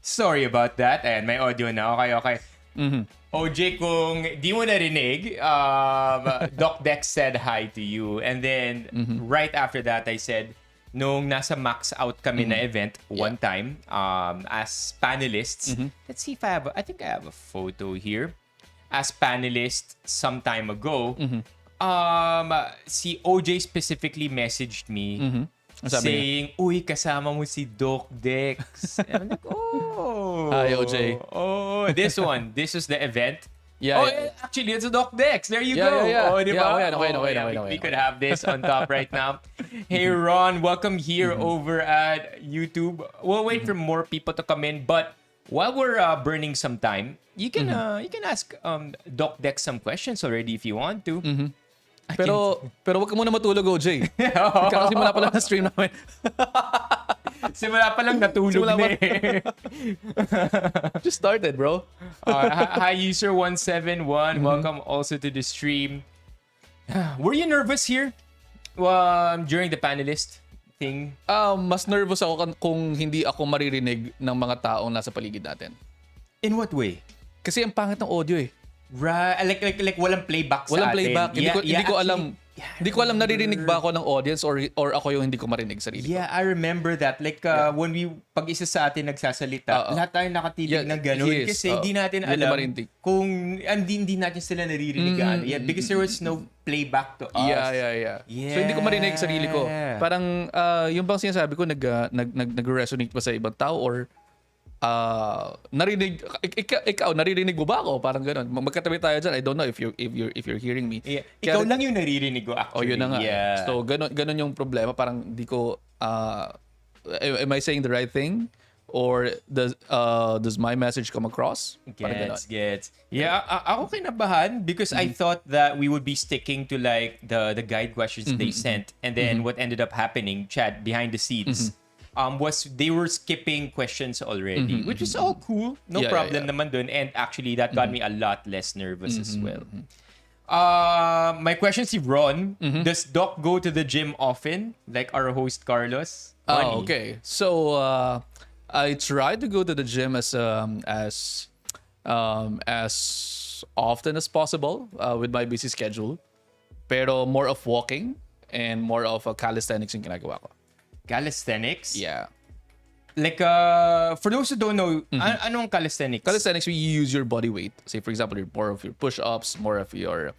Sorry about that. Ayan, may audio na. Okay. OJ, kung di mo narinig, Doc Dex said hi to you. And then, right after that, I said, nung nasa max out kami na event one time, as panelists, let's see if I think I have a photo here. As panelists some time ago, si OJ specifically messaged me saying, uy, kasama mo si Doc Dex. And I'm like, oh. Hi, OJ. Oh, this one. This is the event. Yeah, Actually, it's a Doc Dex. There you go. Yeah. Oh, di ba? Okay. We could have this on top right now. Hey, Ron, welcome here over at YouTube. We'll wait for more people to come in, but while we're burning some time, you can ask Doc Dex some questions already if you want to. Pero wag ka muna matulog, OJ. Kakasimula pa lang na stream namin. Simula pa lang natulog na eh. Just started, bro. Hi, user 171. Welcome also to the stream. Were you nervous here during the panelist thing? Mas nervous ako kung hindi ako maririnig ng mga taong nasa paligid natin. In what way? Kasi ang pangit ng audio eh. Right, like walang playback sa Walang atin. playback. Hindi ko alam. Yeah, Hindi ko alam naririnig ba ako ng audience or ako yung hindi ko marinig sarili ko. Yeah, I remember that. Like when we pag isa sa atin nagsasalita, lahat tayo nakatitig ng ganun kasi hindi natin alam kung hindi natin sila naririnig. Because there was no playback to us. Yeah. So hindi ko marinig sarili ko. Parang yung bang sinasabi ko nag-resonate pa sa ibang tao or narinig ikaw naririnig mo ba ako parang ganoon magkatabi tayo diyan. I don't know if you're hearing me. Ikaw lang yung naririnig ko actually. Yun na nga. So ganun yung problema, parang di ko am I saying the right thing or does my message come across? Gets. Yeah, ako kinabahan because I thought that we would be sticking to like the guide questions they sent, and then what ended up happening, Chad, behind the scenes, was they were skipping questions already, which is all cool. No problem naman dun. And actually, that got me a lot less nervous as well. My question si Ron, does Doc go to the gym often? Like our host, Carlos? Okay. So, I try to go to the gym as often as possible with my busy schedule. Pero more of walking and more of calisthenics yung ginagawa ko. Calisthenics? Yeah. Like, for those who don't know, anong calisthenics? Calisthenics, you use your body weight. Say, for example, more of your push-ups, more of your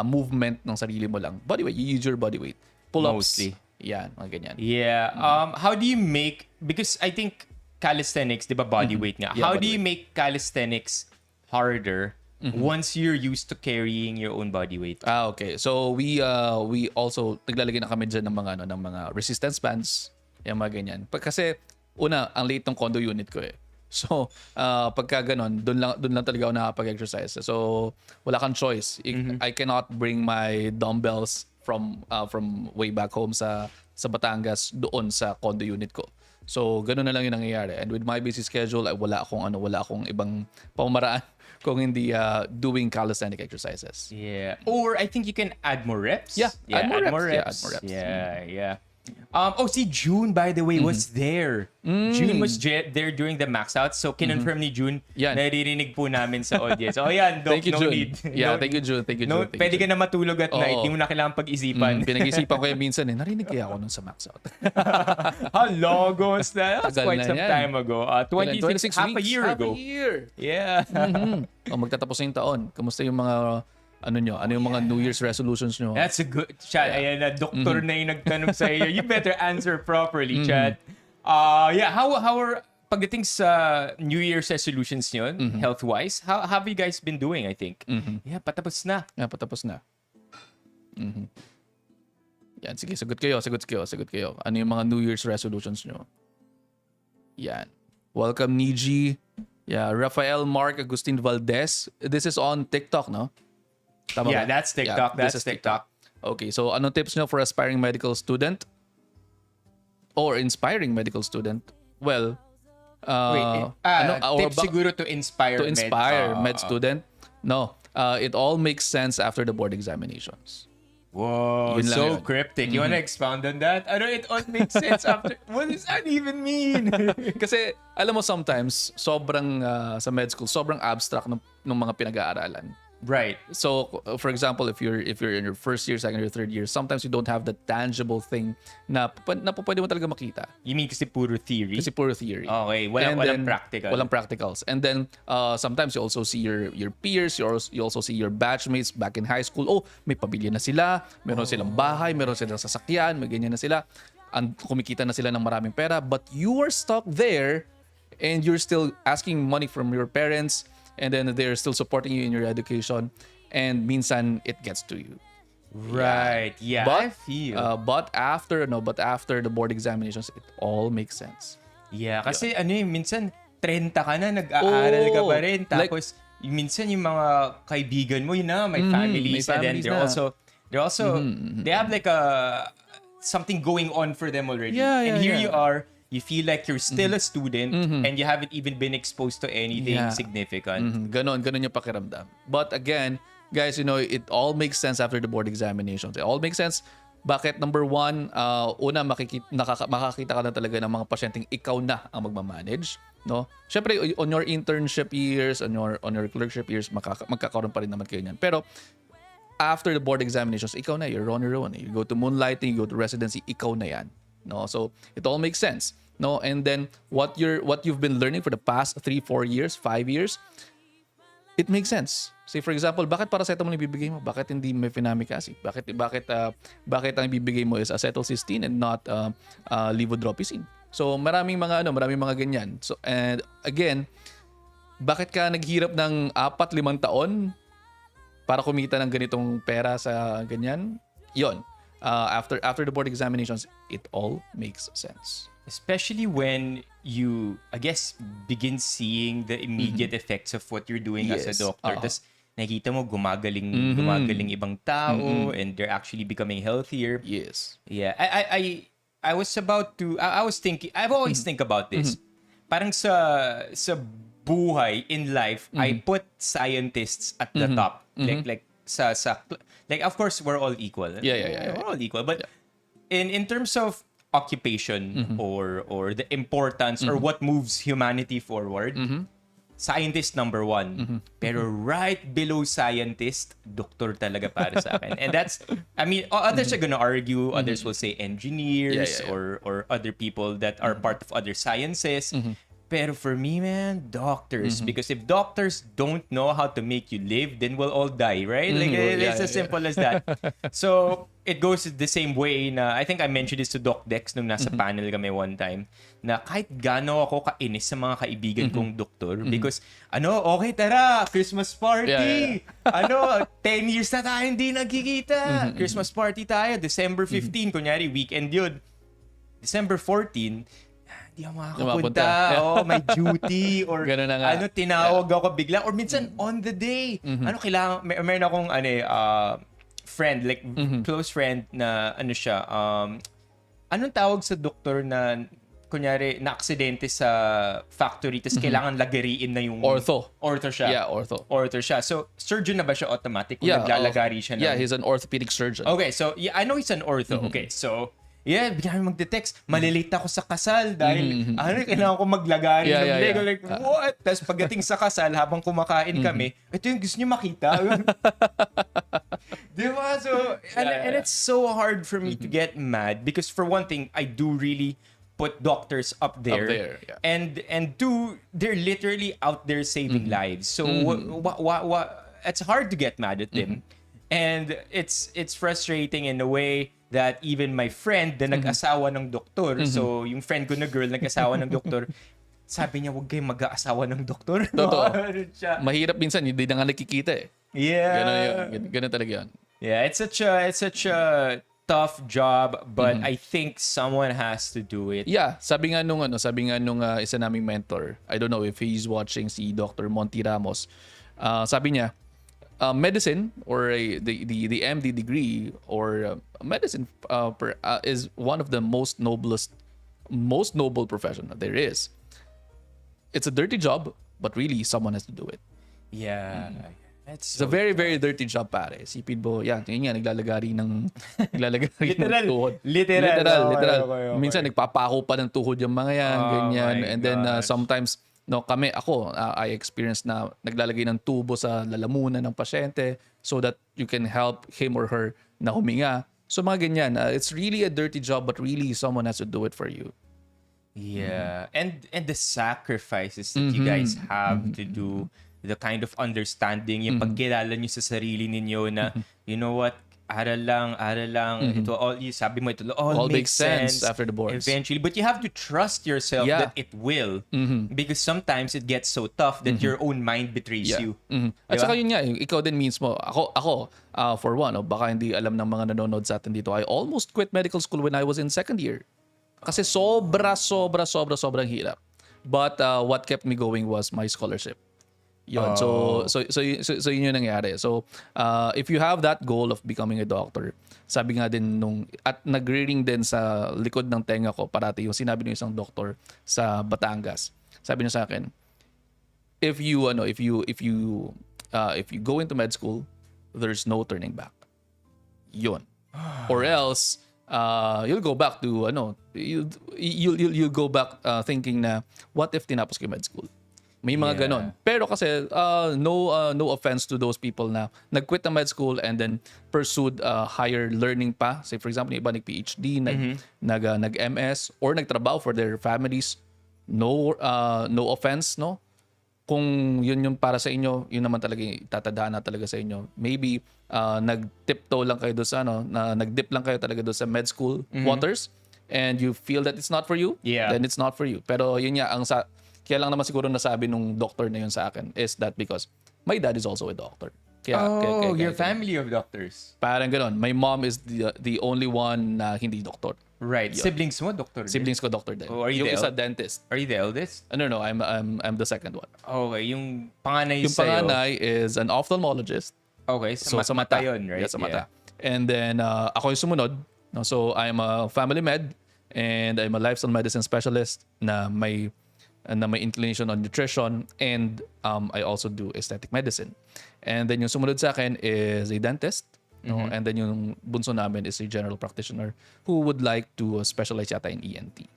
movement ng sarili mo lang. Body weight, you use your body weight. Pull-ups. Mostly. Yeah, mga ganyan. Yeah. How do you make, because I think calisthenics, di ba body weight nga? Yeah, How do you make calisthenics harder once you're used to carrying your own body weight? Okay. So we also naglalagay na kami diyan ng mga resistance bands, yung mga ganyan. Kasi una, ang liit ng condo unit ko eh. So pagka ganon, doon lang talaga ako nakapag-exercise. So wala kang choice. I cannot bring my dumbbells from way back home sa Batangas doon sa condo unit ko. So ganun na lang yung nangyayari. And with my busy schedule, wala akong ibang pamamaraan kung hindi doing calisthenic exercises. Yeah. Or I think you can add more reps. Yeah, add more reps. Yeah. Si June, by the way, was there. June was there during the max out. So, kinonfirm ni June, naririnig po namin sa audience. Yan, Doc, thank you, no June. need. Thank you, June. Pwede ka na matulog at night. Hindi mo na kailangan pag-isipan. Pinag-isipan ko yan minsan narinig kaya ako nun sa max out. How long ago was that? That was quite some time ago. 26 half a year ago. Yeah. Magtatapos na yung taon. Kamusta yung mga ano yung mga New Year's resolutions nyo? That's a good, Chad. Ayan na, doktor na yung nagtanong sa iyo. You better answer properly, Chad. How are, pagdating sa New Year's resolutions nyo, health-wise, how have you guys been doing, I think? Yeah, patapos na. Yan, sige, sagot kayo. Ano yung mga New Year's resolutions nyo? Yan. Welcome, Niji. Yeah, Rafael Mark Agustin Valdez. This is on TikTok, no? Tama ba? That's TikTok. That's TikTok. Okay, so anong tips nyo for aspiring medical student? Or inspiring medical student? Well, tips siguro to inspire med student? No, it all makes sense after the board examinations. Whoa, Yun lang so yun. cryptic. You wanna expound on that? I know it all makes sense after. What does that even mean? Kasi alam mo sometimes sobrang sa med school sobrang abstract ng mga pinag-aaralan. Right. So for example, if you're in your first year, second year, third year, sometimes you don't have the tangible thing na pwede mo talaga makita. You mean kasi puro theory? Kasi puro theory. Okay, And walang then, practical. Walang practicals. And then sometimes you also see your peers, you also see your batchmates back in high school. Oh, may pamilya na sila, meron silang bahay, meron silang sasakyan, may ganyan na sila. Kumikita na sila ng maraming pera, but you are stuck there and you're still asking money from your parents, and then they're still supporting you in your education, and minsan it gets to you. Right. Yeah. I feel. But after the board examinations, it all makes sense. Yeah, kasi minsan 30 ka na, nag-aaral ka pa rin. Tapos minsan yung mga kaibigan mo, yun na, may families, and then they're also they have like something going on for them already. And here you are, you feel like you're still a student and you haven't even been exposed to anything significant. Ganon yung pakiramdam. But again, guys, it all makes sense after the board examinations. It all makes sense. Bakit? Number one, una, makakita ka na talaga ng mga pasyenteng ikaw na ang magmamanage. No? Siyempre, on your internship years, on your clerkship years, magkakaroon pa rin naman kayo niyan. Pero after the board examinations, ikaw na, you're on your own. You go to moonlighting, you go to residency, ikaw na yan. No, so it all makes sense. No, and then what you've been learning for the past 3-4 years, 5 years, it makes sense. Say for example, bakit paracetamol ang ibibigay mo? Bakit hindi mefenamic acid? Bakit ang ibibigay mo is acetylcysteine and not levodropycine? So maraming mga ganyan. So and again, bakit ka naghirap ng 4-5 taon para kumita ng ganitong pera sa ganyan? Yon. After the board examinations, it all makes sense. Especially when you, I guess, begin seeing the immediate effects of what you're doing as a doctor. Tapos nakita mo gumagaling ibang tao and they're actually becoming healthier. Yes. Yeah. I was thinking, I've always think about this. Parang sa buhay in life, I put scientists at the top. Like of course we're all equal. Yeah. We're all equal, but in terms of occupation or the importance or what moves humanity forward, scientist number 1. Pero right below scientist, doctor talaga para sa akin. And that's, I mean, others are gonna argue, others will say engineers or other people that are part of other sciences. Pero for me, man, doctors. Because if doctors don't know how to make you live, then we'll all die, right? Like, it's as simple as that. So, it goes the same way na, I think I mentioned this to Doc Dex nung nasa panel kami one time, na kahit gaano ako kainis sa mga kaibigan kong doktor, because, okay, tara, Christmas party! 10 years na tayo hindi nagkikita. Christmas party tayo, December 15, kunyari, weekend yun. December 14, hindi ako makakapunta. May duty or tinawag ako bigla or minsan on the day. Kailangan meron akong friend, like close friend na siya, anong tawag sa doktor na kunyari na aksidente sa factory tapos kailangan lagariin na yung ortho siya. Yeah, ortho siya. So surgeon na ba siya automatic kung naglalagari siya Yeah, he's an orthopedic surgeon. Okay, so I know he's an ortho. Okay, so bigyan mo magde-text. Malilate ako sa kasal dahil kailangan ko maglagari ng leg. Like, what? Tapos pagdating sa kasal, habang kumakain kami, ito yung gusto niyo makita. Diba? So, and it's so hard for me to get mad because for one thing, I do really put doctors up there. And two, they're literally out there saving lives. So, it's hard to get mad at them. And it's frustrating in a way that even my friend na nag-asawa ng doktor, so yung friend ko na girl nag-asawa ng doktor, sabi niya, huwag kayong mag-aasawa ng doktor. Totoo. Mahirap minsan, hindi na nga nakikita eh. Yeah. Ganun talaga yun. Yeah, it's such a tough job, but I think someone has to do it. Yeah, sabi nga nung isa naming mentor, I don't know if he's watching, si Dr. Monty Ramos, sabi niya, medicine or the MD degree or medicine is one of the most noble profession that there is. It's a dirty job, but really someone has to do it. Yeah. It's a very, very dirty job, pare. Sipin mo, yan, yun nga, naglalagari ng tuhod. Literal. Okay. Minsan, nagpapako pa ng tuhod yung mga yan, ganyan. my And then, gosh. sometimes, I experienced na naglalagay ng tubo sa lalamunan ng pasyente so that you can help him or her na huminga. So, mga ganyan. It's really a dirty job, but really, someone has to do it for you. Yeah. And the sacrifices that you guys have to do, the kind of understanding, yung pagkilala nyo sa sarili ninyo na, you know what, aral lang, ito all, sabi mo, ito all makes sense after the boards. eventually. But you have to trust yourself that it will. Because sometimes it gets so tough that your own mind betrays you. At Diba? saka yun nga, ikaw din mismo, ako for one, baka hindi alam ng mga nanonood sa atin dito, I almost quit medical school when I was in second year. Kasi sobrang hirap. But what kept me going was my scholarship. Yun. So yun yung nangyari. So if you have that goal of becoming a doctor, sabi nga din at nagre-ring din sa likod ng tenga ko parati yung sinabi ng isang doktor sa Batangas. Sabi niya sa akin, if you go into med school, there's no turning back. Yun. Or else you'll go back to you'll go back thinking na what if tinapos ko med school? May mga ganon. Pero kasi no offense to those people na nag-quit ng med school and then pursued higher learning pa. Say for example, yung iba nag-PhD, nag-MS or nagtrabaho for their families. No offense, no? Kung yun yung para sa inyo, yun naman talaga itatadhana talaga sa inyo. Maybe nag-tiptoe lang kayo doon sa nag-dip lang kayo talaga doon sa med school waters and you feel that it's not for you, then it's not for you. Pero yun nga kaya lang naman siguro nasabi nung doctor na yun sa akin is that because my dad is also a doctor. Kaya Your family of doctors. parang gano'n. My mom is the only one na hindi doctor. Right. Yun. Siblings mo, doctor din? Siblings ko doctor din. Oh, are you yung the isa dentist. Are you the eldest? No, I'm the second one. Okay, yung panganay Yung sa'yo. panganay is an ophthalmologist. Okay, sa mata yun, right? Yeah, sa mata. And then ako yung sumunod. No? So I'm a family med and I'm a lifestyle medicine specialist na may inclination on nutrition and I also do aesthetic medicine. And then yung sumunod sa akin is a dentist. No? And then yung bunso namin is a general practitioner who would like to specialize yata in ENT.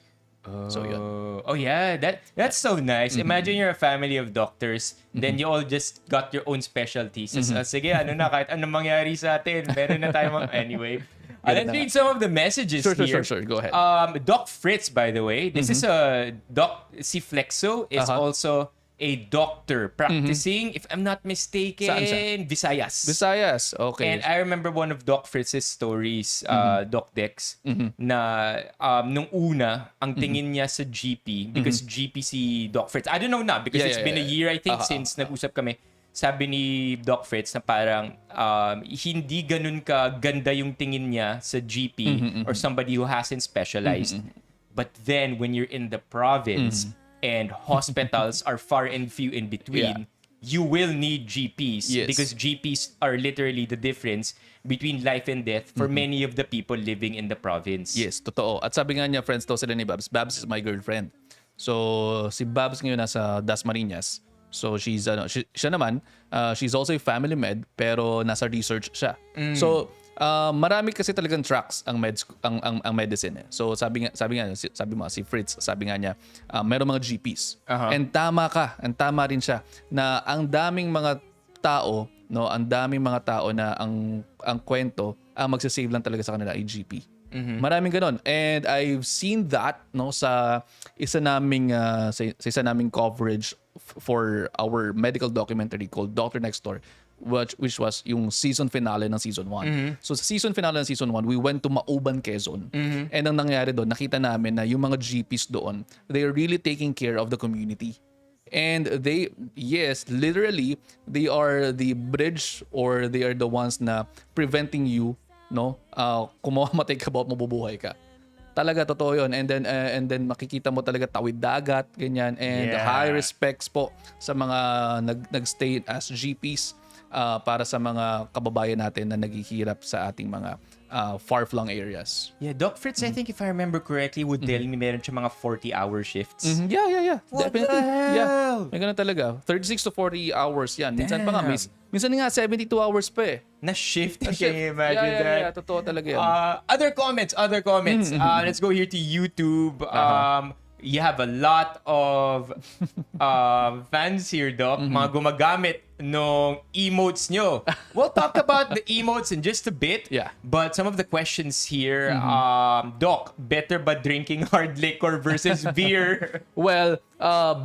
So yun. Oh yeah, that's so nice. Imagine you're a family of doctors, then you all just got your own specialties. Sige, kahit anong mangyari sa atin, meron na tayo anyway. Let's read some of the messages here. Sure. Go ahead. Doc Fritz, by the way, this is a si Flexo is also a doctor practicing, if I'm not mistaken, Saan siya? Visayas. Okay. And I remember one of Doc Fritz's stories, Doc Dex, na nung una, ang tingin niya sa GP, because GP si Doc Fritz. I don't know now, because it's been a year, I think, since nag-usap kami. Sabi ni Doc Fritz na parang hindi ganun ka ganda yung tingin niya sa GP or somebody who hasn't specialized. But then, when you're in the province, and hospitals are far and few in between, you will need GPs because GPs are literally the difference between life and death for many of the people living in the province. Yes, totoo. At sabi nga niya, friends daw sila ni Babs. Babs is my girlfriend. So, si Babs ngayon nasa Dasmariñas. So, siya naman, she's also a family med, pero nasa research siya. So, marami kasi talagang tracks ang medicine. So sabi mo si Fritz, sabi nga niya, merong mga GPs. And tama rin siya na ang daming mga tao na ang kwento ang magsasave lang talaga sa kanila ay GP. Maraming ganon. And I've seen that sa isa naming coverage for our medical documentary called Dr. Next Door, which was yung season finale ng season 1. So sa season finale ng season 1, we went to Mauban, Quezon. And ang nangyari doon, nakita namin na yung mga GPs doon, they are really taking care of the community. And literally, they are the bridge or they are the ones na preventing you, kung mamamatay ka ba at mabubuhay ka. Talaga totoo yun. And then makikita mo talaga tawid dagat, ganyan. And high respects po sa mga nag-stay as GPs para sa mga kababayan natin na naghihirap sa ating mga far-flung areas. Yeah, Doc Fritz, I think if I remember correctly, would tell me meron siya mga 40-hour shifts. Yeah. What Definitely. the hell? Yeah. May ganun talaga. 36 to 40 hours yan. Minsan pa nga, minsan nga 72 hours pa eh. Na shift. Na Can you imagine that? Yeah. Totoo talaga yan. Other comments. Let's go here to YouTube. You have a lot of fans here, Doc. Mga gumagamit nung emotes nyo. We'll talk about the emotes in just a bit. Yeah. But some of the questions here, Doc, better ba drinking hard liquor versus beer? Well,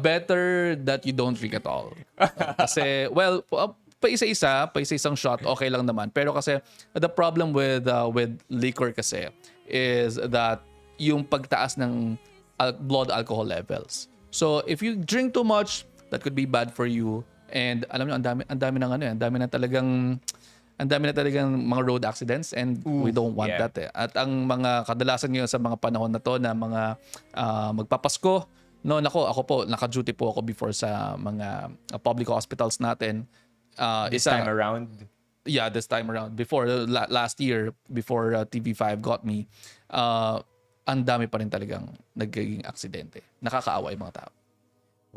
better that you don't drink at all. Kasi, well, pa isa-isang shot, okay lang naman. Pero kasi, the problem with liquor kasi is that yung pagtaas ng blood alcohol levels. So, if you drink too much, that could be bad for you. And alam niyo, ang dami ng talagang mga road accidents, and we don't want that eh. At ang mga kadalasan ngayon sa mga panahon na to na mga magpapasko, no, ako po, naka-duty po ako before sa mga public hospitals natin. This time around? Yeah, this time around. Before, last year, before TV5 got me, ang dami pa rin talagang nagiging aksidente. Nakakaawa yung mga tao.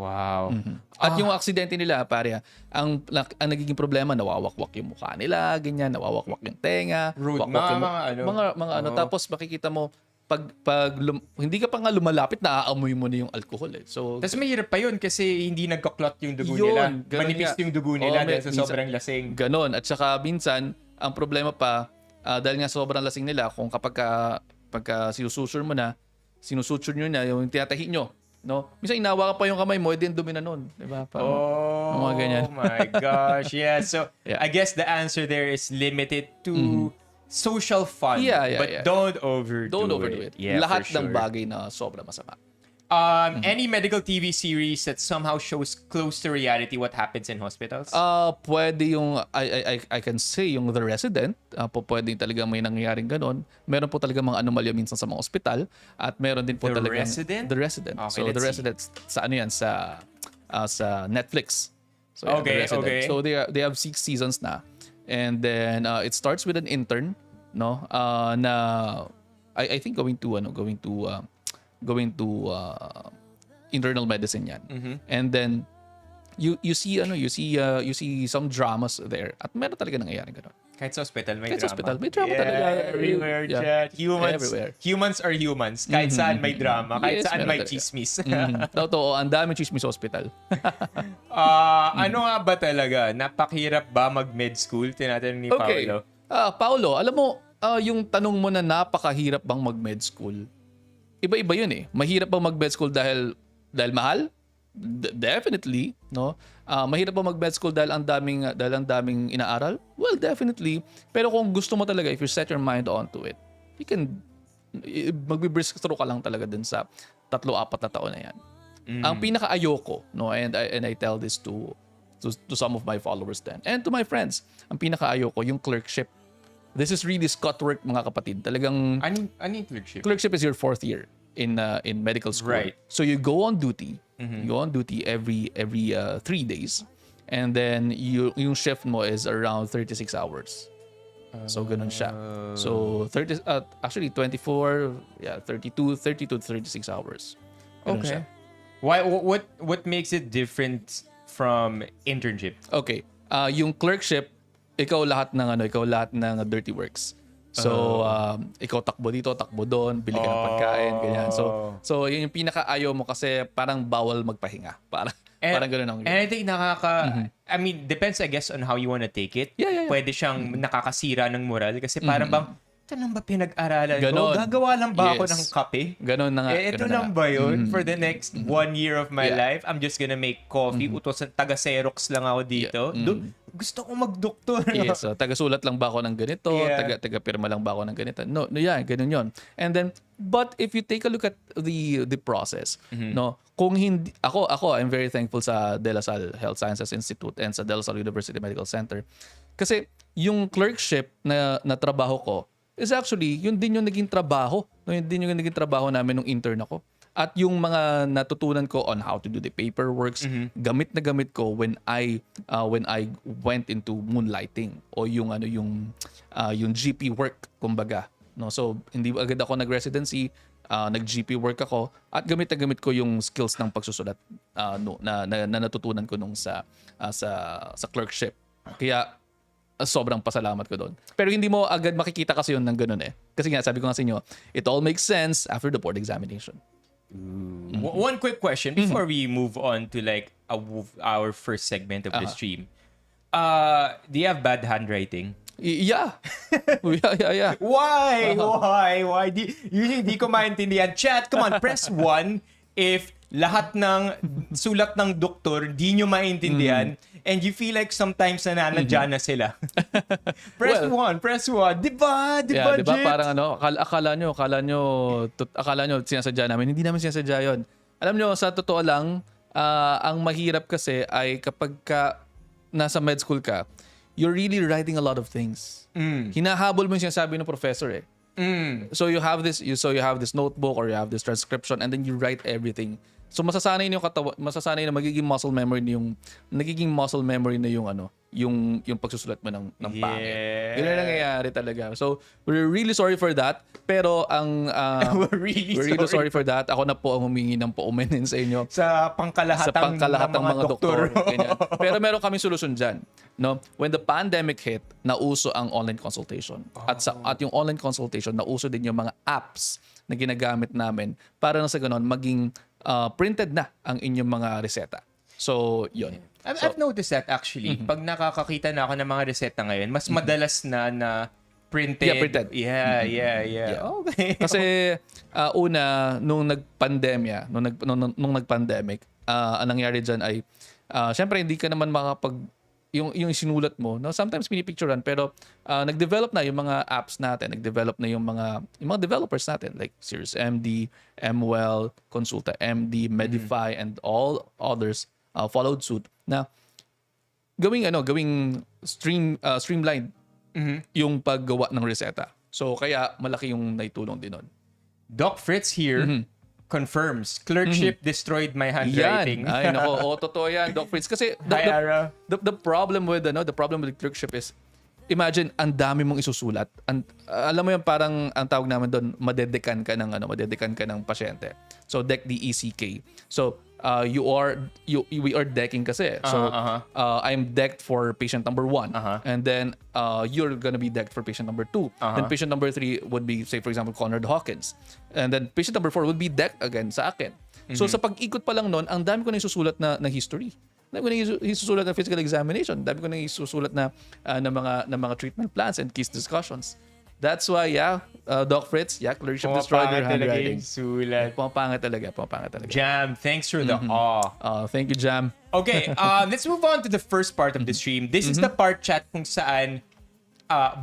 Wow. At yung aksidente nila, pare, ang nagiging problema, nawawakwak yung mukha nila, ganyan, nawawakwak yung tenga, Rude, mga ano. Tapos makikita mo, hindi ka pa nga lumalapit, naaamoy mo na yung alcohol eh. So, tapos mahirap pa yun kasi hindi nagka-clot yung dugo nila. Manipis yung dugo nila dahil sa sobrang lasing. Ganon. At saka minsan, ang problema pa, dahil nga sobrang lasing nila, kung pagka sinusuture nyo na yung tinatahi nyo, no? Minsan inawa ka pa yung kamay mo, din dumi na nun. Diba? Mga ganyan. Oh my gosh. Yeah. So, I guess the answer there is limited to social fun. But don't overdo it. Yeah, Lahat for sure. ng bagay na sobrang masama. Any medical TV series that somehow shows close to reality what happens in hospitals? Pwede yung, I can say, yung The Resident. Pwede talaga may nangyayaring ganon. Meron po talaga mga anomalya minsan sa mga ospital. At meron din po The talaga Resident? The Resident. Okay, So The Resident, sa ano yan? Sa Netflix. So, yan, Okay, The Resident. okay. So they have 6 seasons na. And then it starts with an intern, no? Na I think going to internal medicine yan. And then you see some dramas there. At meron talaga nangyayari ganun. Kahit sa hospital may Kahit sa drama. hospital, may drama talaga. Everywhere, chat. Everywhere. Humans are humans. Kahit saan may drama. Kahit Yes, saan meron may talaga. chismis. Totoo, ang daming chismis sa hospital. Ano nga ba talaga? Napakahirap ba mag-med school? Tinatanong ni Okay. Paolo. Paolo, alam mo, yung tanong mo na napakahirap bang mag-med school, iba-iba yun eh. Mahirap bang mag-med school dahil mahal? Definitely, no? Mahirap ba mag-med school dahil ang daming inaaral? Well, definitely. Pero kung gusto mo talaga, if you set your mind onto it, you can magbi-brisk through ka lang talaga dun sa 3-4 na taon na yan. Ang pinaka-ayoko, no, and I tell this to some of my followers then, and to my friends, ang pinaka-ayoko, yung clerkship. This is really Scott work, mga kapatid. Talagang Anong clerkship? clerkship is your 4th year in medical school. Right. So you go on duty. You go on duty every 3 days. And then yung shift mo is around 36 hours. So ganun siya. So 30 actually 24, 32 to 36 hours. Ganun siya. Why what makes it different from internship? Okay. Yung clerkship, ikaw lahat ng dirty works. So, ikaw takbo dito, takbo doon, bili ka ng pagkain, ganyan. So yun yung pinaka-ayaw mo kasi parang bawal magpahinga. Parang gano'n ang And I think I mean, depends I guess on how you wanna take it. Yeah. Pwede siyang nakakasira ng moral kasi parang bang, ito lang ba pinag-aralan ko? Ganon. Gagawa lang ba ako Yes. ng kape? Ganon na nga. Ito ganon na lang nga. ba yun? For the next 1 year of my life, I'm just gonna make coffee. Utosan, taga-Xerox lang ako dito. Gusto ko mag-doktor. Yes, so taga-sulat lang ba ako ng ganito? Yeah. Taga-pirma lang ba ako ng ganito? No, ganun yun. And then, but if you take a look at the process, no, kung hindi, ako, I'm very thankful sa De La Salle Health Sciences Institute and sa De La Salle University Medical Center. Kasi yung clerkship na trabaho ko is actually, yun din yung naging trabaho. No, yun din yung naging trabaho namin nung intern ako. At yung mga natutunan ko on how to do the paperworks, gamit na gamit ko when I went into moonlighting o yung yung GP work kumbaga, no. So hindi agad ako nag-residency, nag-GP work ako at gamit na gamit ko yung skills ng pagsusulat na natutunan ko nung sa clerkship. Kaya sobrang pasalamat ko doon. Pero hindi mo agad makikita kasi yun ng ganun eh. Kasi nga, sabi ko nga sa inyo, it all makes sense after the board examination. One quick question before we move on to like our first segment of the stream. Do you have bad handwriting? Yeah. Yeah. Why? Why? Usually di ko maintindihan. Chat, come on, press 1 if lahat ng sulat ng doktor di nyo maintindihan and you feel like sometimes nananadya na sila. Press 1. Diba, Diba? Jit? Parang akala nyo sinasadya namin. Hindi namin sinasadya yun. Alam nyo, sa totoo lang, ang mahirap kasi ay kapag nasa med school ka, you're really writing a lot of things. Hinahabol mo yung sinasabi ng professor eh. So you have this notebook or you have this transcription and then you write everything. So masasanay na magiging muscle memory na yung pagsusulat mo ng pangit. Yun ang nangyayari talaga. So we're really sorry for that. Pero we're really sorry for that. Ako na po ang humingi ng paumanin sa inyo. Sa pangkalahatang mga doktor. Ganyan. Pero meron kaming solusyon dyan. No? When the pandemic hit, nauso ang online consultation. At yung online consultation, nauso din yung mga apps na ginagamit namin para na sa ganon maging printed na ang inyong mga reseta. So, yun. I've noticed that actually. Pag nakakakita na ako ng mga reseta ngayon, mas madalas na printed. Yeah, printed. Yeah. Okay. Kasi una, nung nagpandemya, nung nagpandemic, ang nangyari dyan ay, syempre hindi ka naman yung sinulat mo, no, sometimes pinipicturean pero nag-develop na yung mga apps natin, nag-develop na yung mga developers natin like Cirrus MD, MWell, Consulta MD, Medify and all others followed suit na gawing streamlined yung paggawa ng reseta. So kaya malaki yung naitulong din nun. Doc Fritz here confirms clerkship destroyed my handwriting. Yan. Ay nako, totoo yan, Doc Fritz. Kasi the problem with clerkship is, imagine ang dami mong isusulat. Alam mo yan, parang ang tawag namin doon, madedekan ka ng pasyente. So deck DECK. So we are decking kasi. So I'm decked for patient number 1 and then you're gonna be decked for patient number 2. Then patient number 3 would be, say for example, Conrad Hawkins. And then patient number 4 would be decked again sa akin. So sa pag-ikot pa lang nun, ang dami ko na isusulat na history. Dami ko na isusulat na physical examination. Dami ko na isusulat na mga treatment plans and case discussions. That's why, Doc Fritz, clerkship destroyed your handwriting. Pumapangit talaga. Jam, thanks for the awe. Thank you, Jam. Okay, let's move on to the first part of the stream. This is the part, chat, kung saan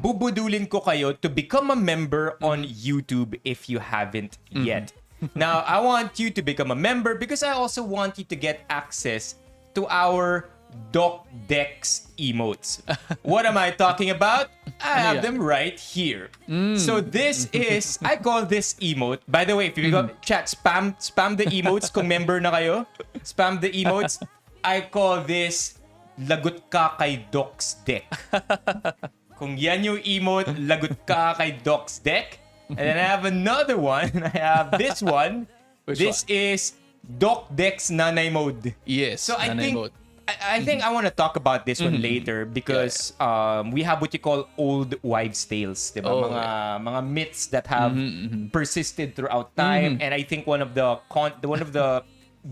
bubudulin ko kayo to become a member on YouTube if you haven't yet. Now, I want you to become a member because I also want you to get access to our Doc Dex emotes. What am I talking about? I have them right here. So this is, I call this emote. By the way, if you go chat, spam the emotes kung member na kayo. Spam the emotes. I call this lagot ka kay Doc's Deck. Kung yan yung emote, lagot ka kay Doc's Deck. And then I have another one. I have this one. This is Doc Dex Nanay Mode. Yes, so Nanay Mode. I think I want to talk about this one later because we have what you call old wives' tales, diba? Mga myths that have persisted throughout time, and I think one of the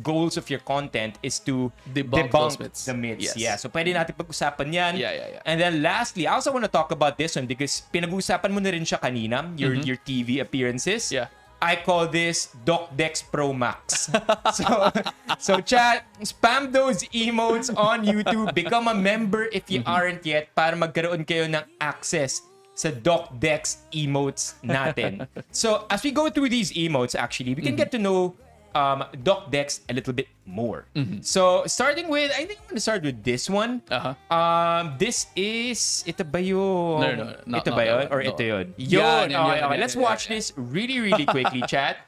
goals of your content is to debunk the myths. Yes. Yeah, so pwede natin pag-usapan yan. Yeah. And then lastly, I also want to talk about this one because pinag-usapan mo na rin siya kanina, your TV appearances. Yeah. I call this Doc Dex Pro Max. So chat, spam those emotes on YouTube. Become a member if you aren't yet para magkaroon kayo ng access sa Doc Dex emotes natin. So as we go through these emotes, actually, we can get to know Doc Dex a little bit more. So starting with, I think I'm gonna start with this one. This is, ito ba yun? No, ito ba yun? Or no. ito yun? Yan, Okay, let's watch this really, really quickly, chat.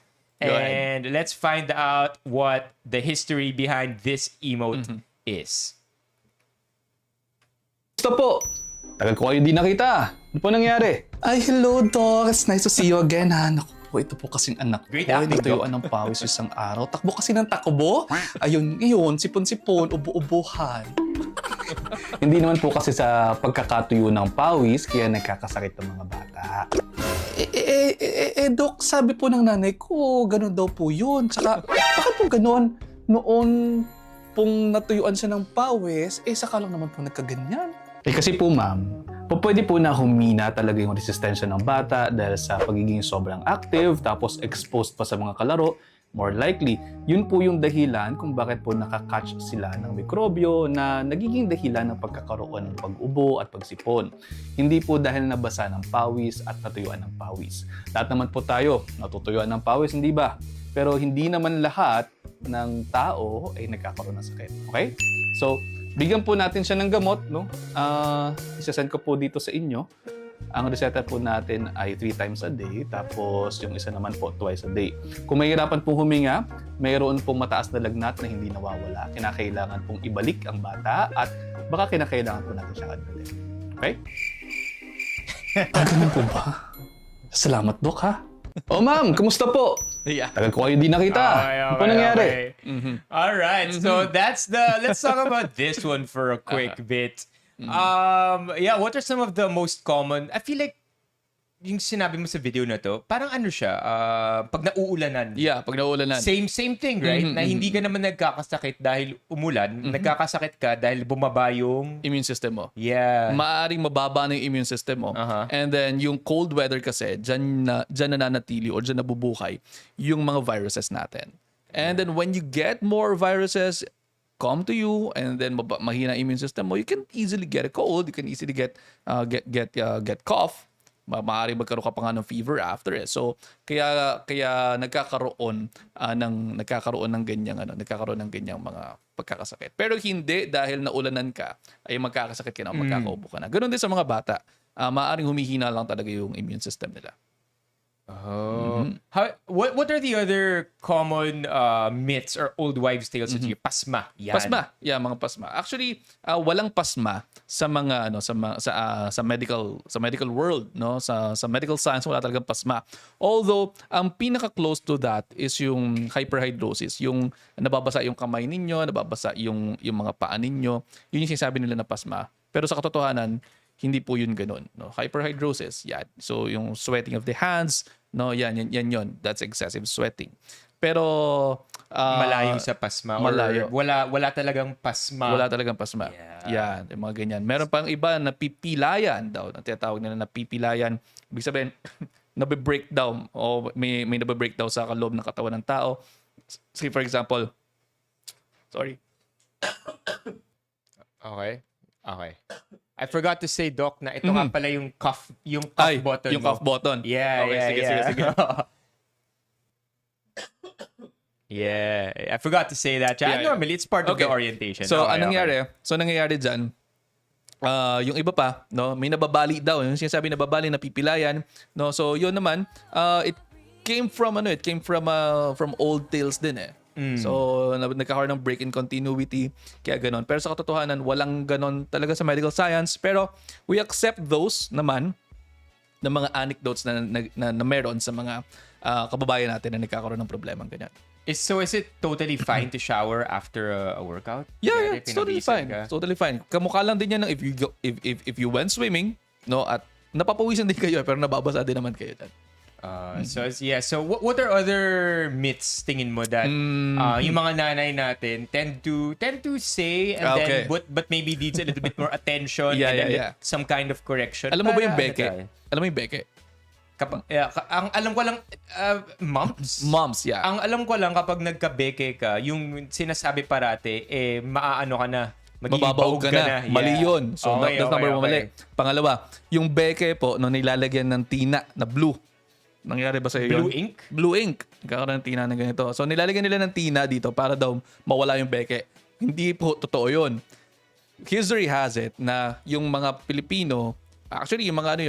Go ahead. And let's find out what the history behind this emote is. Stop po! Tagal ko kayo di nakita. Ano po nangyari? Ay, hello, Doc. It's nice to see you again, ha. Naku po, ito po kasing anak Great ko. acting, Natuyuan ng pawis isang araw. Takbo kasi ng takbo. Ayun, ngayon, sipon-sipon, ubo-ubuhan. Hindi naman po kasi sa pagkakatuyo ng pawis, kaya nagkakasakit ng mga bata. Doc, sabi po ng nanay ko, ganun daw po yun. Tsaka, bakit po ganun? Noon pong natuyuan siya ng pawis, saka lang naman po nagkaganyan. Kasi po ma'am, pwede po na humina talaga yung resistensya ng bata dahil sa pagiging sobrang active tapos exposed pa sa mga kalaro. More likely, yun po yung dahilan kung bakit po nakakatch sila ng mikrobyo na nagiging dahilan ng pagkakaroon ng pag-ubo at pagsipon. Hindi po dahil nabasa ng pawis at natuyuan ng pawis. Lahat naman po tayo natutuyuan ng pawis, hindi ba? Pero hindi naman lahat ng tao ay nagkakaroon ng sakit. Okay? So, bigyan po natin siya ng gamot, no? Isasend ko po dito sa inyo. Ang reseta po natin ay 3 times a day, tapos yung isa naman po twice a day. Kung mahirapan pong huminga, mayroon pong mataas na lagnat na hindi nawawala. Kinakailangan pong ibalik ang bata at baka kinakailangan po natin siyang admitin. Okay? Ganun po ba? Salamat, Doc, ha? Oh, ma'am, kumusta po? Yeah. Tagal ko kayo di nakita. Ano po nangyari? All right, so let's talk about this one for a quick bit. Yeah, what are some of the most common? I feel like yung sinabi mo sa video na to, parang ano siya, pag nauulanan. Yeah, pag nauulanan. Same thing, right? Na hindi ka naman nagkakasakit dahil umulan, nagkakasakit ka dahil bumaba yung Immune system mo. Yeah. Maaring mababa na yung immune system mo. And then, yung cold weather kasi, dyan nananatili or dyan nabubuhay yung mga viruses natin. And then, when you get more viruses come to you and then mahina immune system mo, you can easily get a cold, you can easily get cough. Maaari magkaroon ka pa nga ng fever after it. So kaya nagkakaroon ng ganyang mga pagkakasakit. Pero hindi dahil naulanan ka ay magkakasakit ka na, magkakaubo ka na. Ganun din sa mga bata. Maaaring humihina lang talaga yung immune system nila. Oh. What are the other common myths or old wives' tales that you pasma? Yan. Pasma. Yeah, mga pasma. Actually, walang pasma sa mga sa medical world, no? Sa medical science wala talagang pasma. Although ang pinaka close to that is yung hyperhidrosis, yung nababasa yung kamay ninyo, nababasa yung mga paa ninyo. Yun yung sinasabi nila na pasma. Pero sa katotohanan, hindi po yun ganun, no? Hyperhidrosis, yan. So yung sweating of the hands, no, yan yun. That's excessive sweating. Pero malayo sa pasma, malayo. Or wala talagang pasma. Wala talagang pasma. Yeah. Yan, yung mga ganyan. Meron pang iba na pipilayan daw, na tinatawag nila na pipilayan. Ibig sabihin, nabe-breakdown o may nabe-breakdown sa loob ng katawan ng tao. Say for example, sorry. Okay. I forgot to say, Doc, na ito nga pala yung cough button. Yung cough button. Yeah, okay, sige. Yeah, I forgot to say that. Normally, it's part of the orientation. So, anong nangyayari dyan, yung iba pa, no, may nababali daw. Yung sinasabi nababali, napipilayan. No? So, yun naman, it came from old tales din eh. So, nagkakaroon ng break in continuity, kaya ganon. Pero sa katotohanan, walang ganon talaga sa medical science. Pero we accept those naman ng mga anecdotes na meron sa mga kababayan natin na nagkakaroon ng problema ganyan. So is it totally fine to shower after a workout? Yeah, it's totally fine. It's totally fine. Kamukha lang din yan ng if you went swimming, no, at napapawisan din kayo pero nababasa din naman kayo dyan. So what are other myths tingin mo that yung mga nanay natin tend to say and then but maybe needs a little bit more attention and some kind of correction? Alam mo ba yung beke? Alam mo yung beke? Ang alam ko lang moms, yeah. Ang alam ko lang kapag nagkabeke ka, yung sinasabi parate maaano ka na, mababaog ka na. Mali yun. So that's number one mali. Pangalawa, yung beke po no nilalagyan ng tina na blue. Nangyari ba sa iyo? Blue ink? Blue ink. Nagkakaroon ng tina na ganito. So, nilalagyan nila ng tina dito para daw mawala yung beke. Hindi po totoo yun. History has it na yung mga Pilipino, actually, yung mga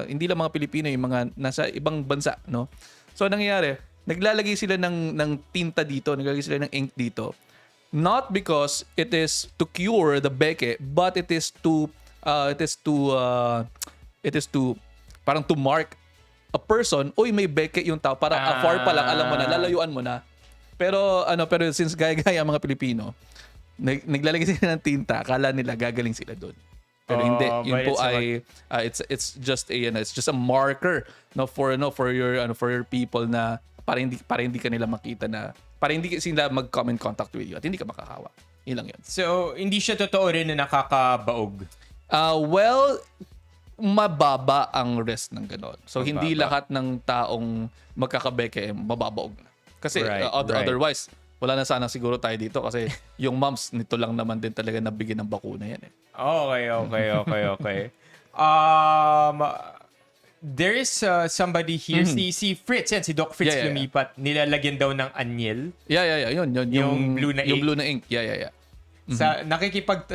hindi lang mga Pilipino, yung mga nasa ibang bansa, no? So, nangyayari, naglalagay sila ng tinta dito, naglalagay sila ng ink dito. Not because it is to cure the beke, but it is to parang to mark a person, uy, may beke yung tao, para afar pa lang alam mo na, lalayuan mo na. Pero since gaya-gaya ang mga Pilipino, naglalagay sila ng tinta, akala nila gagaling sila doon. Pero hindi, yun po ay it's just a marker, no, for your people, na para hindi ka nila makita, na para hindi sila mag-come in contact with you at hindi ka makahawa. Yun lang yun. So, hindi siya totoo rin na nakakabaog? Well, mababa ang risk ng ganon. So, hindi lahat ng taong magkakabeke mababaog na. Kasi otherwise, wala na sana siguro tayo dito kasi yung moms nito lang naman din talaga nabigyan ng bakuna yan eh. Okay. There is somebody here, si Fritz, yan, si Doc Fritz lumipat. Nilalagyan daw ng anyel. Yeah. Yun. Yung blue na ink. Yung blue na ink. Yeah.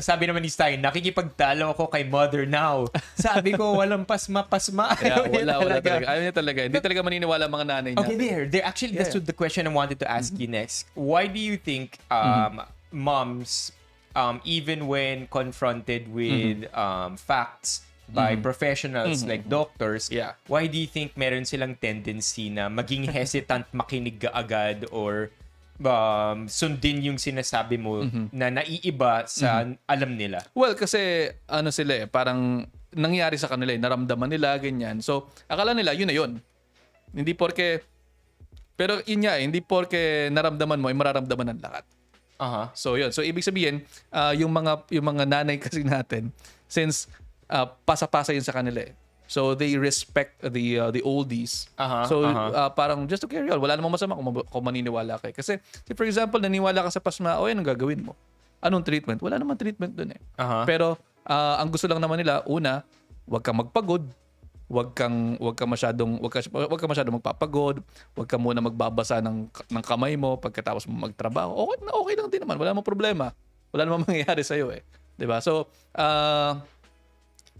Sabi naman ni Stein, nakikipagtalo ako kay Mother now. Sabi ko, walang pasma-pasma. Wala talaga. Ayaw niya talaga. Hindi talaga maniniwala mga nanay niya. Okay, there. Actually, that's the question I wanted to ask you next. Why do you think moms, even when confronted with facts by professionals like doctors, why do you think meron silang tendency na maging hesitant makinig agad or sundin yung sinasabi mo na naiiba sa alam nila? Well, kasi sila parang nangyari sa kanila, naramdaman nila, ganyan. So, akala nila, yun na yun. Hindi porke, pero yun nga, hindi porke naramdaman mo, ay mararamdaman ng lahat. So, yun. So, ibig sabihin, yung mga nanay kasi natin, since pasa-pasa yun sa kanila eh. So they respect the oldies. Parang just to carry on. Wala namang masama kung maniniwala ka. Kasi for example, naniwala ka sa pasma, anong gagawin mo? Anong treatment? Wala namang treatment dun eh. Pero ang gusto lang naman nila, una, wag kang magpagod. Wag kang masyadong magpapagod. Wag ka muna magbabasa ng kamay mo pagkatapos mo magtrabaho. Okay lang din naman. Wala namang problema. Wala namang mangyayari sa iyo eh. 'Di ba? So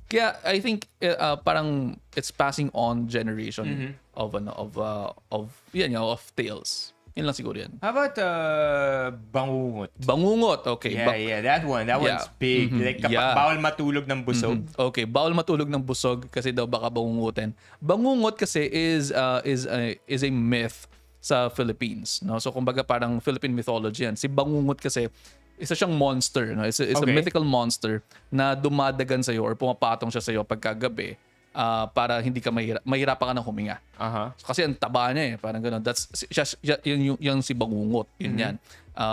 kaya I think parang it's passing on generation of tales. Yun lang siguro yan. How about bangungot? Bangungot, okay. Yeah, that one's big. Like bawal matulog ng busog. Okay, bawal matulog ng busog kasi daw baka bangungutin. Bangungot kasi is a myth sa Philippines, no? So kumbaga parang Philippine mythology yan. Si bangungot kasi isa siyang monster, no? It's a mythical monster na dumadagan sa iyo or pumapatong siya sa iyo pagkagabi para hindi ka mahirapan ka ng huminga. So, kasi ang taba niya eh, parang gano'n. That's yung si bangungot, yun yan.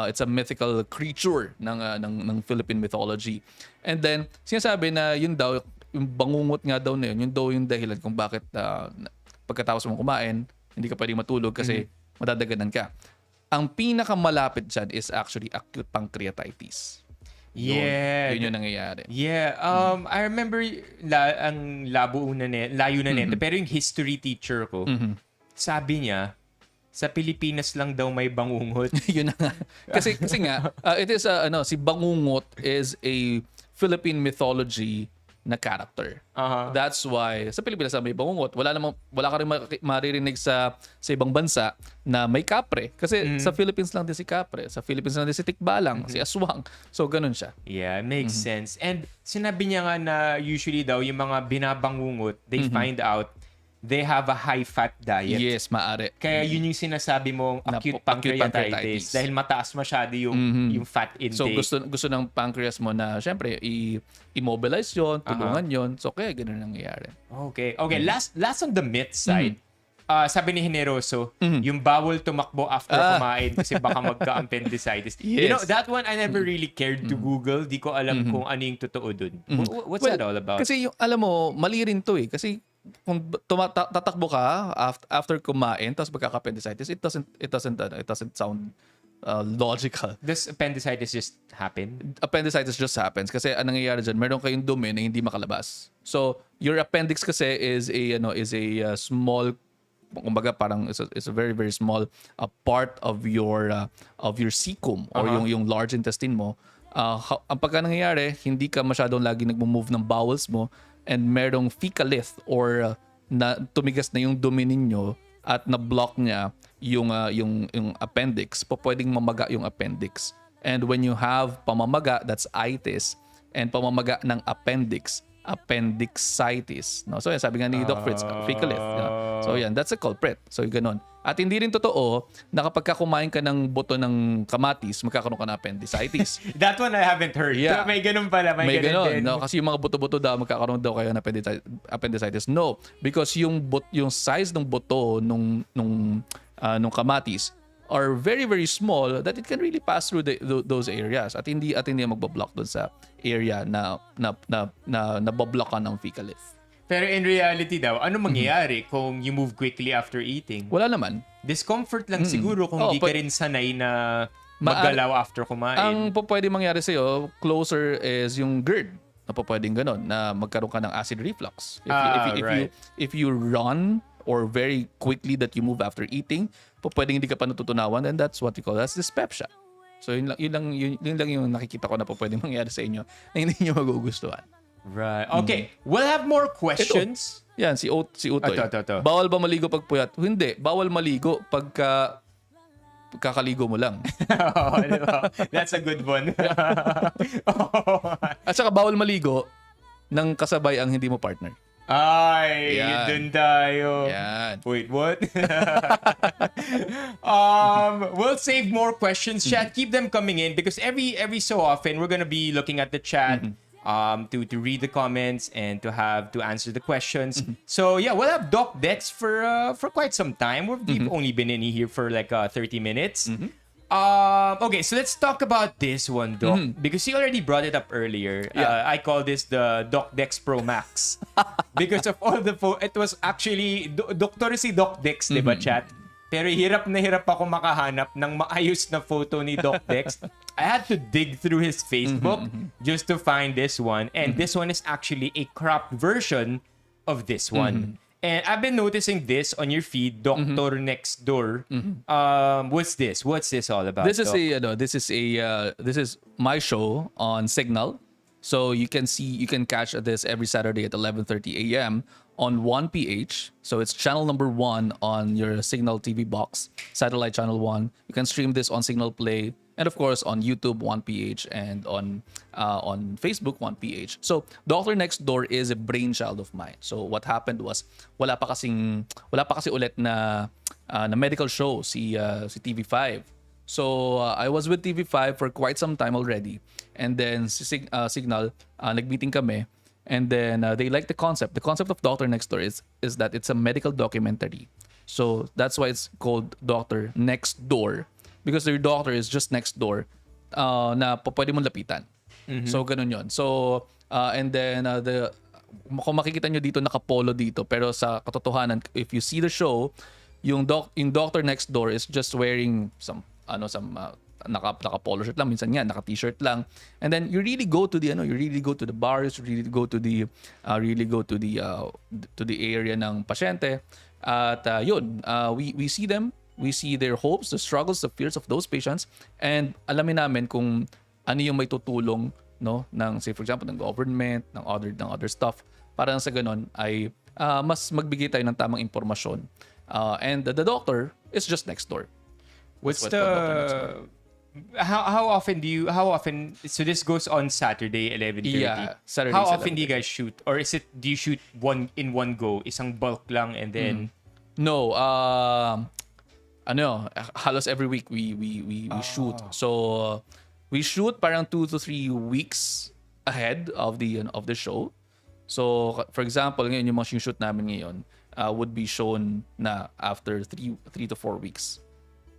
It's a mythical creature ng Philippine mythology. And then sinasabi na yun daw, yung bangungot nga daw na yun daw yung dahilan kung bakit pagkatapos mong kumain, hindi ka pwedeng matulog kasi madadaganan ka. Ang pinakamalapit dyan is actually acute pancreatitis. Yun yung nangyayari. Yeah. I remember ang layo na nito. Pero yung history teacher ko, sabi niya, sa Pilipinas lang daw may bangungot. Yun na nga. Kasi nga, it is si bangungot is a Philippine mythology na character. That's why sa Pilipinas may bangungot. Wala ka rin maririnig sa ibang bansa na may kapre. Kasi sa Philippines lang din si kapre. Sa Philippines lang din si tikbalang, si aswang. So ganun siya. Yeah, makes sense. And sinabi niya nga na usually daw yung mga binabangungot, they find out they have a high-fat diet. Yes, maaari. Kaya yun yung sinasabi mong acute pancreatitis. Dahil mataas masyado yung fat intake. So gusto ng pancreas mo na syempre immobilize yon, tulungan yon. So kaya ganoon nangyayari. Okay. Last on the myth side. Sabi ni Generoso, yung bawal tumakbo after kumain kasi baka magka-appendicitis. Yes. You know, that one I never really cared to Google. Di ko alam kung ano yung totoo dun. What's that all about? Kasi alam mo, mali rin to eh. Kasi kung tatakbo ka after kumain tapos magkaka-appendicitis, it doesn't sound logical. Does appendicitis just happen? Appendicitis just happens kasi anong nangyayari dyan, meron kayong dumi na hindi makalabas. So your appendix kasi is a small, kumbaga parang is a very very small part of your cecum or yung large intestine mo. Ang pagka nangyayari, hindi ka masyadong lagi nagmo-move ng bowels mo and merong fecalith or na tumigas na yung dumi ninyo, at na-block niya yung appendix, pwedeng mamaga yung appendix. And when you have pamamaga, that's itis, and pamamaga ng appendix, appendicitis. No? So, yan, sabi nga ni Doc Fritz, fecalith. So, yan, that's a culprit. So, ganun. At hindi rin totoo na kapag kumain ka ng buto ng kamatis, magkakaroon ka ng appendicitis. That one I haven't heard. Yeah. So, may ganun pala. May ganun din. No? Kasi yung mga buto-buto daw, magkakaroon daw kayo ng appendicitis. No. Because yung size ng buto nung kamatis are very, very small that it can really pass through those areas. At hindi magbablock doon sa area na nabablockan ng fecalith. Pero in reality daw, ano mangyayari kung you move quickly after eating? Wala naman. Discomfort lang siguro kung di ka rin sanay na maggalaw after kumain. Ang pwede mangyari sa'yo, closer is yung GERD. Na pwedeng ganun, na magkaroon ka ng acid reflux. If you run or very quickly that you move after eating, pwedeng hindi ka pa natutunawan, and that's what we call dyspepsia. So yun lang yung nakikita ko na pwedeng mangyari sa inyo na hindi nyo magugustuhan. Right. Okay. We'll have more questions. Ito. Yan, si Utoy. Ito. Bawal ba maligo pag puyat? Hindi. Bawal maligo pagkakaligo mo lang. Oh, diba? That's a good one. At saka bawal maligo ng kasabay ang hindi mo partner. Ay, Yan. dun tayo. Yan. Wait, what? We'll save more questions, chat. Keep them coming in because every so often we're gonna be looking at the chat. To read the comments and to answer the questions. So yeah, we'll have Doc Dex for quite some time. We've only been in here for like 30 minutes. Okay, so let's talk about this one, Doc, because you already brought it up earlier. Yeah. I call this the Doc Dex Pro Max because of all the it was actually Doctor si Doc Dex, diba, chat? Pero hirap na hirap ako makahanap ng maayos na photo ni Doc Dex. I had to dig through his Facebook just to find this one. And this one is actually a cropped version of this one. And I've been noticing this on your feed, Doctor Next Door. What's this? What's this all about? This is Doc? this is my show on Signal. So you can catch this every Saturday at 11:30 a.m. on 1PH. So it's channel number 1 on your Signal TV box, satellite channel 1. You can stream this on Signal Play, and of course on YouTube 1PH, and on Facebook 1PH. So Doctor Next Door is a brainchild of mine. So what happened was wala pa kasi ulit na medical show si TV5. So I was with TV5 for quite some time already, and then Signal nagmeeting kami. And then they like the concept. The concept of Doctor Next Door is that it's a medical documentary. So that's why it's called Doctor Next Door, because your doctor is just next door na pwede mong lapitan. So ganun yun. So and then kung makikita nyo dito, nakapolo dito, pero sa katotohanan, if you see the show, yung Doctor Next Door is just wearing some naka-polo shirt lang, minsan nga naka-t-shirt lang, and then you really go to the bars, you really go to the area ng pasyente, at we see them, we see their hopes, the struggles, the fears of those patients, and alamin namin kung ano yung may tutulong, no, ng, say for example, ng government, ng other stuff, para sa ganon ay mas magbigay tayo ng tamang impormasyon, and the doctor is just next door. What's the how often so this goes on Saturday 11:30? Yeah, Saturday. How often do you guys shoot, or do you shoot one go, isang bulk lang, and then No, halos every week we shoot. So we shoot parang 2 to 3 weeks ahead of the show. So for example, ngayon yung mga shoot namin ngayon would be shown na after 3 to 4 weeks.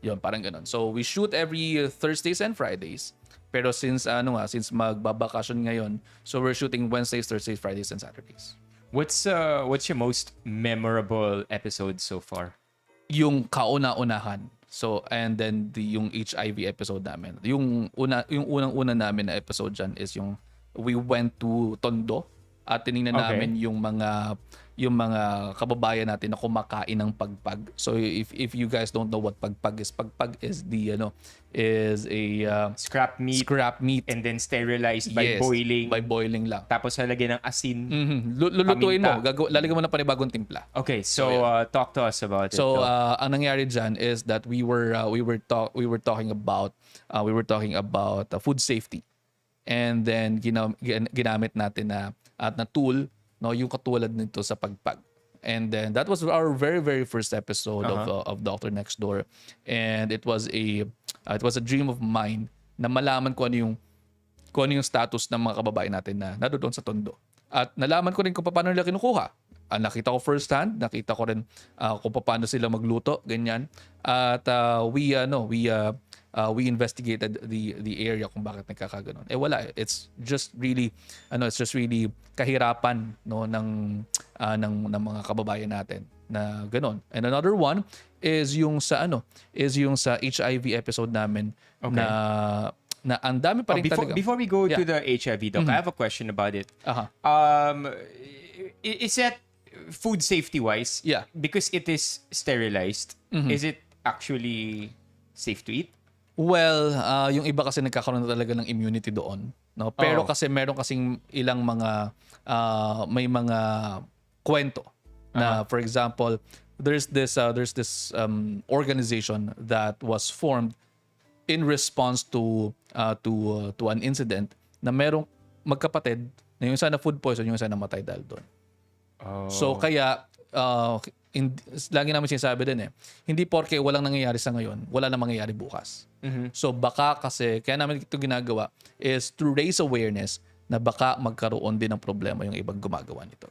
Yun, parang ganun. So we shoot every Thursdays and Fridays. Pero since magbabakasyon ngayon, so we're shooting Wednesdays, Thursdays, Fridays, and Saturdays. what's your most memorable episode so far? Yung kauna-unahan. So and then yung HIV episode namin. Yung unang-una namin na episode dyan is yung we went to Tondo at tiningnan namin yung mga kababayan natin na kumakain ng pagpag. So if you guys don't know what pagpag is the is a Scrap meat. And then sterilized by boiling. By boiling lang. Tapos lalagyan ng asin. Lulutuin mo, paminta. lalagyan mo ng panibagong timpla. Okay, so talk to us about it. So Doc. ang nangyari dyan is that we were talking about food safety. And then ginamit natin na tool, no, yung katulad nito sa pagpag. And then that was our very very first episode of Dr. Next Door, and it was a dream of mine na malaman ko ano yung status ng mga kababayan natin na nandoon sa Tondo. At nalaman ko rin kung paano nila kinukuha. Nakita ko first hand, nakita ko rin kung paano sila magluto, ganyan. At we investigated the area kung bakit nagkakaganon. Wala, it's just really kahirapan, no, ng mga kababayan natin na ganon. And another one is yung sa HIV episode namin na ang dami pa rin talaga. Before we go to the HIV, Doc, I have a question about it. Is that food safety wise? Yeah. Because it is sterilized, is it actually safe to eat? Well, yung iba kasi nagkakaroon na talaga ng immunity doon, no? Pero kasi meron kasing ilang mga may mga kwento na, for example, there's this organization that was formed in response to an incident na merong magkapatid na yung isa na food poison, yung isa na matay dahil doon. So kaya lagi namin sinasabi din hindi porke walang nangyayari sa ngayon, wala na mangyayari bukas. So baka kasi, kaya namin ito ginagawa is to raise awareness na baka magkaroon din ng problema yung ibang gumagawa nito.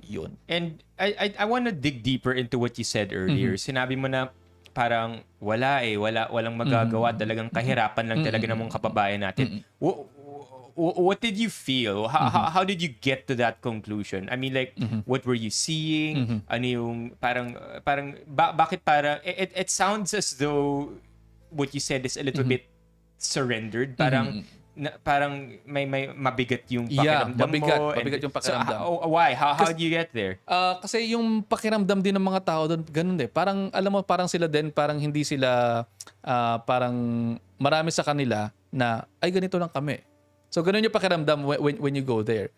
Yun. And I want to dig deeper into what you said earlier. Sinabi mo na parang walang magagawa, talagang kahirapan lang talaga ng mga kababayan natin. What did you feel? How did you get to that conclusion? I mean, like, what were you seeing? Ano yung bakit parang it sounds as though what you said is a little bit surrendered. Parang may mabigat yung pakiramdam mo. Mabigat yung pakiramdam. So, why? How did you get there? Kasi yung pakiramdam din ng mga tao doon, ganun parang, alam mo, parang sila din, parang hindi sila, parang marami sa kanila na, ay, ganito lang kami. So, ganun yung pakiramdam when you go there.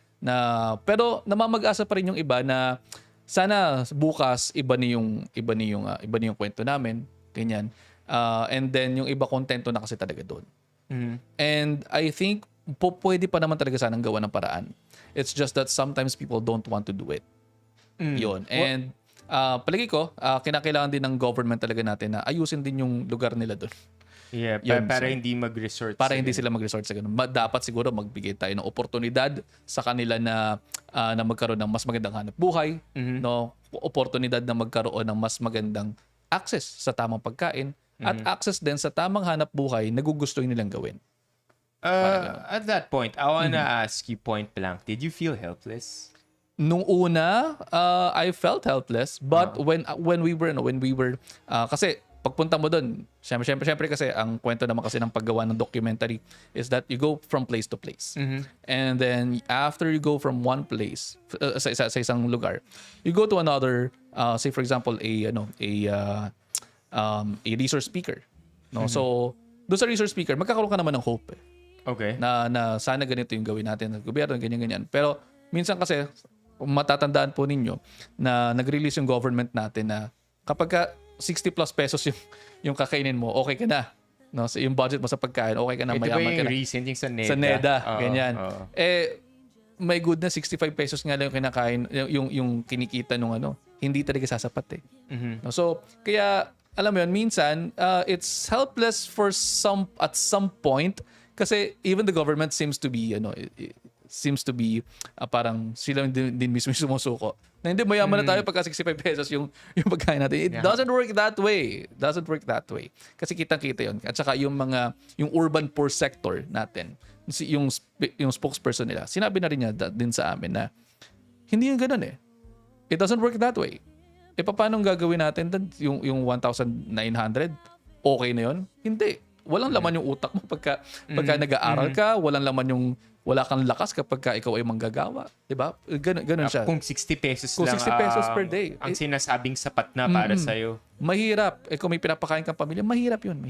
Pero namamag-asa pa rin yung iba na sana bukas iba ni yung kwento namin, ganyan. And then yung iba kontento na kasi talaga doon. And I think pwede pa naman talaga sanang gawa ng paraan. It's just that sometimes people don't want to do it. Yun. And palagi ko, kinakailangan din ng government talaga natin na ayusin din yung lugar nila doon. Yeah, para hindi mag-resort. Para hindi sila mag-resort sa ganun. Dapat siguro magbigay tayo ng oportunidad sa kanila na magkaroon ng mas magandang hanap buhay, no? Oportunidad na magkaroon ng mas magandang access sa tamang pagkain at access din sa tamang hanap buhay na gugustuhin nilang gawin. At that point, I wanna ask you point blank, did you feel helpless? Nung una, I felt helpless, but when we were kasi pagpunta mo doon, syempre kasi ang kwento naman kasi ng paggawa ng documentary is that you go from place to place. And then after you go from one place sa isang lugar, you go to another, say for example a resource speaker, no? So doon sa resource speaker, magkakaroon ka naman ng hope. Okay. Na sana ganito yung gawin natin ng gobyerno, ganyan. Pero minsan kasi matatandaan po ninyo na nag-release yung government natin na kapag ka 60 plus pesos yung kakainin mo, okay ka na. No? So, yung budget mo sa pagkain, okay ka na, mayaman ka na. Recent yung sa NEDA. Sa NEDA, ganyan. My goodness, 65 pesos nga lang yung kinakain, yung kinikita nung hindi talaga sasapat No? So, kaya, alam mo yun, minsan, it's helpless at some point kasi even the government seems to be, parang sila din mismo sumusuko. Na hindi mayaman na tayo pagka 65 pesos yung pagkain natin. It doesn't work that way. Kasi kitang-kita yun. At saka yung urban poor sector natin, yung spokesperson nila, sinabi na rin niya din sa amin na hindi yung ganun It doesn't work that way. Paano gagawin natin yung 1,900? Okay na yun? Hindi. Walang laman yung utak mo pagka nag-aaral ka, walang laman wala kang lakas kapag ka ikaw ay manggagawa. Diba? Ganun siya. Kung 60 pesos Kung lang 60 pesos per day. ang sinasabing sapat na para sa'yo. Mahirap. Kung may pinapakain kang pamilya, mahirap yun.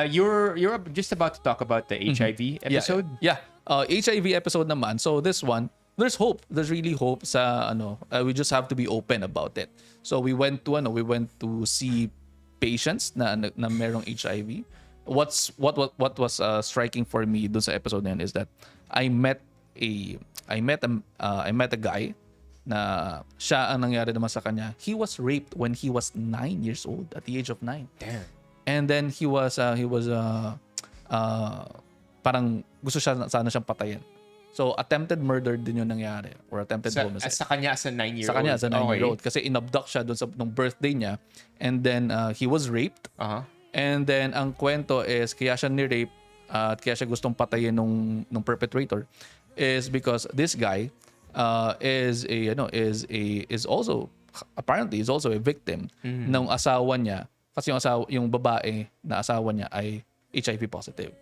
You're just about to talk about the HIV episode? Yeah. HIV episode naman. So this one, there's hope. There's really hope sa we just have to be open about it. So we went to see patients na merong HIV. What was striking for me dun sa episode na yun is that I met a guy na siya ang nangyari naman sa kanya. He was raped when he was 9 years old, at the age of 9. Damn. And then he was parang gusto sana siyang patayin. So attempted murder din yung nangyari, or attempted homicide. Sa kanya as a 9-year-old? Sa kanya as a 9-year-old. Kasi inabduct siya doon sa nung birthday niya. And then he was raped. And then ang kwento is kaya siya ni-rape at kaya siya gustong patayin nung perpetrator is because this guy is also apparently is also a victim ng asawa niya, kasi yung babae na asawa niya ay HIV positive.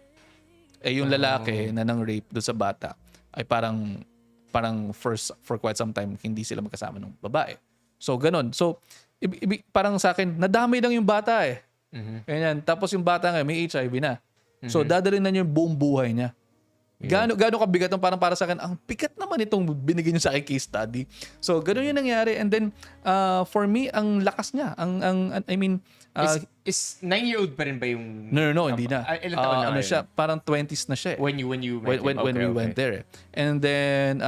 Yung lalaki na nang rape doon sa bata ay parang for quite some time hindi sila magkasama ng babae. So ganun. So parang sa akin nadamay lang yung bata eh. Ganyan. Tapos yung bata nga may HIV na. So dadalhin na niya yung buong buhay niya. Gaano kabigat parang para sa akin, ang bigat naman itong binigyan niyo sa akin case study. So ganoon yung nangyari, and then for me ang lakas niya. Is 9-year-old pa rin ba yung No, hindi na. Ilang taon na siya, parang 20s na siya. When we went there. And then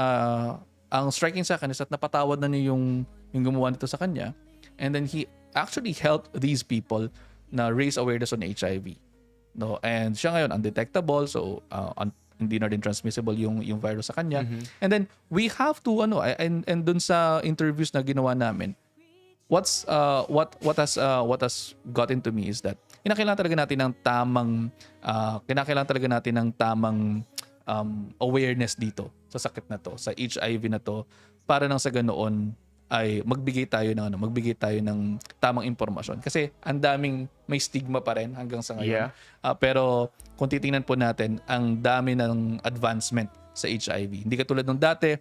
ang striking sa akin is that napatawad na niya yung gumawa nito sa kanya. And then he actually helped these people na raise awareness on HIV. No, and siya ngayon undetectable, so hindi na rin transmissible yung virus sa kanya. And then we have to and dun sa interviews na ginawa namin, what has gotten to me is that kinakailangan talaga natin ng tamang awareness dito sa sakit na to, sa HIV na to, para nang sa ganoon ay magbigay tayo ng tamang impormasyon. Kasi ang daming may stigma pa rin hanggang sa ngayon. Pero kung titingnan po natin, ang dami ng advancement sa HIV. Hindi katulad nung dati,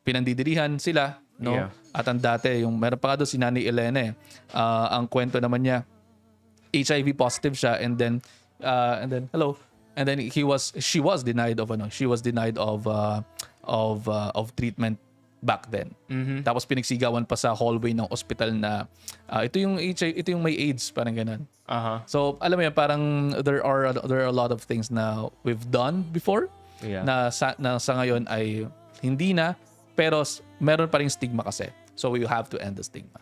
pinandidirihan sila, no? Yeah. At ang dati, meron pa nga doon si Nanay Elena ang kwento naman niya, HIV positive siya, and then she was denied of treatment back then. Tapos pinagsigawan pa sa hallway ng ospital na ito yung may AIDS, parang ganun. So alam mo yan, parang there are a lot of things na we've done before na sa ngayon ay hindi na, pero meron pa ring stigma kasi. So we have to end the stigma.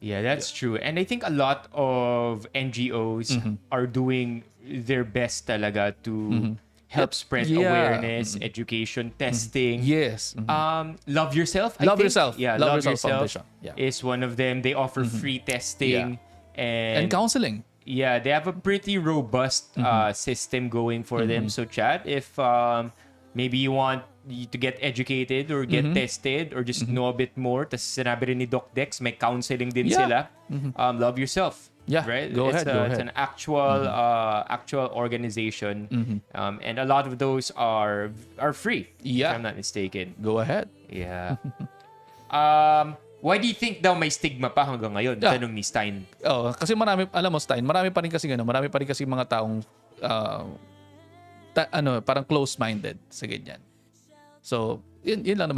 Yeah, that's true. And I think a lot of NGOs are doing their best talaga to help spread awareness, education, testing. Yes. Love Yourself, I Love think. Yourself. Yeah, Love Love Yourself Yourself Foundation. is one of them. They offer free testing And counseling. Yeah, they have a pretty robust system going for them. So Chad, if maybe you want to get educated or get tested or just know a bit more, tas sinabi rin ni Doc Dex, may counseling din sila. Love Yourself. Yeah, right. Go ahead. It's an actual organization, and a lot of those are free. Yeah. If I'm not mistaken. Go ahead. Yeah. Why do you think daw may stigma pa hanggang ngayon? Tanong ni Stein. Kasi marami pa rin kasi mga taong parang close-minded sa ganyan. So, yun lang din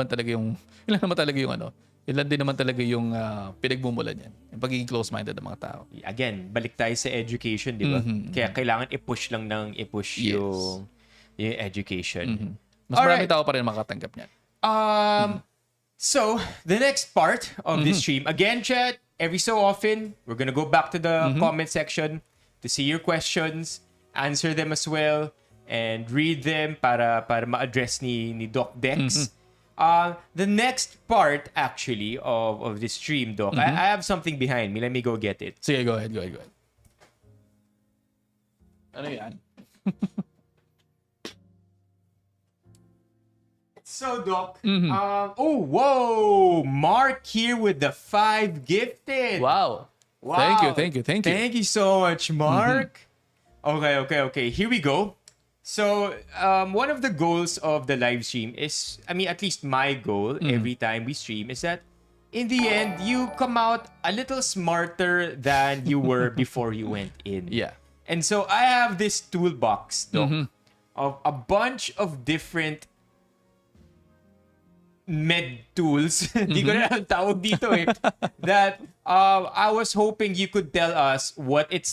naman talaga yung pinagmumulan yan. Yung pagiging close-minded ng mga tao. Again, balik tayo sa education, di ba? Kaya kailangan i-push yung education. Mas maraming tao pa rin makatanggap niyan. So, the next part of this stream, again, chat, every so often, we're gonna go back to the comment section to see your questions, answer them as well, and read them para ma-address ni Doc Dex. The next part, actually, of this stream, Doc, I have something behind me. Let me go get it. Sige, go ahead. Ano yan? So, Doc, whoa! Mark here with the 5 gifted. Wow. Thank you. Thank you so much, Mark. Okay. Here we go. So, one of the goals of the live stream is, I mean, at least my goal every time we stream is that in the end, you come out a little smarter than you were before you went in. Yeah. And so I have this toolbox, Doc, of a bunch of different med tools. Di ko na alam tawag dito eh. That I was hoping you could tell us what it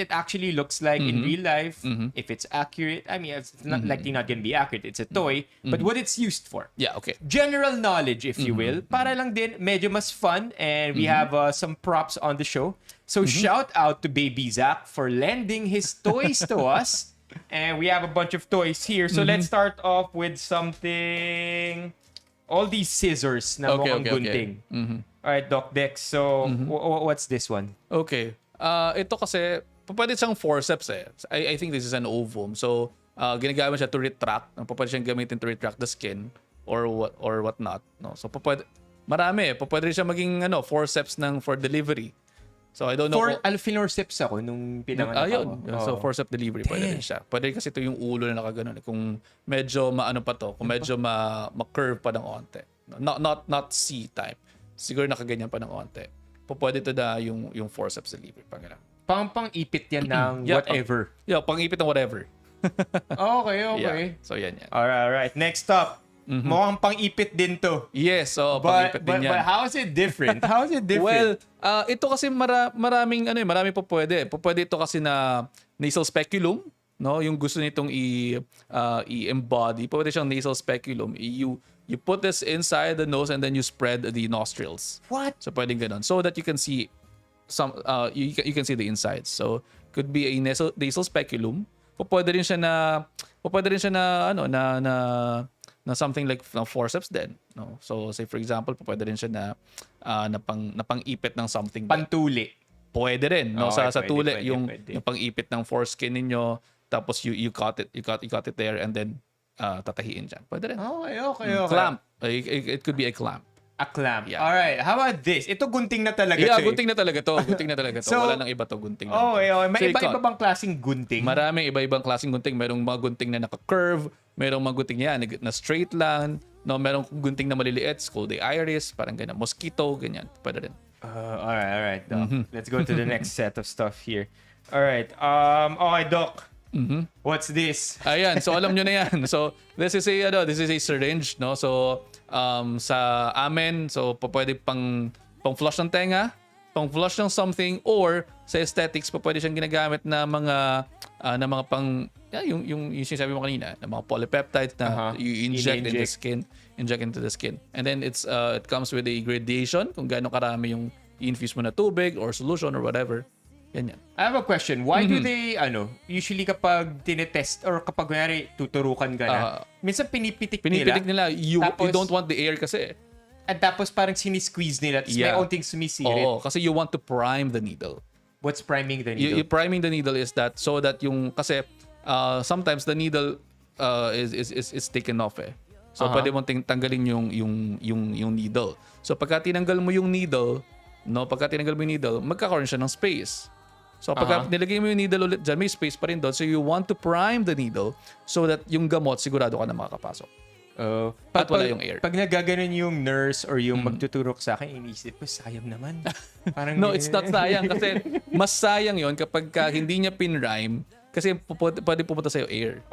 actually looks like in real life, if it's accurate. I mean, it's not likely not gonna be accurate. It's a toy, but what it's used for. Yeah, okay. General knowledge, if you will. Para lang din medyo mas fun, and we have some props on the show. So shout out to Baby Zach for lending his toys to us. And we have a bunch of toys here. So let's start off with something. All these scissors na mukhang gunting. Alright, Doc Dex. So, what's this one? Okay. Ito kasi, pwede siyang forceps eh. I think this is an ovum. So, ginagamit siya to retract. Pwede siyang gamitin to retract the skin or whatnot. No? So, marami eh. Pwede rin siya maging forceps for delivery. So, I don't know. Forceps ako nung pinanganak Ayun. ako. So, forceps delivery, pwede rin siya. Pwede kasi ito yung ulo na nakaganon. Kung medyo maano pa to, kung medyo ma-curve pa ng onte. Not C-type. Siguro nakaganyan pa ng onte. Pwede ito na yung forceps delivery. Pang-ipit yan ng whatever. Pang-ipit ng whatever. Okay. Yeah. So, yan. Alright. Next up. Mukhang pang-ipit din to. Yes, pang-ipit din yan. But how is it different? Well, ito kasi marami po pwede. Pwede ito kasi na nasal speculum, no? Yung gusto nitong i-embody. Pwede siyang nasal speculum. You put this inside the nose and then you spread the nostrils. What? So pwedeng ganun. So that you can see you can see the insides. So could be a nasal speculum. Pwede rin siya na something like forceps din, no? So say for example, pwede rin siya na pang-ipit ng something. Pantuli. Pwede rin, no? Okay, sa tuli pwede. yung pang-ipit ng foreskin ninyo, tapos you cut it there and then tatahiin diyan. Pwede rin. Okay. Clamp. It could be a clamp. A clamp. Yeah. Alright, how about this? Ito gunting na talaga Yeah, to. gunting na talaga to. So, wala nang iba to, gunting na. Okay. May So, iba-iba bang klaseng gunting? Maraming iba-ibang klaseng gunting. Merong mga gunting na naka-curve, merong mga gunting na straight lang, no, merong gunting na maliliit, called the iris, parang ganyan, mosquito, ganyan. Pwede rin. Alright, Doc. Let's go to the next set of stuff here. Alright. Okay, Doc. What's this? Ayan, so alam nyo na yan. So this is a syringe, no? So sa amin, so pwede pang flush ng tenga, pang flush ng something, or sa aesthetics pwede siyang ginagamit na mga yung sinasabi mo kanina, na mga polypeptides na you inject into the skin. And then it comes with a gradation kung gaano karami yung i-infuse mo na tubig or solution or whatever. Ganyan. I have a question. Why do they, usually kapag tinetest or kapag kunyari tuturukan ka na, minsan pinipitik nila. You don't want the air kasi. At tapos parang sinisqueeze nila. Tapos may onting sumisirit. Oo, kasi you want to prime the needle. What's priming the needle? Priming the needle is that so that kasi sometimes the needle is taken off eh. So pwede mong tanggalin yung needle. So pagka tinanggal mo yung needle, magkakaroon siya ng space. So pagka nilagay mo yung needle ulit dyan, may space pa rin doon. So you want to prime the needle so that yung gamot sigurado ka na makakapasok. At wala yung air. Pag nagaganon yung nurse or yung magtuturok sa akin, inisip ko, sayang naman. Parang, No, it's not sayang. Kasi mas sayang yon kapag hindi niya pinrime kasi pwede pumunta sa'yo air.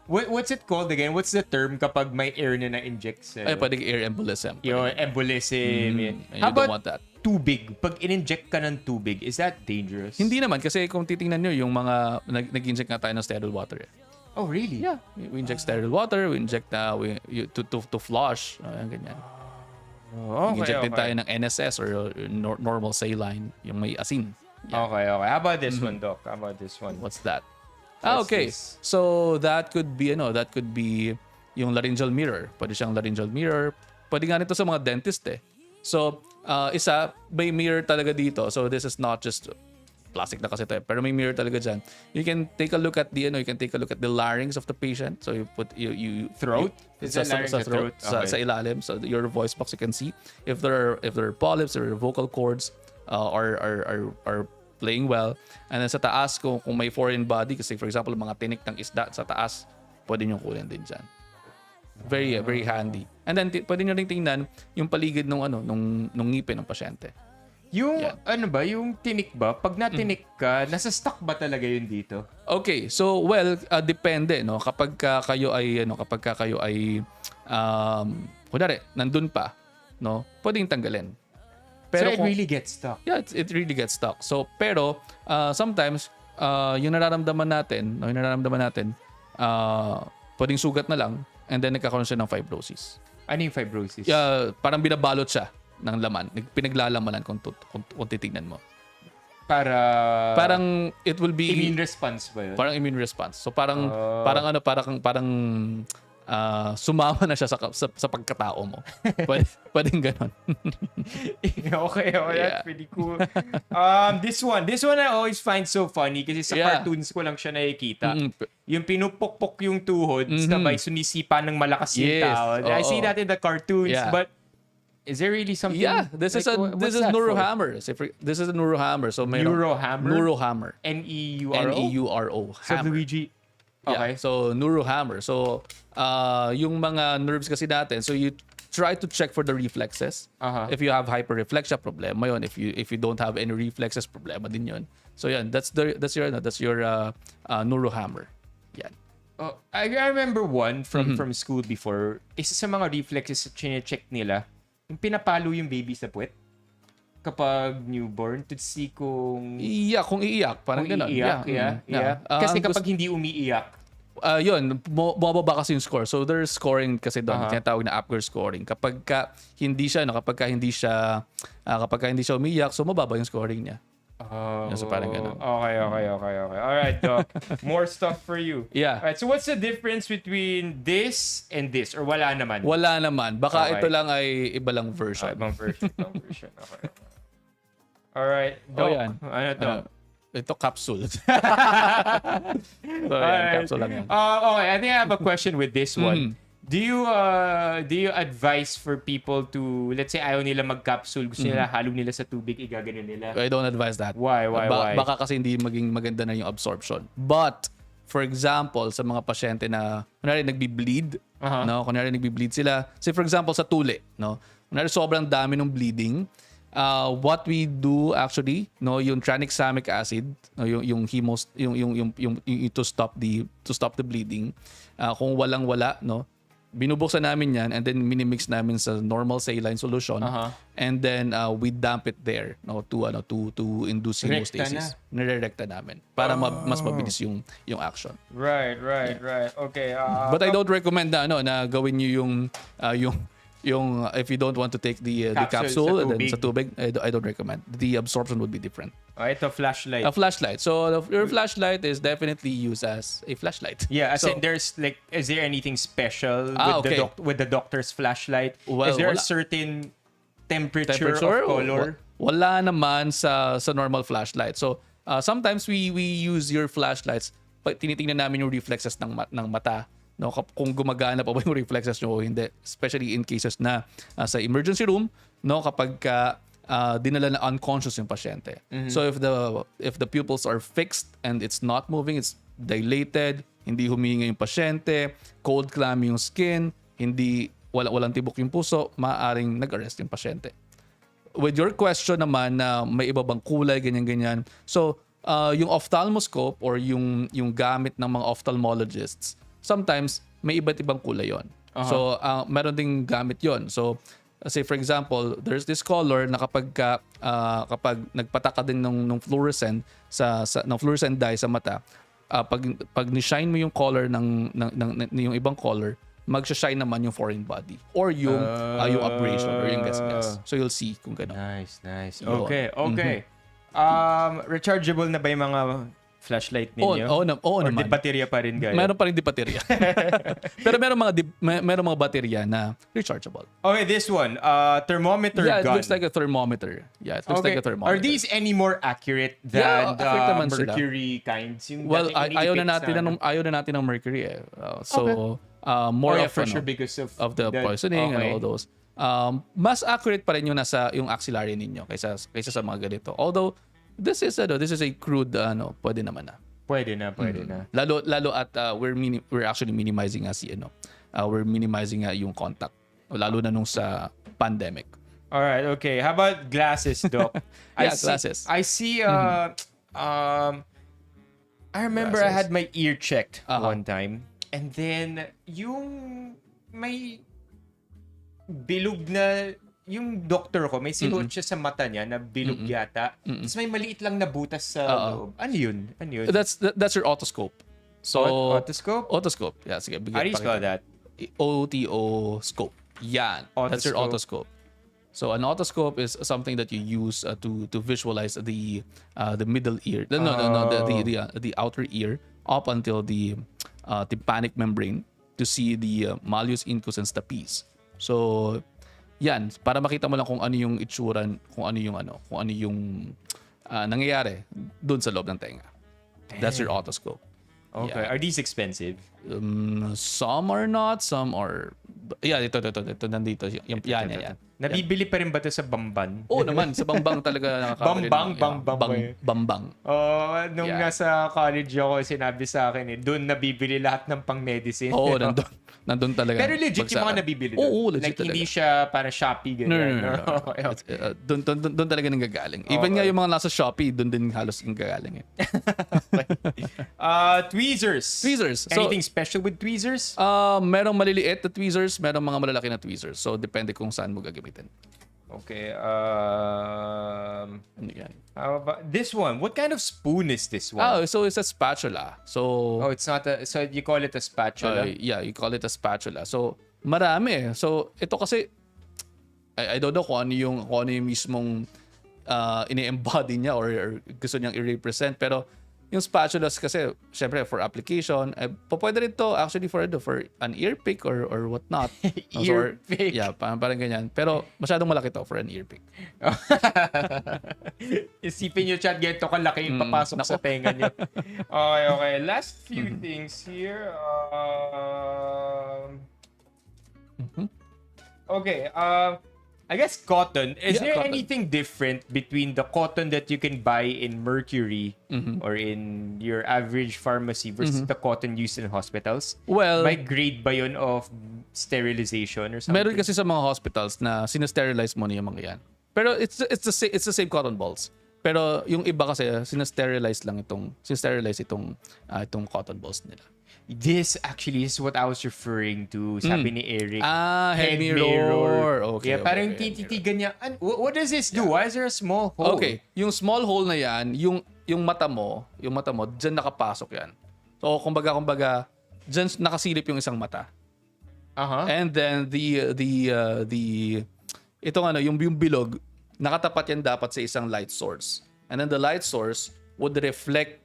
What's it called again? What's the term kapag may air na na-inject sa'yo? Ay, pwede air embolism. Yung embolism. You don't want that. Tubig? Pag in-inject ka ng tubig, is that dangerous? Hindi naman kasi kung titingnan nyo yung mga nag-inject nga tayo ng sterile water eh. Oh, really? Yeah. We inject sterile water, we inject to flush, ganyan. Inject din tayo ng NSS or normal saline, yung may asin. Yeah. Okay. How about this one, Doc? How about this one? What's that? What's Okay. this? So that could be yung laryngeal mirror. Pwede siyang laryngeal mirror. Pwede nga nito sa mga dentist eh. So, may mirror talaga dito. So this is not just plastic na kasi ito eh. Pero may mirror talaga dyan. You can take a look at the larynx of the patient. So you put you Throat? Is sa, that larynx sa the throat? Okay. sa ilalim. So your voice box you can see if there are polyps or vocal cords are playing well. And then sa taas, kung may foreign body, kasi for example, mga tinik ng isda sa taas, pwede nyo kunin din dyan. Very handy. And then pwede nyo rin tingnan yung paligid nung ngipin ng pasyente. Yung yung tinik ba? Pag natinik ka, nasa stock ba talaga yun dito? Okay, so depende, no. Kapag kayo ay kunwari, nandun pa, no, pwedeng tanggalin. Pero so it really gets stuck. Yeah, it really gets stuck. So pero sometimes yung nararamdaman natin, pwedeng sugat na lang and then nagkakaroon siya ng fibrosis. Ano yung fibrosis? Parang binabalot siya ng laman. Pinaglalaman kung titignan mo. Parang it will be immune response ba yun? Parang immune response. So parang sumama na siya sa pagkatao mo. Pwedeng ganon. Okay, that's pretty cool. This one I always find so funny kasi sa cartoons ko lang siya nakikita. Yung pinupukpok yung tuhod, sabay sunisipa ng malakas yung tao. I see that in the cartoons, but is there really something? Yeah, this is neurohammer. This is a neurohammer. So neurohammer. Neuro? Neuro. So Luigi. Okay. Yeah, so neurohammer. So yung mga nerves kasi natin, so you try to check for the reflexes. If you have hyperreflexia, problema yon. If you don't have any reflexes, problema din yon. So yan, that's your neurohammer. Yan. I remember one from school before. Isa sa mga reflexes na check nila, yung pinapalo yung baby sa puwet kapag newborn to see kung iiyak, parang gano'n. Kasi kapag hindi umiiyak, yun, bumababa kasi yung score. So there's scoring kasi doon, tinatawag na Apgar scoring. Kapag hindi siya umiiyak, so mababa yung scoring niya. So parang ganun. Okay. Alright, Doc. More stuff for you. Yeah. Alright, so what's the difference between this and this? Or wala naman? Wala naman. Baka ito lang ay iba lang version. Ibang version. Okay. Alright, Doc. Yan. Ano to? Ito capsule. So capsule lang yan. Okay, I think I have a question with this one. Do you advise for people to, let's say ayaw nila mag-capsule, gusto nila halog nila sa tubig, igaganon nila? I don't advise that. Why? Baka kasi hindi maging maganda na yung absorption. But for example, sa mga pasyente na kunwari nagbi-bleed, no, kunwari nagbi-bleed sila, say for example sa tuli, no, kunwari sobrang dami ng bleeding, what we do actually, no, yung tranexamic acid, no, yung to stop the bleeding, kung walang-wala, no, binubuksan namin yan and then minimix namin sa normal saline solution and then we damp it there, no, to induce hemostasis. Nirerekta namin para mas mabilis yung action. Right. Okay. But I don't recommend na gawin niyo yung if you don't want to take the capsule and then sa tubig, I don't recommend. The absorption would be different. Ito flashlight. A flashlight. So your flashlight is definitely used as a flashlight. Yeah, as in there's like, is there anything special with the doctor's flashlight? Well, is there a certain temperature of color? Wala naman sa normal flashlight. So sometimes we use your flashlights. Tinitingnan namin yung reflexes ng mata. No, kung gumagana pa ba yung reflexes nyo o hindi, especially in cases na sa emergency room, no, kapag dinala na unconscious yung pasyente. So if the pupils are fixed and it's not moving, it's dilated, hindi humihinga yung pasyente, cold clammy yung skin, walang tibok yung puso, maaaring nag-arrest yung pasyente. With your question naman na may iba bang kulay, ganyan-ganyan. So yung ophthalmoscope or yung gamit ng mga ophthalmologists, sometimes may iba't ibang kulay yon. So meron ding gamit yon. So say for example, there's this color na kapag nagpataka din ng fluorescent ng fluorescent dye sa mata, pag ni-shine mo yung color ng yung ibang color, magsha-shine naman yung foreign body or yung abrasion or yung gas. So you'll see kung gano'n. Nice. Okay. Rechargeable na ba yung mga flashlight ninyo? Oo naman. Or di baterya pa rin gaya? Meron pa rin di baterya. Pero meron mga baterya na rechargeable. Okay, this one, thermometer gun. It looks like a thermometer. Yeah, it looks like a thermometer. Are these any more accurate than the mercury kinds? Well, ayaw na natin ng mercury eh. More for sure because of the poisoning and all those. Mas accurate pa rin yung nasa yung axillary ninyo kaysa sa mga ganito. Although this is a crude pwede naman na. Pwede na. Lalo at we're actually minimizing we're minimizing yung contact. Lalo na nung sa pandemic. All right, okay. How about glasses, Doc? Glasses. I see I remember I had my ear checked one time, and then yung may bilog na yung doctor ko, may sinuot siya sa mata niya na bilog yata. Tapos may maliit lang na butas sa loob. Ano yun? That's your otoscope. So otoscope? Otoscope. Yeah, sige. How do you spell that? O-T-O scope. Yan. That's your otoscope. So an otoscope is something that you use to visualize the middle ear. The outer ear up until the tympanic membrane to see the malleus, incus, and stapes. So yan, para makita mo lang kung ano yung itsura, kung ano yung nangyayari doon sa loob ng tenga. That's your otoscope. Okay. Yeah. Are these expensive? Some are not, some are... Yeah, ito nandito. Yan. Nabibili pa rin ba ito sa Bamban? Oo naman, sa Bambang talaga nakakabili. Bambang. Nung nasa college ako, sinabi sa akin doon nabibili lahat ng pang-medicine. Oo, nandun talaga. Pero legit yung mga nabibili doon? Oo, legit like, talaga. hindi siya para Shopee, ganyan. No. Doon talaga nanggagaling. Even nga yung mga nasa Shopee, doon din halos nanggagaling. Tweezers. Anything special with tweezers? Merong maliliit na tweezers, merong mga malalaki na tweezers. So, depende kung saan mo gagamitin. Okay. How about this one? What kind of spoon is this one? So it's a spatula. So it's not so you call it a spatula? Yeah, you call it a spatula. So marami. So ito kasi I don't know kung ano yung mismong ini-embody niya or gusto niyang i-represent, pero yung spatulas kasi syempre for application, pwede rin to actually for an ear pick or what not. Ear pick. Yeah, parang ganyan. Pero masyadong malaki to for an ear pick. Isipin nyo, chat, ganito kalaki yung papasok sa tenga nyo. Okay. Last few things here. Okay. I guess cotton. Is there cotton. anything different between the cotton that you can buy in Mercury or in your average pharmacy versus the cotton used in hospitals? Well, may grade ba yun of sterilization or something? meron kasi sa mga hospitals na sinasterilize mo na yung mga yan. Pero it's the same cotton balls. Pero yung iba kasi sinasterilize itong cotton balls nila. This actually is what I was referring to. Sabi ni Eric. Head mirror. Okay. Yeah, parang tititigan niya. What does this do? Why is there a small hole? Okay. Yung small hole na yan, yung mata mo, dyan nakapasok yan. So, kumbaga, dyan nakasilip yung isang mata. And then, yung bilog, nakatapat yan dapat sa isang light source. And then the light source would reflect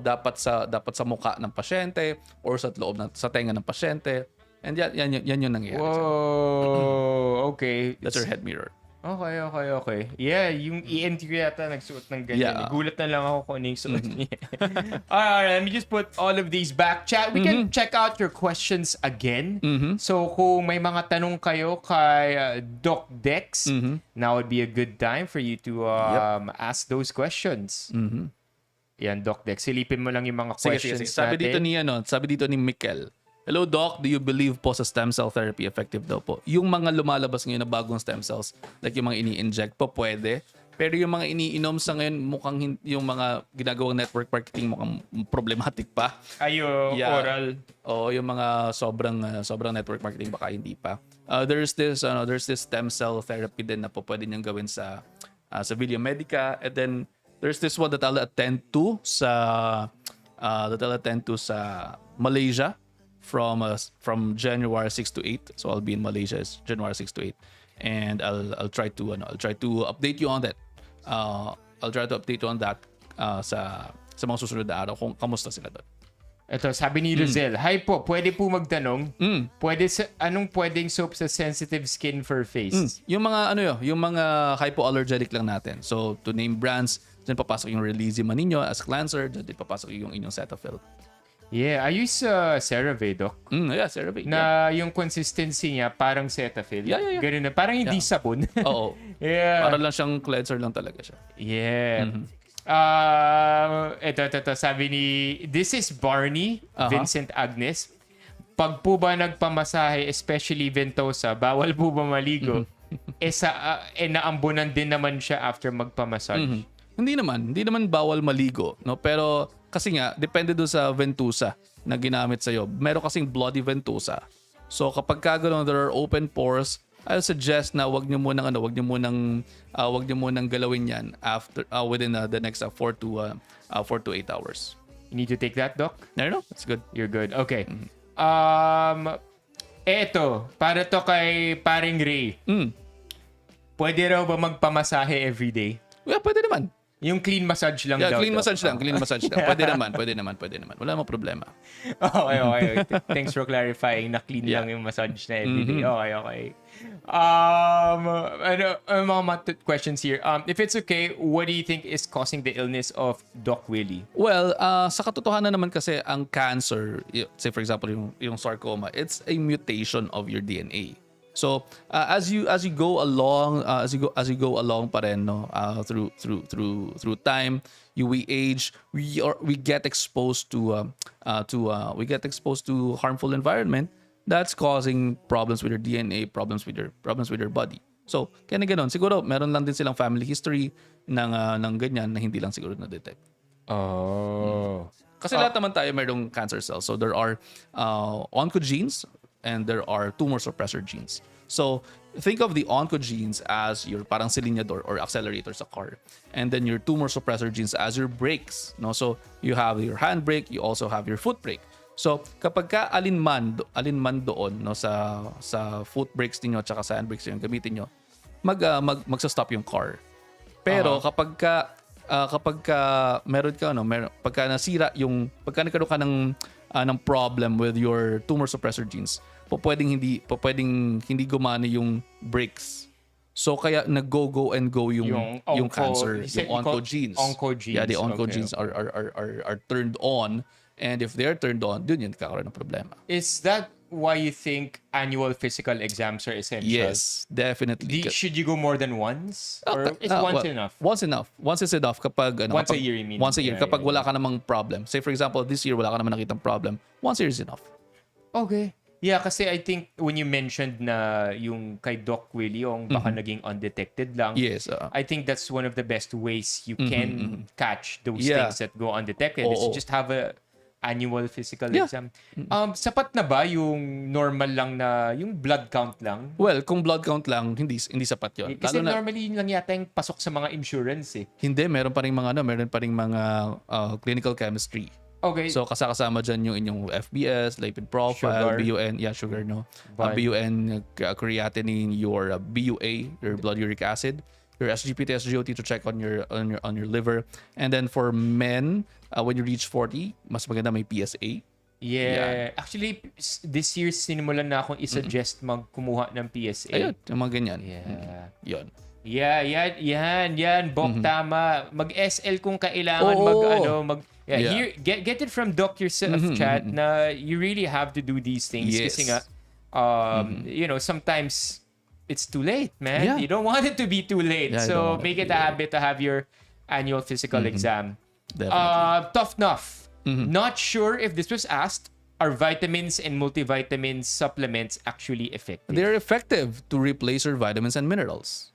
dapat sa mukha ng pasyente or sa loob sa tenga ng pasyente. And yan yung nangyayari. Whoa, okay. That's your head mirror. Okay. Yeah, yung ENT ko yata nagsuot ng ganyan. Yeah. Gulat na lang ako kung ano yung suot niya. Alright, let me just put all of these back. Chat, we can check out your questions again. So kung may mga tanong kayo kay Doc Dex, now would be a good time for you to ask those questions. Yan, Doc Dex. Silipin mo lang yung mga questions natin. Sabi dito ni Mikel. Hello, Doc. Do you believe po sa stem cell therapy effective daw po? Yung mga lumalabas ngayon na bagong stem cells, like yung mga ini-inject po, pwede. Pero yung mga iniinom sa ngayon, mukhang yung mga ginagawang network marketing mukhang problematic pa. Oral. Yung mga sobrang network marketing baka hindi pa. There's this stem cell therapy din na po pwede niyang gawin sa Villa Medica. And then there's this one that I'll attend to sa Malaysia from January 6 to 8. So I'll be in Malaysia January 6 to 8. And I'll try to update you on that. I'll try to update you on that sa mga susunod na araw kung kamusta sila doon. Ito, sabi ni Rosel, Hi po, pwede po magtanong, anong pwedeng soap sa sensitive skin for face? Yung mga hypoallergenic lang natin. So to name brands, dyan papasok yung Relizima ninyo as cleanser, dyan din papasok yung inyong Cetaphil. Yeah, I use CeraVe, Doc. Yeah, CeraVe. Na yung consistency niya parang Cetaphil. Yeah. Ganun na, parang hindi sabon. Oo. Yeah. Para lang siyang cleanser lang talaga siya. Yeah. Ito. Sabi ni, this is Barney, Vincent Agnes. Pag po ba nagpamasahe, especially Ventosa, bawal po ba maligo? Naambunan din naman siya after magpamassage. Hindi naman bawal maligo, no? Pero kasi nga depende do sa ventosa na ginamit sa iyo. Meron kasing bloody ventosa. So kapag gano'n, there are open pores, I'll suggest na wag niyo munang galawin 'yan after within the next 4 to 8 hours. You need to take that, Doc? No, that's good. You're good. Okay. Eto, para to kay paring Ray. Pwede raw ba magpamasahe everyday? Yeah, pwede naman. Yung clean massage lang daw. Clean Doc. massage lang. Pwede naman. Wala namang problema. Okay. Thanks for clarifying na clean lang yung massage na everyday. Okay. Mga questions here. If it's okay, what do you think is causing the illness of Doc Willie? Well, sa katotohanan naman kasi ang cancer, say for example yung sarcoma, it's a mutation of your DNA. So as you go along pa rin, no, through time, we age, we get exposed to harmful environment that's causing problems with your DNA, problems with your body. So kaya na ganoon, siguro meron lang din silang family history ng ganyan na hindi lang siguro na detect. Kasi lahat naman tayo mayroong cancer cells. So there are oncogenes and there are tumor suppressor genes. So think of the oncogenes as your parang silinyador or accelerator sa car, and then your tumor suppressor genes as your brakes. No, so you have your handbrake, you also have your foot brake. So kapag ka alinman doon, no, sa foot brakes niyo at sa handbrakes niyo gamitin niyo, magsa-stop yung car. Pero kapag pagka nagkaroon ka ng problem with your tumor suppressor genes, pwedeng hindi gumana yung brakes. So kaya nag-go and go yung cancer, yung oncogenes. Yeah, the oncogenes are turned on, and if they're turned on, dun yun kakaroon ng problema. Is that why you think annual physical exams are essential? Yes, definitely. Should you go more than once? Or is once enough? Once enough. Once is enough kapag once a year, you mean? Once a year kapag wala ka namang problem. Say for example, this year wala ka namang nakitang problem. Once a year is enough. Okay. Yeah, kasi I think when you mentioned na yung kay Doc Willie, yung baka naging undetected lang. Yes. I think that's one of the best ways you can catch those things that go undetected. Is just have a annual physical exam. Sapat na ba yung normal lang na yung blood count lang? Well, kung blood count lang, hindi sapat 'yon. Kasi normally yun lang yata yung pasok sa mga insurance eh. Hindi, meron pa ring mga clinical chemistry. Okay. So kasama dyan yung inyong FBS, lipid profile, Sugar. BUN, sugar, no. BUN, creatinine, your BUA, your blood uric acid, your SGPT, SGOT to check on your liver. And then for men, when you reach 40, mas maganda may PSA. Yeah. Actually, this year sinimulan na akong i-suggest magkumuha ng PSA. Ayun, yung mga ganyan. Yeah. Yun. Yeah, yan. Bok, tama. Mag-SL kung kailangan, Here, get it from Doc yourself, chat, na you really have to do these things. Yes. Kasi nga, sometimes it's too late, man. Yeah. You don't want it to be too late. Yeah, So make it a habit to have your annual physical exam. Definitely. Tough enough. Not sure if this was asked. Are vitamins and multivitamin supplements actually effective? They're effective to replace your vitamins and minerals.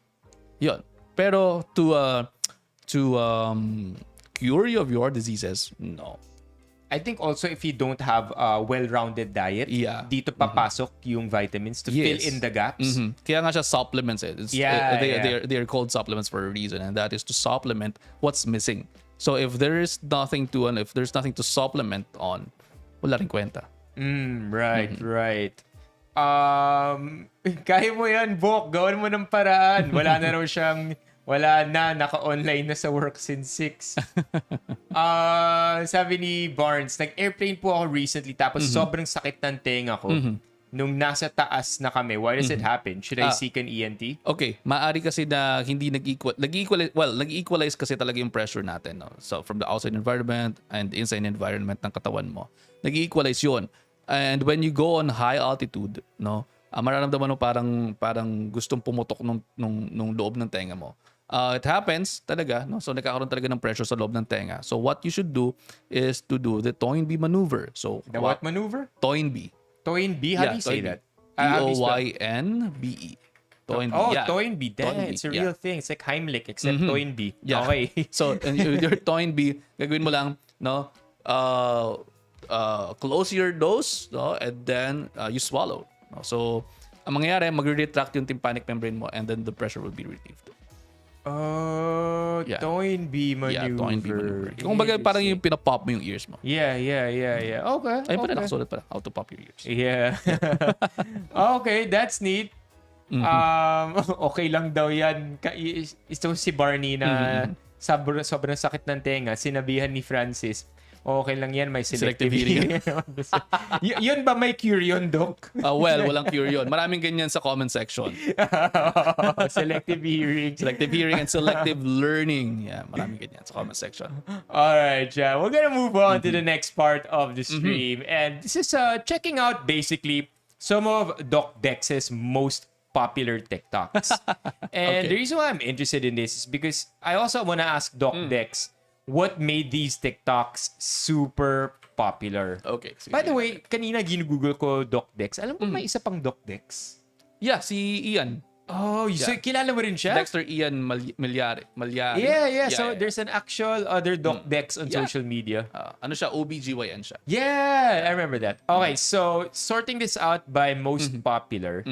Yun. Pero to cure you of your diseases, no. I think also if you don't have a well-rounded diet, dito papasok yung vitamins to fill in the gaps. Kaya nga siya supplements eh. They're called supplements for a reason, and that is to supplement what's missing. So if there's nothing to supplement on, wala rin kwenta. Right. Kaya mo yan, Bok. Gawin mo ng paraan. Wala na, naka-online na sa work since 6. Sabi ni Barnes, nag-airplane po ako recently tapos sobrang sakit ng tenga ko. Nung nasa taas na kami, why does it happen? Should I seek an ENT? Okay, maaari kasi na hindi nag-equalize kasi talaga yung pressure natin. No? So from the outside environment and inside environment ng katawan mo, nag-equalize yun. And when you go on high altitude, no, mararamdaman mo parang gustong pumutok nung loob ng tenga mo. It happens talaga, no? So nagkakaroon talaga ng pressure sa loob ng tenga. So what you should do is to do the Toynbee maneuver. So The what maneuver? Toynbee. Toynbee? How do you say that? Toynbee. Toynbee. Oh, Yeah. Toynbee. Damn, Toynbee, it's a yeah. real thing. It's like Heimlich, except Toynbee. Yeah. Okay. So, with your Toynbee, gagawin mo lang, no? Close your nose, no? And then you swallow. No? So, ang mangyayari, mag-retract yung tympanic membrane mo and then the pressure will be relieved. Yeah. Toynbee maneuver. Yeah, Toynbee maneuver. Kung baga, parang yung pinapop mo yung ears mo. Yeah. Okay. Ay, pala, nakasulat pala. How to pop your ears. Yeah. Okay, that's neat. Okay lang daw yan. Ito si Barney na sobrang sakit ng tenga. Sinabihan ni Francis, okay lang yan, may selective hearing. Yun ba may cure yun, Doc? Well, walang cure yun. Maraming ganyan sa comment section. Selective hearing. Selective hearing and selective learning. Yeah, maraming ganyan sa comment section. Alright, yeah. We're gonna move on to the next part of the stream. And this is checking out basically some of Doc Dex's most popular TikToks. And the reason why I'm interested in this is because I also want to ask Doc Dex what made these TikToks super popular. Okay. By the way, kanina ginugoogle ko Doc Dex. Alam mo may isa pang Doc Dex? Yeah, si Ian. Oh, so kilala mo rin siya? Dexter Ian Malyari. Yeah. So there's an actual other Doc Dex on social media. Ano siya? OBGYN siya. Yeah, I remember that. Okay, so sorting this out by most popular.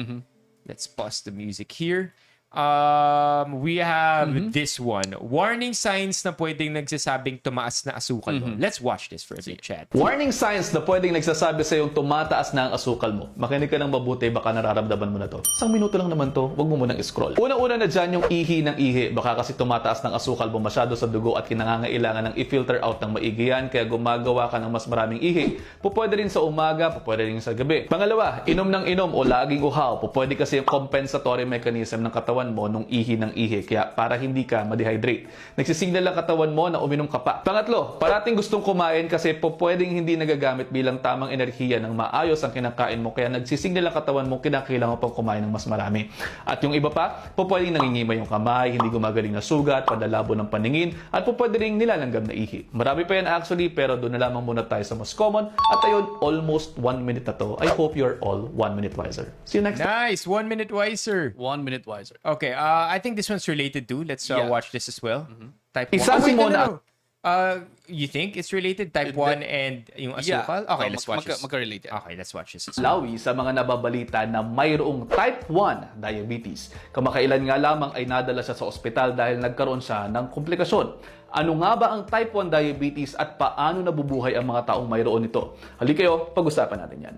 Let's pause the music here. We have this one. Warning signs na pwedeng nagsasabing tumaas na asukal mo. Let's watch this for a bit, chat. Warning signs na pwedeng nagsasabi sa yung tumataas na ang asukal mo. Makinig ka ng mabuti, baka nararamdaman mo na to. Isang minuto lang naman to, wag mo munang scroll. Una-una na dyan yung ihi ng ihi. Baka kasi tumataas ng asukal mo masyado sa dugo at kinangangailangan ng i-filter out ng maigi yan, kaya gumagawa ka ng mas maraming ihi. Pupwede rin sa umaga, pupwede rin sa gabi. Pangalawa, inom ng inom o laging uhaw. Pupwede kasi yung compensatory mechanism ng katawan mo nung ihi ng ihi, kaya para hindi ka ma-dehydrate. Nagsisignal ang katawan mo na uminom ka pa. Pangatlo, parating gustong kumain kasi pwedeng hindi nagagamit bilang tamang enerhiya ng maayos ang kinakain mo, kaya nagsisignal ang katawan mo kinakailangan pang kumain ng mas marami. At yung iba pa, pwedeng nangingimay yung kamay, hindi gumagaling na sugat, padalabo ng paningin, at pwede ring nilalanggam na ihi. Marami pa yan actually, pero doon na lamang muna tayo sa most common. At ayun, almost 1 minute na to. I hope you're all 1 minute wiser. See you next time. Nice, 1 minute wiser. 1 minute wiser. Okay, I think this one's related too. Let's watch this as well. Type 1. Isabi mo na. You think it's related? Type 1 and yung asukal? Okay, let's watch this. Magka-relate yan. Okay, let's watch this as well. Lawi sa mga nababalita na mayroong type 1 diabetes. Kamakailan nga lamang ay nadala siya sa ospital dahil nagkaroon siya ng komplikasyon. Ano nga ba ang type 1 diabetes at paano nabubuhay ang mga taong mayroon nito? Halika kayo, pag-usapan natin yan.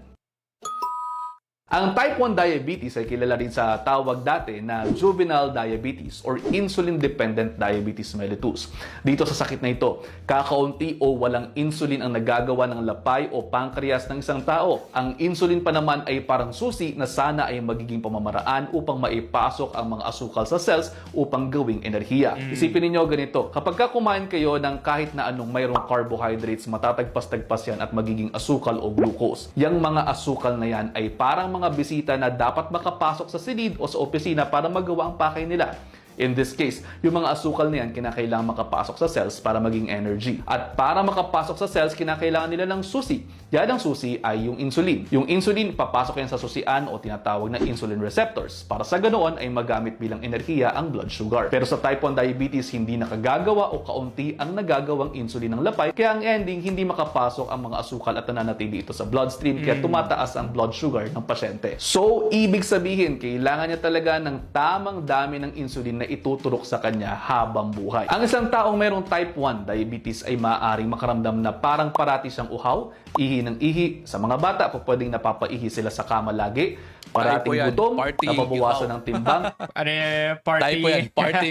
Ang type 1 diabetes ay kilala rin sa tawag dati na juvenile diabetes or insulin-dependent diabetes mellitus. Dito sa sakit na ito, kakaunti o walang insulin ang nagagawa ng lapay o pancreas ng isang tao. Ang insulin pa naman ay parang susi na sana ay magiging pamamaraan upang maipasok ang mga asukal sa cells upang gawing enerhiya. Isipin niyo ganito, kapag kumain kayo ng kahit na anong mayroong carbohydrates, matatagpas-tagpas yan at magiging asukal o glucose. Yang mga asukal na yan ay parang mga bisita na dapat makapasok sa silid o sa opisina para magawa ang pakay nila. In this case, yung mga asukal na yan kinakailangan makapasok sa cells para maging energy. At para makapasok sa cells, kinakailangan nila ng susi. Yan ang susi ay yung insulin. Yung insulin, papasok yan sa susian o tinatawag na insulin receptors. Para sa ganoon ay magamit bilang enerhiya ang blood sugar. Pero sa type 1 diabetes, hindi nakagagawa o kaunti ang nagagawang insulin ng lapay. Kaya ang ending, hindi makapasok ang mga asukal at nananatili ito sa bloodstream. Kaya tumataas ang blood sugar ng pasyente. So, ibig sabihin, kailangan niya talaga ng tamang dami ng insulin na ituturok sa kanya habang buhay. Ang isang taong mayroong type 1 diabetes ay maaaring makaramdam na parang parati siyang uhaw, ihi ng ihi. Sa mga bata, pwedeng napapaihi sila sa kama lagi, parating gutom, nababawasan ng timbang. Ano party? Type yan, party.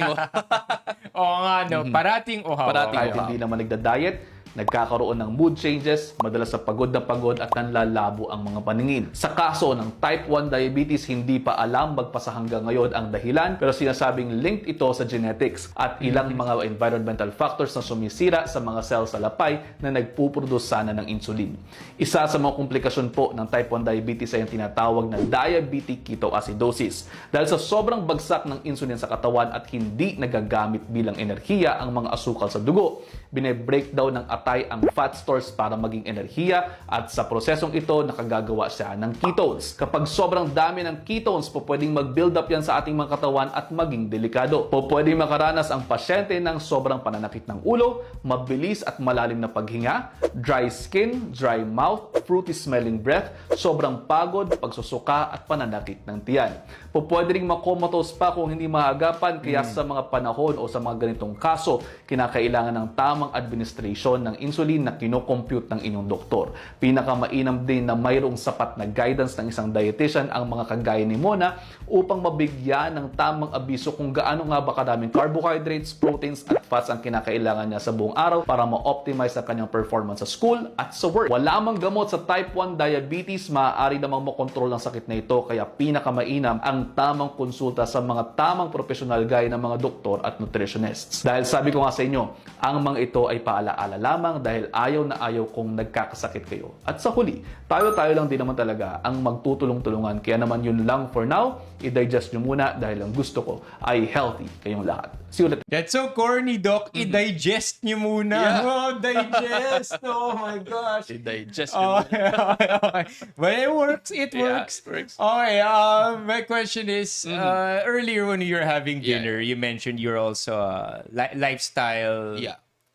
Oo nga, no. Parating uhaw. Parating Kahit uhaw. hindi naman nagda-diet, nagkakaroon ng mood changes, madalas sa pagod na pagod at nanlalabo ang mga paningin. Sa kaso ng type 1 diabetes, hindi pa alam magpasa hanggang ngayon ang dahilan, pero sinasabing linked ito sa genetics at ilang mga environmental factors na sumisira sa mga cells sa lapay na nagpuproduce sana ng insulin. Isa sa mga komplikasyon po ng type 1 diabetes ay ang tinatawag na diabetic ketoacidosis. Dahil sa sobrang bagsak ng insulin sa katawan at hindi nagagamit bilang enerhiya ang mga asukal sa dugo, bine-breakdown ng atay ang fat stores para maging enerhiya at sa prosesong ito nakagagawa siya ng ketones. Kapag sobrang dami ng ketones, pwedeng mag-build up yan sa ating mga katawan at maging delikado. Pwedeng makaranas ang pasyente ng sobrang pananakit ng ulo, mabilis at malalim na paghinga, dry skin, dry mouth, fruity smelling breath, sobrang pagod, pagsusuka at pananakit ng tiyan. Pwede ring makomatose pa kung hindi maagapan, kaya sa mga panahon o sa mga ganitong kaso, kinakailangan ng tamang administration ng insulin na kinocompute ng inyong doktor. Pinakamainam din na mayroong sapat na guidance ng isang dietitian ang mga kagaya ni Mona upang mabigyan ng tamang abiso kung gaano nga ba kadaming carbohydrates, proteins at fats ang kinakailangan niya sa buong araw para ma-optimize ang kanyang performance sa school at sa work. Wala mang gamot sa type 1 diabetes, maaari namang makontrol ang sakit na ito, kaya pinakamainam ang tamang konsulta sa mga tamang profesional gaya ng mga doktor at nutritionists. Dahil sabi ko nga sa inyo, ang mga ito ay paalaala lamang dahil ayaw na ayaw kung nagkakasakit kayo. At sa huli, tayo-tayo lang din naman talaga ang magtutulong-tulungan. Kaya naman yun lang for now, i-digest nyo muna dahil ang gusto ko ay healthy kayong lahat. See you later. That's so corny, Doc. I-digest niyo muna. Yeah. Oh, digest. Oh my gosh. I-digest Okay, okay, okay. But it works. It Yeah, works. it works. Okay. My question is, earlier when you were having dinner, you mentioned you're also lifestyle.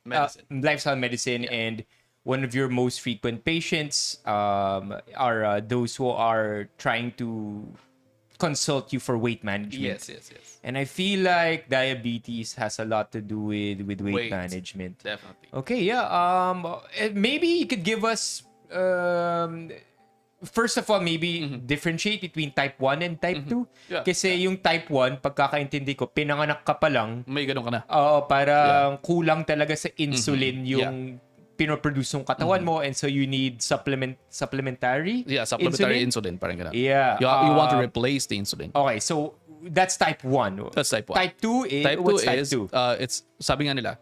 Medicine. Lifestyle medicine, and one of your most frequent patients are those who are trying to consult you for weight management. Yes. And I feel like diabetes has a lot to do with weight management. Definitely. Okay, yeah. Maybe you could give us first of all, maybe differentiate between type 1 and type 2. Yeah. Kasi yung type 1, pagkakaintindi ko, pinanganak ka pa lang, May ganun ka na. parang kulang talaga sa insulin yung pinoproduce ng katawan mo, and so you need supplementary Supplementary insulin. Parang ganun. Yeah. You want to replace the insulin. Okay, so that's type 1. That's type 1. Type 2 is Type 2 what's is, type 2? it's, sabi nga nila,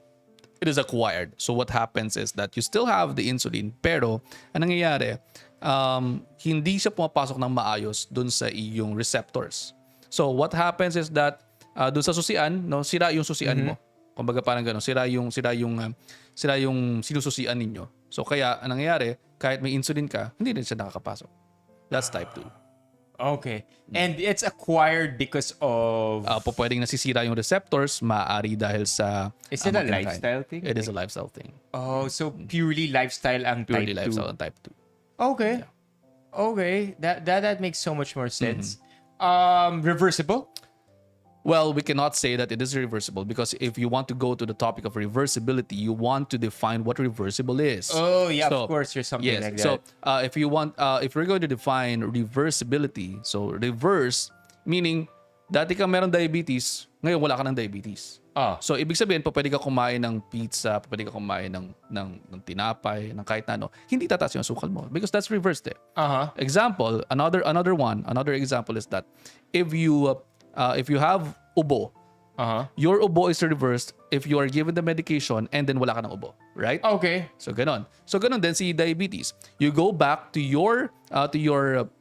it is acquired. So what happens is that you still have the insulin, pero ang nangyayari, hindi siya pumapasok ng maayos dun sa iyong receptors. So what happens is that dun sa susian, no, sira yung susian mo. Kumbaga parang gano'n, sira yung sinususian ninyo. So kaya ang nangyayari, kahit may insulin ka, hindi rin siya nakakapasok. That's type 2. Okay. And it's acquired because of... Pwedeng nasisira yung receptors, maaari dahil sa... Is it a lifestyle thing? It is a lifestyle thing. Oh, so purely lifestyle ang Purely type 2. lifestyle and type 2. Okay. Okay. That makes so much more sense. Reversible? Well, we cannot say that it is reversible because if you want to go to the topic of reversibility, you want to define what reversible is. Oh, yeah, of course, there's something like that. So, if we're going to define reversibility, so reverse, meaning, dati ka meron diabetes, ngayon wala ka ng diabetes. So, ibig sabihin, pwede ka kumain ng pizza, pwede ka kumain ng tinapay, ng kahit na ano, hindi tataas yung sukal mo because that's reversed eh. Example, another example is that if you have ubo, your ubo is reversed if you are given the medication and then wala ka ng ubo, right? Okay. So ganon. So ganon din si diabetes. You go back to your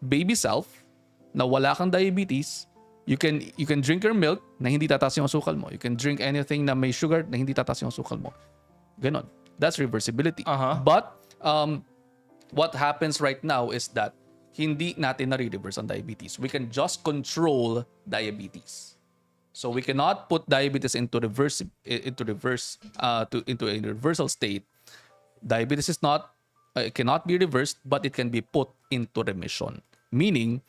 baby self na wala kang diabetes. You can drink your milk na hindi tataas yung sukal mo. You can drink anything na may sugar na hindi tataas yung sukal mo. Ganon. That's reversibility. But what happens right now is that hindi natin na-reverse ang diabetes. We can just control diabetes. So we cannot put diabetes into a reversal state. Diabetes is not it cannot be reversed, but it can be put into remission. Meaning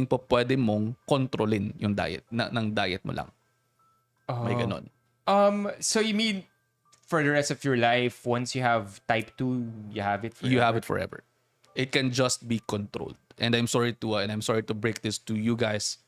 po pwede mong kontrolin yung diet ng diet mo lang. May ganon. So you mean for the rest of your life, once you have type 2, you have it forever? You have it forever. It can just be controlled. And I'm sorry to break this to you guys.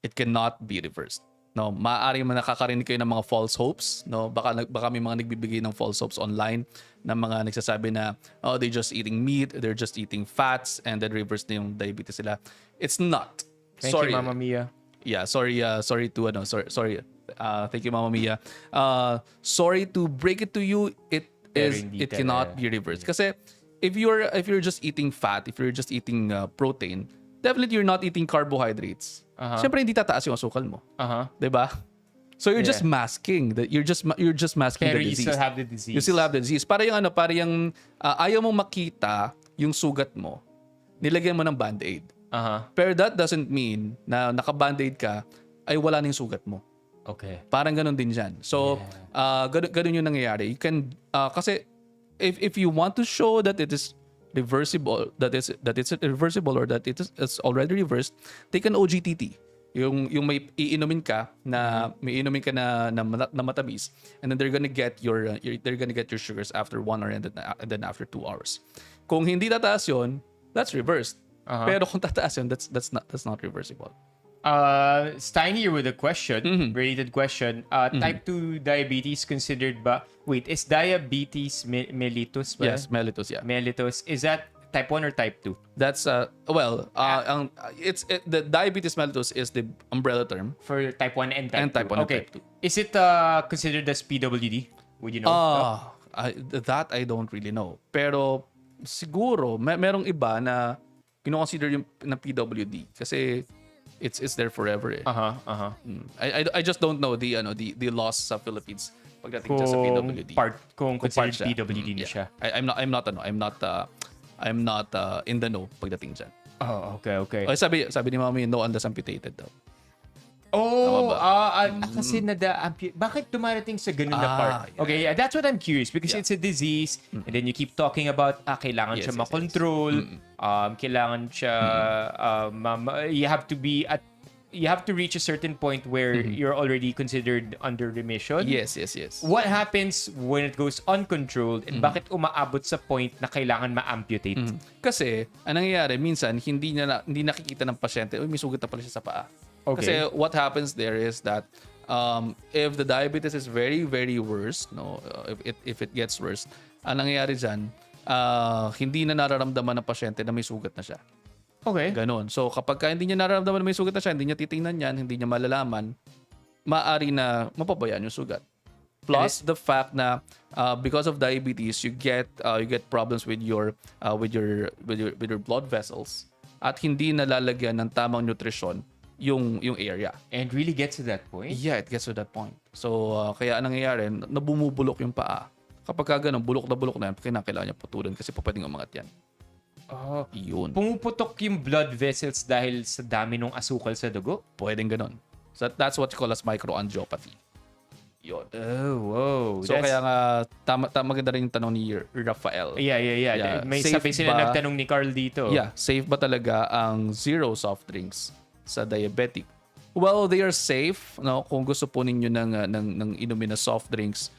It cannot be reversed. No, maaari man nakakarinig kayo ng mga false hopes, no? Baka may mga nagbibigay ng false hopes online na mga nagsasabi na oh, they're just eating meat, they're just eating fats and then reverse na yung diabetes nila. It's not. Thank Sorry. you, Mama Mia. Yeah, sorry to sorry. Thank you, Mama Mia. Sorry to break it to you, it cannot be reversed. Kasi if you're just eating fat, if you're just eating protein, definitely you're not eating carbohydrates. Siyempre hindi tataas yung asukal mo. 'Di ba? So you're just masking that you're just masking Pero the you disease. still have the disease. You still have the disease. Para yung ayaw mong makita yung sugat mo, nilagyan mo ng band-aid. Pero that doesn't mean na naka-band-aid ka ay wala na yung sugat mo. Okay. Parang ganun din dyan. So, ganun yung nangyayari. You can, kasi if you want to show that it is reversible, that it's reversible or that it's already reversed, take an OGTT. Yung may iinumin ka na matamis, and then they're gonna get your sugars after 1 hour and then after 2 hours. Kung hindi tataas yun, that's reversed. Pero kung tataas yun, that's not reversible. Stein here with a question, related question. Type 2 diabetes considered ba? Wait, is diabetes mellitus ba? Yes, mellitus, yeah. Mellitus. Is that type 1 or type 2? That's the diabetes mellitus is the umbrella term For type 1 and type 2. 1 Okay. and type 2. Is it considered as PWD? Would you know? That I don't really know. Pero siguro merong iba na kino-consider yung na PWD kasi it's there forever eh. I just don't know the laws sa Philippines pagdating sa PWD. Kung considered siya. PWD na siya. I'm not in the know pagdating dyan. Oh, okay. Sabi ni Mami, no unless amputated daw. Oh, kasi bakit dumarating sa ganun na part? Yeah. Okay, yeah, that's what I'm curious because it's a disease and then you keep talking about kailangan siya makontrol, kailangan siya you have to reach a certain point where you're already considered under remission. Yes. What happens when it goes uncontrolled and bakit umaabot sa point na kailangan ma-amputate? Kasi ang nangyayari minsan hindi nakikita ng pasyente, may sugat na pala siya sa paa. Okay. Kasi what happens there is that if the diabetes is very very worse, if it gets worse, ang nangyayari diyan, hindi na nararamdaman ng pasyente na may sugat na siya. Okay. Ganon. So kapag hindi niya nararamdaman na may sugat na siya, hindi niya titingnan yan, hindi niya malalaman, maaari na mapabayaan yung sugat. Plus the fact na because of diabetes, you get problems with your blood vessels at hindi nalalagyan ng tamang nutrisyon yung area. And really gets to that point? Yeah, it gets to that point. So kaya anong nangyayari, nabumubulok yung paa. Kapag ganun, bulok na yan, kailangan niya putulin kasi pwedeng umangat yan. Yun. Pumuputok yung blood vessels dahil sa dami ng asukal sa dugo? Pwedeng ganun. So that's what you call as microangiopathy. Yun. Oh, wow. So kaya nga, maganda rin yung tanong ni Rafael. Yeah. May sabi sila nagtanong ni Carl dito. Yeah, safe ba talaga ang zero soft drinks sa diabetic? Well, they are safe. No? Kung gusto po ninyo ng inumin na soft drinks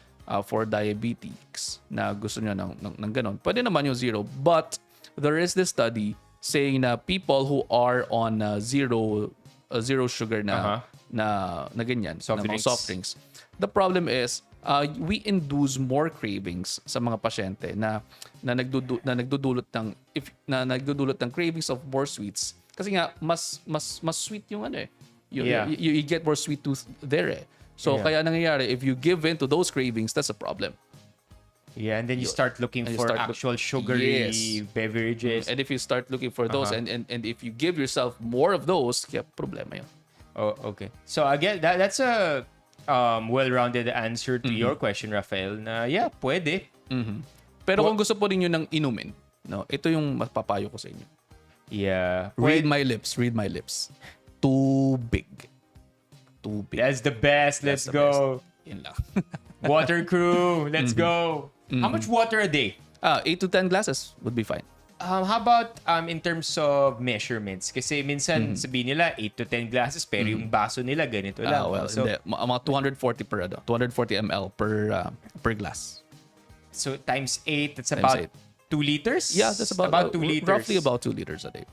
for diabetics na gusto nyo ng ganun, pwede naman yung zero. But there is this study saying na people who are on zero sugar na ganyan, soft na mga drinks. soft drinks. The problem is we induce more cravings sa mga pasyente na nagdudulot ng cravings of more sweets. Kasi nga mas sweet yung you get more sweet tooth there eh. So kaya nangyayari, if you give in to those cravings, that's a problem. Yeah, and then you start looking for actual sugary beverages. And if you start looking for those and if you give yourself more of those, kaya problema yun. Oh, okay. So again, that's a well-rounded answer to your question, Rafael. Na yeah, pwede. Pero kung gusto po ninyo ng inumin, no, ito yung mapapayo ko sa inyo. Yeah. Read my lips. Too big. That's the best. Let's go. Yun lang. Water crew, let's go. How much water a day? 8 to 10 glasses would be fine. How about in terms of measurements? Kasi minsan sabihin nila 8 to 10 glasses pero yung baso nila ganito lang. Well, so, hindi. Mga 240 ml per glass. So times 8, that's about 2 liters? Yeah, that's about 2 liters. Roughly about 2 liters a day.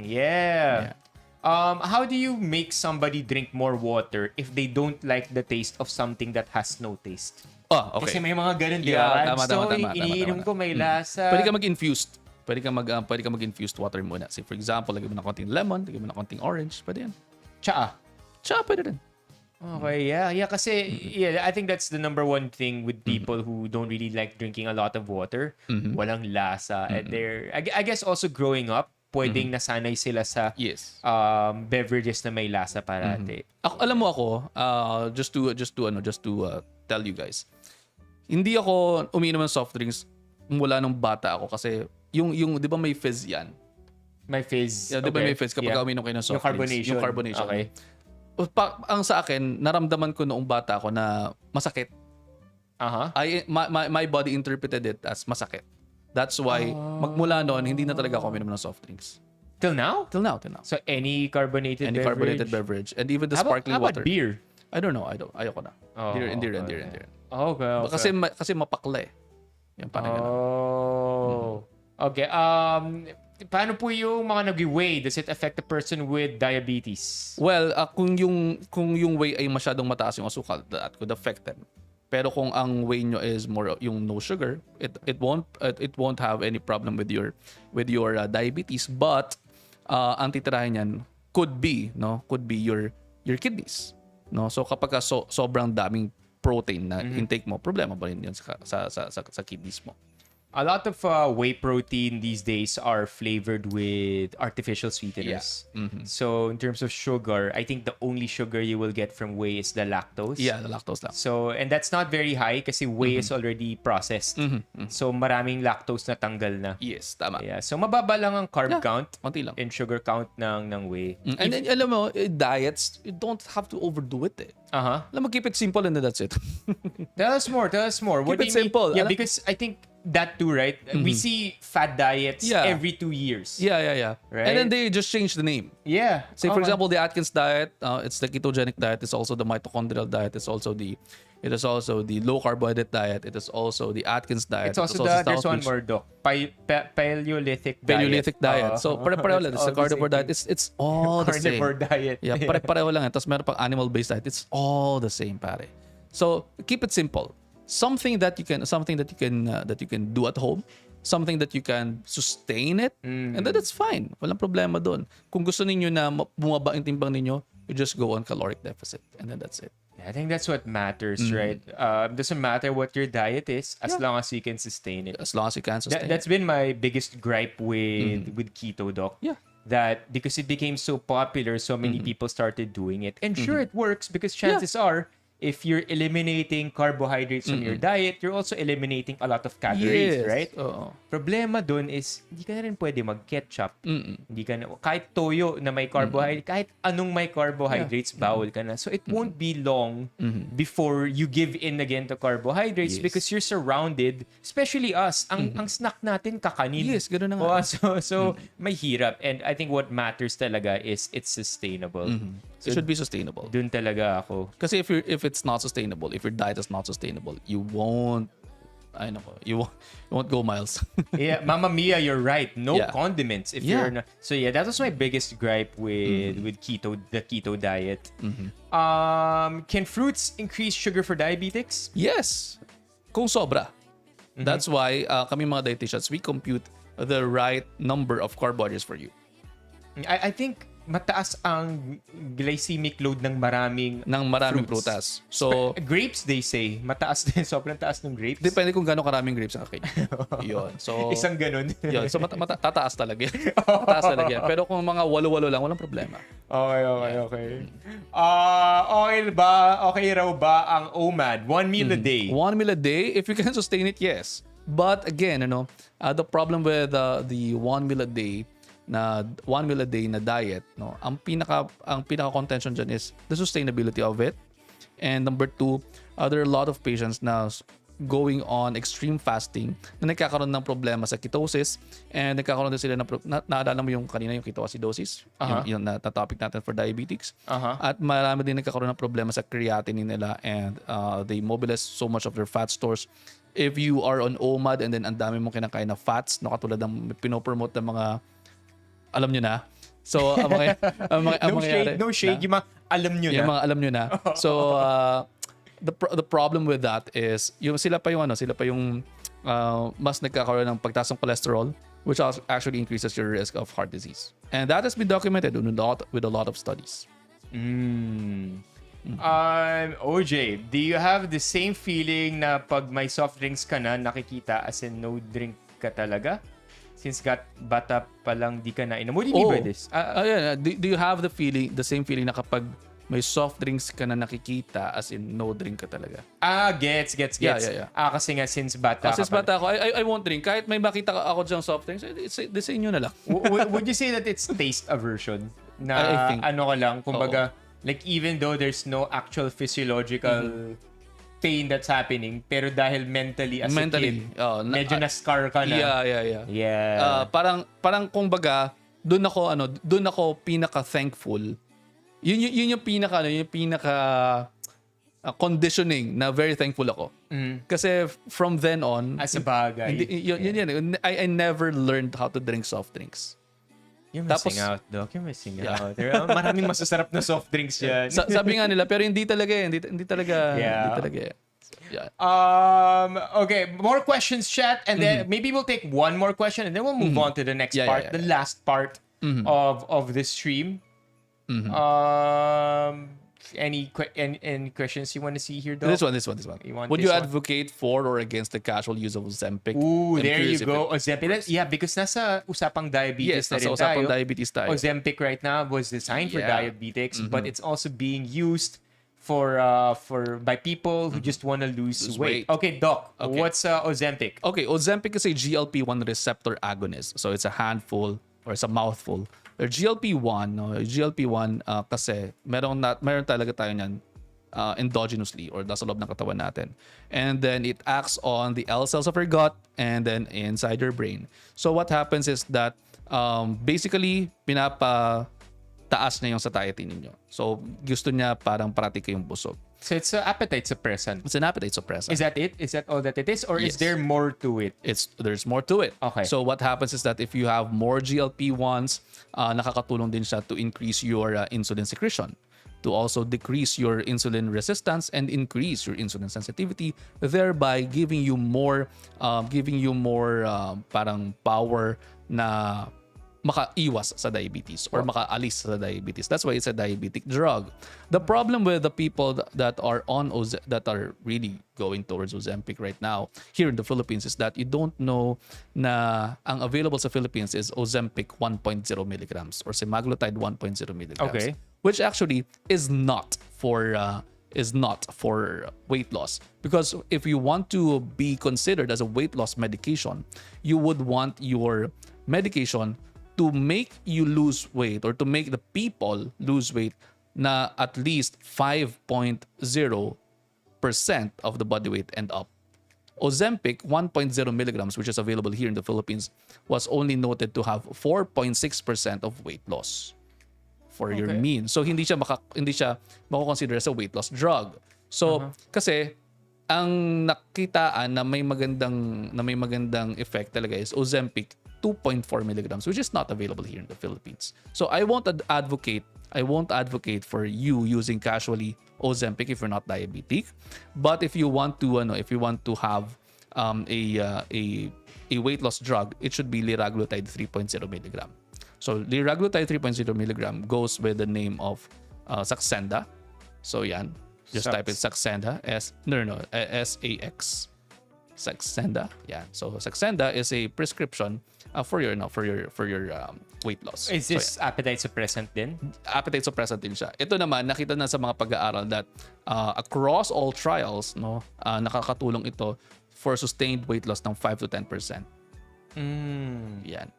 Yeah. How do you make somebody drink more water if they don't like the taste of something that has no taste? Oh, okay. Kasi may mga ganun, di Yeah, ba? tama, So, tama. iniinom ko may lasa. Pwede ka mag-infused. Pwede ka mag-infused water muna. Say, for example, lagyan mo ng konting lemon, lagyan mo ng konting orange. Pwede yan. Tsaa. Tsaka pwede rin. Okay, yeah, kasi I think that's the number one thing with people who don't really like drinking a lot of water. Walang lasa. And I guess also growing up, pwedeng nasanay sila sa Yes. beverages na may lasa parati. Alam mo ako, just to tell you guys. Hindi ako umiinom ng soft drinks mula nung bata ako kasi yung 'di ba may fizz yan? May fizz. Yeah, 'di ba may fizz kapag umiinom kayo ng soft drinks? Yung carbonation. Okay. Ang sa akin, naramdaman ko noong bata ako na masakit. My body interpreted it as masakit. That's why magmula noon hindi na talaga ako uminom ng soft drinks. Till now? Till now. So any carbonated beverage and even the How sparkling about water. beer? I don't know. Ayoko na. Hindi rin. Okay. Kasi mapakla eh. Yan parang ganun. Okay. Paano po yung mga nag-weigh? Does it affect a person with diabetes? Well, kung yung whey ay masyadong mataas yung asukal, that could affect them. Pero kung ang whey nyo is more yung no sugar, it won't have any problem with your diabetes. But ang titirahin niyan could be your kidneys. No, so kapag sobrang daming protein na intake mo, problema ba rin yun sa kidneys mo? A lot of whey protein these days are flavored with artificial sweeteners. Yeah. So in terms of sugar, I think the only sugar you will get from whey is the lactose. Yeah, the lactose lang. So, and that's not very high kasi whey is already processed. So maraming lactose na tanggal na. Yes, tama. Yeah. So mababa lang ang carb count konti lang. and sugar count ng whey. And then, alam mo, diets, you don't have to overdo it eh. Alam mo, keep it simple and then that's it. Tell us more. What Keep do you it simple. Yeah, because I think that too, right? We see fat diets every 2 years. Yeah. Right? And then they just change the name. Yeah. Say, for example, the Atkins diet, it's the ketogenic diet. It's also the mitochondrial diet. It is also the low carbohydrate diet. It is also the Atkins diet. It's also there's one more, Doc. Paleolithic diet. So, pare-pareho lang. It's the carnivore diet. It's all the same. Carnivore diet. Yeah, pare-pareho lang. Tapos meron pang animal-based diet. It's all the same, pare. So, keep it simple. Something that you can do at home, something that you can sustain it, and then that's fine. Walang problema doon. Kung gusto ninyo na bumaba ang timbang ninyo, you just go on caloric deficit, and then that's it. I think that's what matters, right? Doesn't matter what your diet is as long as you can sustain it. As long as you can sustain That's been my biggest gripe with keto, Doc. Yeah. That because it became so popular, so many people started doing it. And sure, it works because chances are, if you're eliminating carbohydrates from your diet, you're also eliminating a lot of calories, right? Problema dun is, hindi ka na rin pwede mag-ketchup. Hindi ka na, kahit toyo na may carbohydrate, kahit anong may carbohydrates, bawal ka na. So it won't be long before you give in again to carbohydrates because you're surrounded, especially us, ang snack natin kakanin. Yes, gano'n na nga. So may hirap. And I think what matters talaga is it's sustainable. It should be sustainable. Dun talaga ako. Kasi if it's not sustainable, if your diet is not sustainable, you won't go miles. Yeah, Mamma Mia, you're right. No condiments if you're not. So yeah, that was my biggest gripe with the keto diet. Can fruits increase sugar for diabetics? Yes. Kung sobra. That's why kami mga dietitians, we compute the right number of carbohydrates for you. I think mataas ang glycemic load ng maraming fruits. prutas. So, grapes, they say, mataas din. Sobrang taas ng grapes. Depende kung gaano karaming grapes ang akin. Yun. So, isang ganun. Yun. So, tataas talaga. Tataas talaga yan. Pero kung mga walo-walo lang, walang problema. Okay. Okay raw ba ang OMAD? 1 meal a day? 1 meal a day, if you can sustain it, yes. But again, the problem with the 1 meal a day na diet, no, ang pinaka contention dyan is the sustainability of it. And number 2, there are a lot of patients na going on extreme fasting na nagkakaroon ng problema sa ketosis, and nagkakaroon din sila naalala mo yung kanina yung ketoacidosis, yung na topic natin for diabetics. At marami din nagkakaroon ng problema sa creatinine nila, and they mobilize so much of their fat stores. If you are on OMAD and then ang dami mong kinakain na fats, no, katulad ng pinopromote ng mga, alam nyo na, So, No shade, no shade. Yung mga alam nyo na. Yung mga alam nyo na. So, the problem with that is, sila pa yung mas nagkakaroon ng pagtaas ng cholesterol, which actually increases your risk of heart disease. And that has been documented with a lot of studies. OJ, do you have the same feeling na pag may soft drinks ka na, nakikita as in no drink ka talaga? Since bata pa lang di ka na inom. What do you mean by this? Do you have the same feeling na kapag may soft drinks ka na nakikita as in no drink ka talaga? Gets. Yeah. Kasi nga since bata Since bata ako, I won't drink. Kahit may makita ako diyang soft drinks, di sa inyo na lang. Would you say that it's taste aversion? Na I think. ano ka lang, kumbaga, like even though there's no actual physiological pain that's happening, pero dahil mentally as a kid, medyo na-scar ka na. Yeah. Parang kumbaga, doon ako pinaka-thankful. Yun yung pinaka conditioning na very thankful ako. Kasi from then on, as a bagay. I never learned how to drink soft drinks. You're missing out, Doc. You're missing out. Maraming masasarap na soft drinks yan. Sabi nga nila, pero hindi talaga. Hindi talaga. Yeah. Okay, more questions, chat, and then maybe we'll take one more question, and then we'll move on to the next part, the last part of this stream. Any questions you want to see here, Doc? This one. Would you advocate for or against the casual use of Ozempic? Ooh, there you go. Ozempic. Yeah, because nasa usapang diabetes na rin tayo. Diabetes tayo. Ozempic right now was designed for diabetics, but it's also being used for by people who just want to lose weight. Okay, Doc, what's Ozempic? Okay, Ozempic is a GLP-1 receptor agonist. So it's a handful or it's a mouthful. GLP-1, kasi meron talaga tayo niyan endogenously or nasa loob ng katawan natin. And then it acts on the L cells of your gut and then inside your brain. So what happens is that basically pinapataas niya yung satiety ninyo. So gusto niya parang parati kayong busog. So it's an appetite suppressant. It's an appetite suppressant. Is that it? Is that all that it is? Or is there more to it? There's more to it. Okay. So what happens is that if you have more GLP-1s, nakakatulong din siya to increase your insulin secretion, to also decrease your insulin resistance and increase your insulin sensitivity, thereby giving you more parang power na makaiwas sa diabetes or makaalis sa diabetes. That's why it's a diabetic drug. The problem with the people that are really going towards Ozempic right now here in the Philippines is that you don't know na ang available sa Philippines is Ozempic 1.0 milligrams or semaglutide 1.0 milligrams. Okay. Which actually is not for weight loss, because if you want to be considered as a weight loss medication, you would want your medication to make you lose weight or to make the people lose weight na at least 5.0% of the body weight and up. Ozempic 1.0 milligrams, which is available here in the Philippines, was only noted to have 4.6% of weight loss for your mean. So hindi siya mako-consider as a weight loss drug. So kasi ang nakitaan na may magandang effect talaga is Ozempic 2.4 milligrams, which is not available here in the Philippines. So I won't advocate for you using casually Ozempic if you're not diabetic. But if you want to have a weight loss drug, it should be liraglutide 3.0 milligram. So liraglutide 3.0 milligram goes with the name of Saxenda. So yan, just type in Saxenda, S-A-X. Saxenda. Yeah. So Saxenda is a prescription for your weight loss. Is this appetite suppressant din? Appetite suppressant din siya. Ito naman nakita na sa mga pag-aaral that across all trials, nakakatulong ito for sustained weight loss ng 5 to 10%. Yan.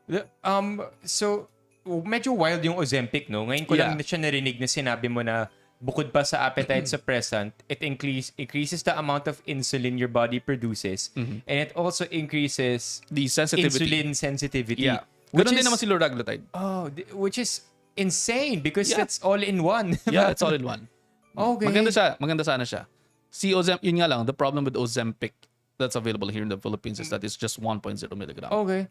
So medyo wild yung Ozempic, no? Ngayon ko lang siya narinig na sinabi mo na bukod pa sa appetite suppressant, it increases the amount of insulin your body produces, and it also increases the sensitivity. Insulin sensitivity. Yeah. Ganun din naman si liraglutide. Oh, which is insane because that's all in one. Yeah, it's all in one. Okay. Maganda sana siya. Si Ozempic, yun nga lang, the problem with Ozempic that's available here in the Philippines is that it's just 1.0 milligram. Okay.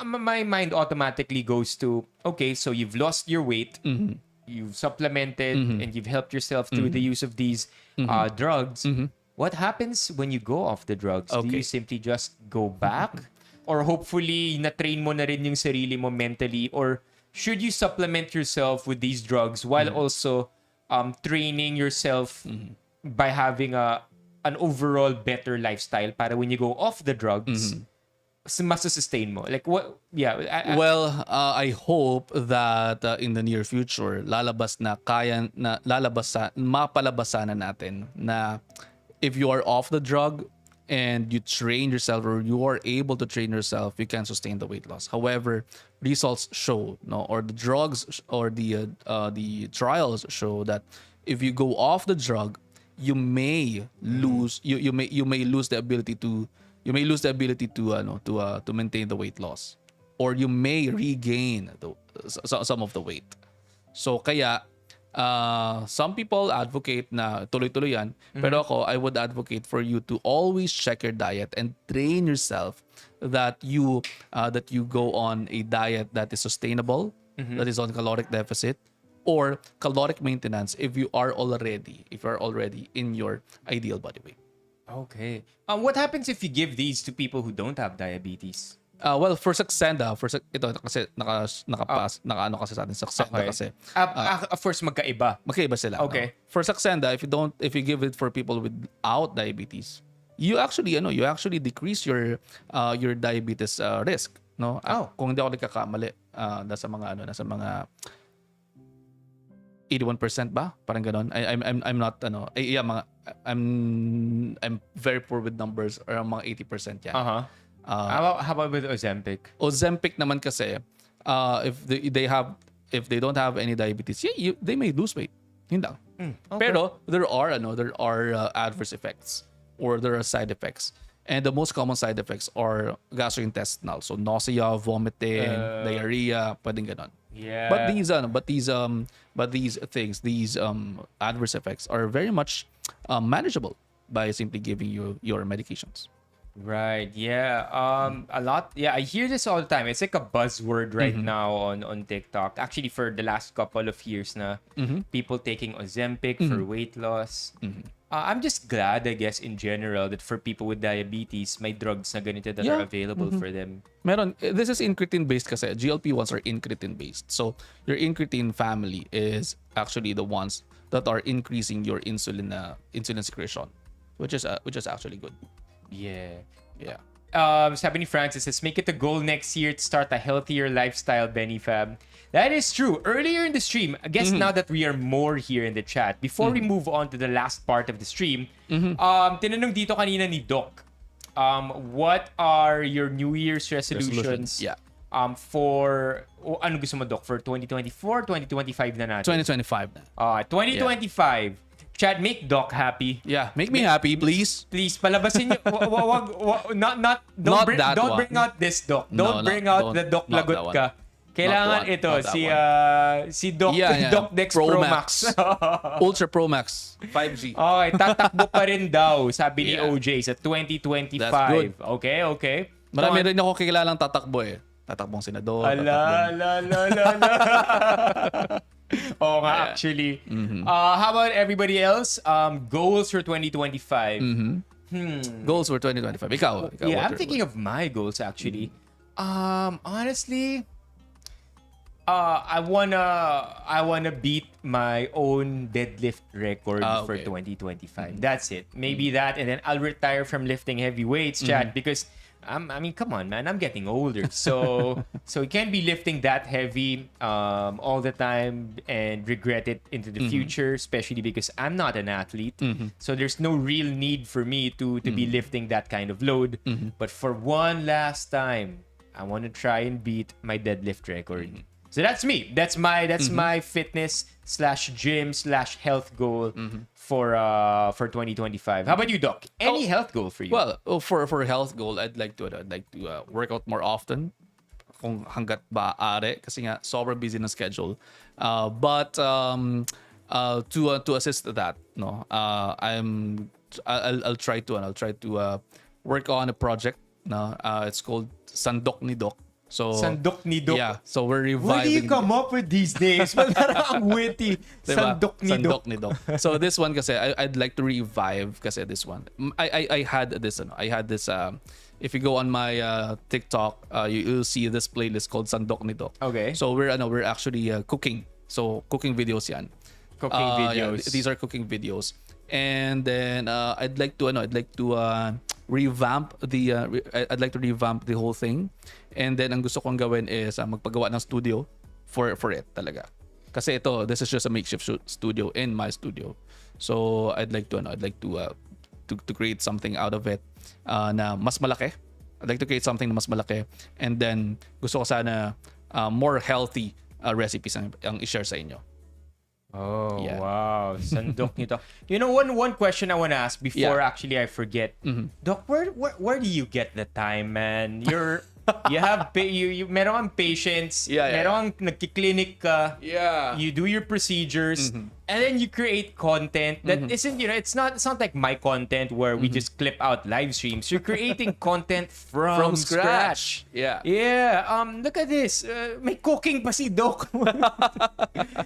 my mind automatically goes to, okay, so you've lost your weight, you've supplemented, and you've helped yourself through the use of these drugs. What happens when you go off the drugs? Do Okay. you simply just go back? Or hopefully, na-train mo na rin yung sarili mo mentally? Or should you supplement yourself with these drugs while also training yourself by having an overall better lifestyle para when you go off the drugs, mas-sustain mo? Like, what? Yeah. Well, I hope that in the near future, mapalabasan na natin na if you are off the drug and you train yourself or you are able to train yourself, you can sustain the weight loss. However, results show, no, or the drugs or the trials show that if you go off the drug, you may lose you may lose the ability to to maintain the weight loss, or you may regain some of the weight. So kaya some people advocate na tuloy-tuloy yan, pero ako, I would advocate for you to always check your diet and train yourself that you go on a diet that is sustainable, that is on caloric deficit or caloric maintenance if you are already in your ideal body weight. Okay. What happens if you give these to people who don't have diabetes? Well, for Saxenda, ito kasi naka-ano kasi sa atin Saxenda Okay. kasi. First, magkaiba. Magkaiba sila. Okay. No? For Saxenda, if you give it for people without diabetes, you actually decrease your diabetes risk, no? Oh. Kung hindi ako nagkakamali, nasa mga 81% ba? Parang ganon. I'm not I'm very poor with numbers, or mga 80% yan. How about with Ozempic? Ozempic naman kasi, if they don't have any diabetes, they may lose weight. Yun lang. Okay. Pero there are adverse effects, or there are side effects. And the most common side effects are gastrointestinal. So nausea, vomiting, diarrhea, pwedeng ganon. Yeah. But these adverse effects are very much manageable by simply giving you your medications. Right. Yeah. A lot. Yeah, I hear this all the time. It's like a buzzword right now on TikTok. Actually, for the last couple of years na people taking Ozempic for weight loss. I'm just glad, I guess, in general, that for people with diabetes, may drugs na ganito that are available for them. Meron. This is incretin based kasi. GLP-1s are incretin based. So your incretin family is actually the ones that are increasing your insulin secretion, which is actually good. Yeah. Yeah. Sabi ni Francis says, make it a goal next year to start a healthier lifestyle, Benny Fab. That is true. Earlier in the stream, I guess now that we are more here in the chat, before we move on to the last part of the stream, tinanong dito kanina ni Doc, what are your New Year's resolutions? Yeah. Ano gusto mo, Doc? For 2024, 2025 na natin? 2025 na. 2025. Chad, make Doc happy. Yeah, make me happy, please. Please, palabasin niyo. Don't bring out this Doc. Don't bring out the Doc not lagot that ka. Kailangan Not ito, not that si Doc, Yeah. Doc Dex Pro Max. Ultra Pro Max 5G. Okay, tatakbo pa rin daw, sabi ni Yeah. OJ sa 2025. That's good. Okay. Marami rin ako kilalang tatakbo eh. Tatakbong senador. Ala. Oo nga, actually. How about everybody else? Goals for 2025. Goals for 2025. Ikaw Yeah, I'm what thinking of my goals actually. Honestly, I wanna beat my own deadlift record for okay. 2025. That's it. Maybe that, and then I'll retire from lifting heavy weights, Chad, because I mean, come on, man, I'm getting older, so you can't be lifting that heavy all the time and regret it into the future, especially because I'm not an athlete. So there's no real need for me to be lifting that kind of load. But for one last time, I want to try and beat my deadlift record. So that's me. That's my fitness / gym / health goal for 2025. How about you, Doc? Any health goal for you? Well, for a health goal, I'd like to work out more often kung hanggat maaari kasi nga sobrang busy ng schedule. But to assist that, no, I'll try to work on a project. No, it's called Sandok ni Doc. So Sandok ni Doc. Yeah, so we're Where do you reviving. come up with these names? Parang ang witty. Diba? Sandok ni Sandok Doc. ni Doc. So this one kasi I'd like to revive kasi this one. I had this if you go on my TikTok, you'll see this playlist called Sandok ni Doc. Okay. So we're actually cooking. So cooking videos yan. Cooking videos. Yeah, these are cooking videos. And then I'd like to revamp the whole thing. And then ang gusto kong gawin is magpagawa ng studio for it talaga. Kasi this is just a makeshift studio in my studio. So I'd like to create something out of it na mas malaki. I'd like to create something na mas malaki. And then gusto ko sana more healthy recipes ang i-share sa inyo. Oh, Yeah. wow. Sandok nito. You know, one question I want to ask before actually I forget. Doc, where do you get the time, man? You have meron kang patience, meron kang nagki-clinic ka, you do your procedures, and then you create content that isn't, it's not like my content where we just clip out live streams. You're creating content from scratch. Yeah. Yeah. Look at this. May cooking pa si Doc.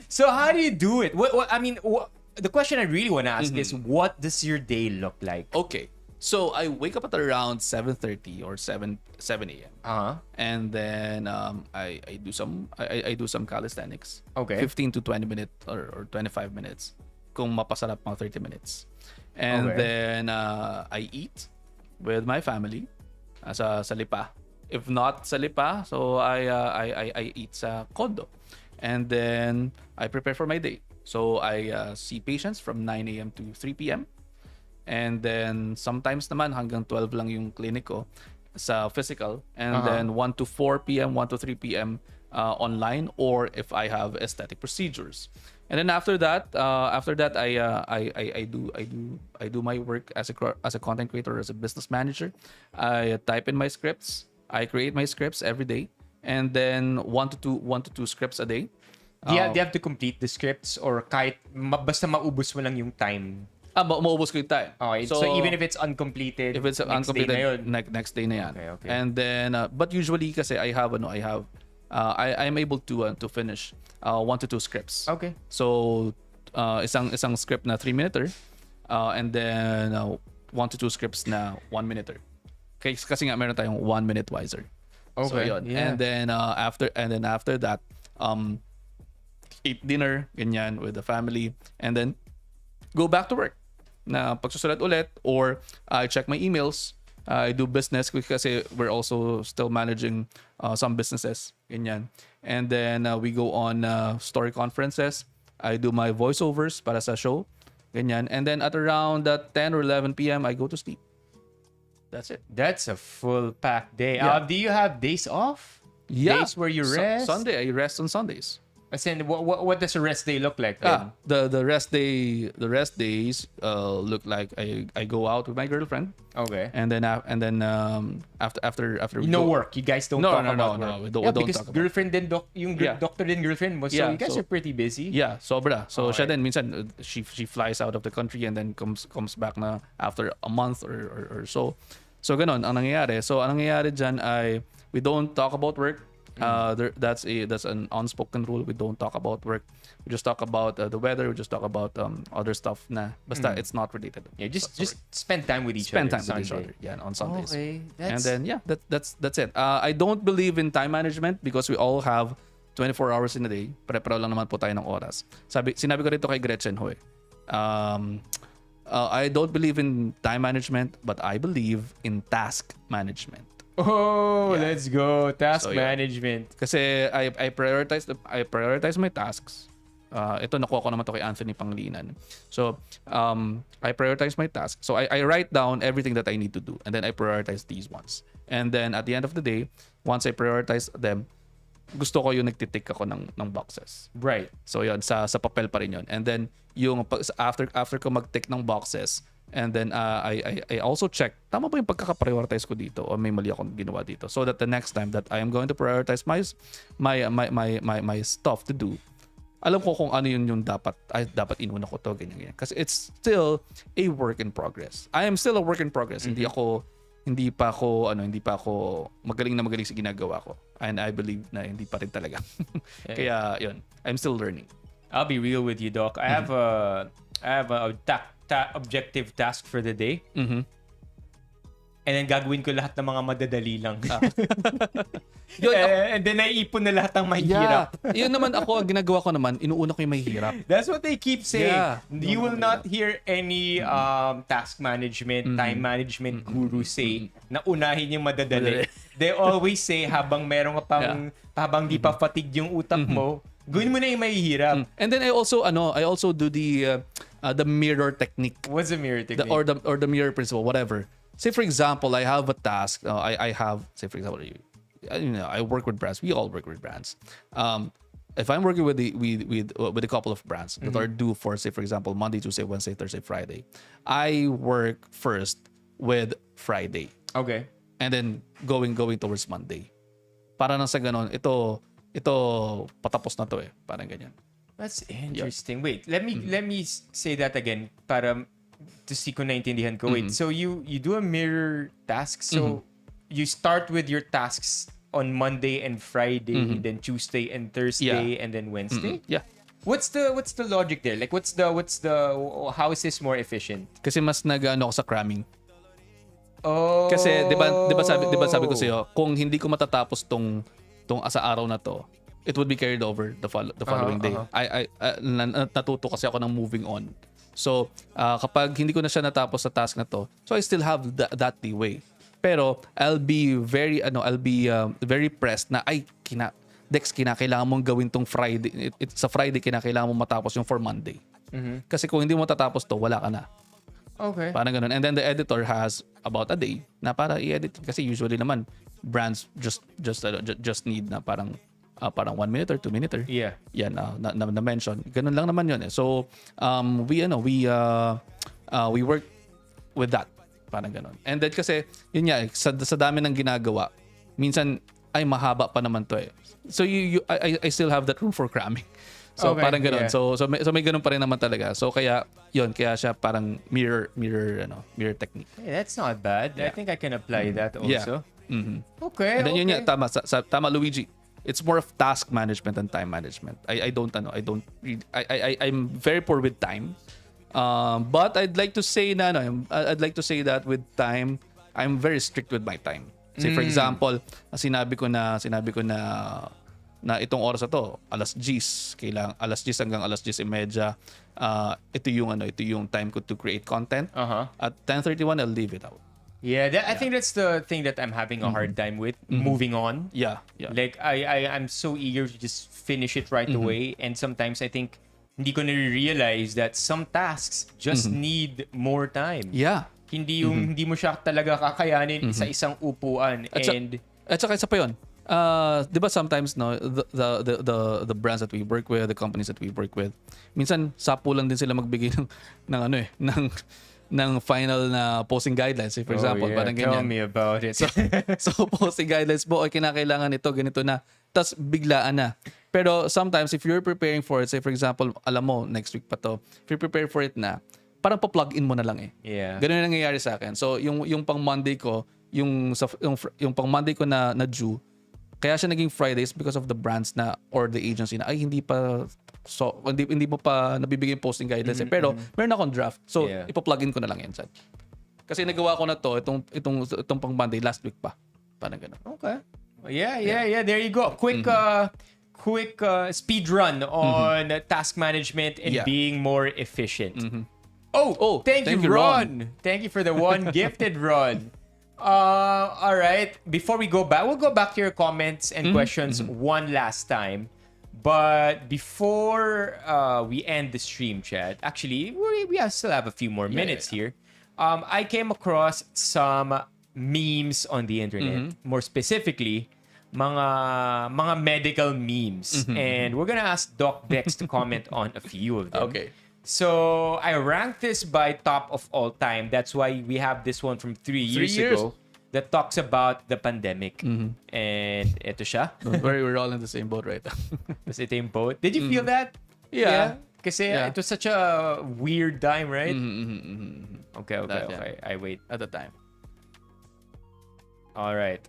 So how do you do it? The question I really want to ask is, what does your day look like? Okay. So I wake up at around 7:30 or 7 a.m. And then I do some calisthenics. Okay. 15 to 20 minutes or 25 minutes. Kung mapasarap mga 30 minutes. And then I eat with my family sa lipa. If not sa lipa, so I eat sa condo. And then I prepare for my day. So I see patients from 9 a.m. to 3 p.m. And then sometimes naman hanggang 12 lang yung clinic ko sa physical. And then 1 to 4 p.m., 1 to 3 p.m. Online, or if I have aesthetic procedures. And then after that I do my work as a content creator, as a business manager. I type in my scripts. I create my scripts every day. And then 1 to 2 scripts a day. Do you have to complete the scripts or kahit basta maubos mo lang yung time? Maubos ko yung time. Okay, so even if it's uncompleted, if it's next uncompleted, day na yun. next day na yan. Okay. And then but usually kasi I'm able to finish 1 to 2 scripts. Okay. So isang script na 3-minuter and then 1 to 2 scripts na 1-minuter. Kasi nga meron tayong 1 minute wiser. Okay. So yun. Yeah. And then after that eat dinner ganyan with the family, and then go back to work. Na pagsusulat ulit, or I check my emails. I do business kasi we're also still managing some businesses. Ganyan. And then we go on story conferences. I do my voiceovers para sa show. Ganyan. And then at around 10 or 11 p.m. I go to sleep. That's it. That's a full packed day. Yeah. Do you have days off? Yeah. Days where you rest? Sunday, I rest on Sundays. As in, what does a rest day look like then? The rest days look like I go out with my girlfriend. Okay. And then after we No go, work. You guys don't No, talk no, about no, work. we don't because talk about girlfriend din doctor din girlfriend mo. So Yeah, you guys so- are pretty busy. Yeah, sobra. So Okay. siya din minsan she flies out of the country and then comes back na after a month or so. So ganon ang nangyayari. So ang nangyayari diyan ay we don't talk about work. That's an unspoken rule. We don't talk about work. We just talk about the weather. We just talk about other stuff na basta it's not related. Yeah, just spend time with each spend other. time with each Sunday. other. Yeah, on Sundays. Okay. And then that's it. I don't believe in time management because we all have 24 hours in a day. Pare-pareho lang naman po tayo ng oras. Sinabi ko rito kay Gretchen Hoy. I don't believe in time management, but I believe in task management. Oh, let's go. Task So, yeah. management. Kasi I prioritize my tasks. Ito nakuha ko naman to kay Anthony Panglinan. So I prioritize my tasks. So I write down everything that I need to do, and then I prioritize these ones. And then at the end of the day, once I prioritize them, gusto ko yung nagtitik ako ng boxes. Right. So yun, sa papel pa rin yun. And then yung after ko mag-tick ng boxes, and then I also check, tama ba yung pagkaka-prioritize ko dito o may mali akong ginawa dito, so that the next time that I am going to prioritize my stuff to do, alam ko kung ano yun yung dapat inuna ko to, ganyan. Kasi it's still a work in progress. I am still a work in progress. Hindi ako hindi pa ako magaling sa ginagawa ko. And I believe na hindi pa rin talaga. Kaya yun, I'm still learning. I'll be real with you, Doc. I have a objective task for the day. And then gagawin ko lahat ng mga madadali lang. Yun, And then naiipon na lahat ng mahihirap. Yeah. Yun naman ako, ang ginagawa ko naman, inuuna ko yung mahihirap. That's what they keep saying. Yeah. You will not hear any task management, time management guru say na unahin yung madadali. They always say habang meron ka pang, habang di pa fatigue yung utak mo, gawin mo na yung mahihirap. And then I also do the mirror technique. What's the mirror technique? Or the mirror principle, whatever. Say for example, I have a task. I have, say for example, I work with brands. We all work with brands. If I'm working with a couple of brands that are due for, say for example, Monday, Tuesday, Wednesday, Thursday, Friday, I work first with Friday. Okay. And then going towards Monday. Para na sa ganon, ito patapos na to eh. Parang ganyan. That's interesting. Wait, let me say that again para to see kung naintindihan ko. Wait, so you do a mirror task. So you start with your tasks on Monday and Friday, then Tuesday and Thursday, and then Wednesday. Yeah. What's the logic there? Like what's the how is this more efficient? Kasi mas nag-ano ako sa cramming. Oh. Kasi 'di ba sabi ko sa iyo, kung hindi ko matatapos tong sa araw na to, it would be carried over the following day. I natuto kasi ako ng moving on. So, kapag hindi ko na siya natapos sa task na to, so I still have that leeway. Pero I'll be very pressed na Dex, kinakailangan mong gawin tong Friday. Sa Friday kinakailangan mong matapos yung for Monday. Kasi kung hindi mo matatapos to, wala ka na. Okay. Parang ganun. And then the editor has about a day na para i-edit kasi usually naman brands just need na parang 1 minute or 2 minute. Yeah. Yan na mention. Ganun lang naman 'yun eh. So we work with that. Parang ganun. And then kasi yun nga sa dami ng ginagawa, minsan ay mahaba pa naman 'to eh. So I still have that room for cramming. So Okay, parang ganun. yeah. So may ganun pa rin naman talaga. So kaya siya parang mirror technique. Hey, that's not bad. I think I can apply that also. Yeah. Okay. And then yun okay. nga tama Luigi. It's more of task management and time management. I'm very poor with time. But I'd like to say that with time, I'm very strict with my time. Say for example, sinabi ko na itong oras na to, alas 10, alas 10 hanggang alas 10:30, ito yung time ko to create content. At 10:31 I'll leave it out. Yeah, I think that's the thing that I'm having a hard time with, moving on. Yeah. Like I'm so eager to just finish it right away, and sometimes I think hindi ko na-realize that some tasks just need more time. Yeah. Hindi hindi mo siya talaga kakayanin sa isang upuan. At saka isa pa yun. 'Di ba sometimes the brands that we work with, the companies that we work with, minsan sapulan din sila magbigay ng final na posting guidelines. For example, parang ganyan. Tell me about it. So posting guidelines mo, kinakailangan ito, ganito na. Tapos biglaan na. Pero sometimes, if you're preparing for it, say for example, alam mo, next week pa to, if you prepare for it na, parang pa-plug in mo na lang eh. Yeah. Ganun yung nangyayari sa akin. So yung pang Monday ko, yung pang Monday ko na due, kaya siya naging Fridays because of the brands na or the agency na ay hindi mo pa nabibigay yung posting guidelines pero meron akong draft. So ipa-plug in ko na lang yan dyan. Kasi nagawa ko na to itong pang Monday last week pa. Parang ganun. Okay. Yeah. There you go. Quick speed run on task management and being more efficient. Oh, thank you, Ron. Thank you for the one gifted, Ron. All right. Before we go back, we'll go back to your comments and questions one last time. But before we end the stream, Chad, actually, we still have a few more minutes here. I came across some memes on the internet. More specifically, mga medical memes. And we're gonna ask Doc Dex to comment on a few of them. Okay. So I ranked this by top of all time. That's why we have this one from 3 years ago that talks about the pandemic. And ito siya. Don't worry, we're all in the same boat right now. Tapos ito yung boat. Did you feel that? Yeah. Kasi it was such a weird time, right? Okay. That, I wait. At the time. All right.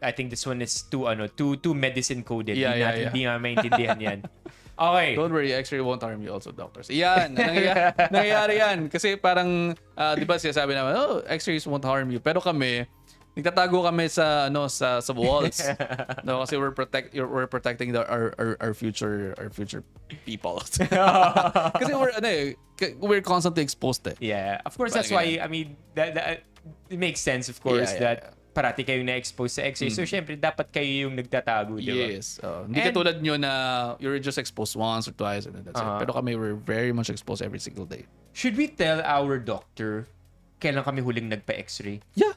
I think this one is too medicine coded. Yeah. Hindi nga maintindihan yan. Okay. Don't worry, X-ray won't harm you also, doctors. Yan, nangyayari yan. Kasi parang, di ba sinasabi naman, X-rays won't harm you. Pero kami, nagtatago kami sa walls. No, kasi we're protecting our future people. Kasi we're constantly exposed eh. Yeah. Of course, that's why, I mean, that it makes sense, of course, that parati kayo na-expose sa X-ray. So, syempre, dapat kayo yung nagtatago, di ba? Yes. Hindi katulad nyo na you're just exposed once or twice and then that's it. Pero kami, we're very much exposed every single day. Should we tell our doctor kailan kami huling nagpa-X-ray? Yeah.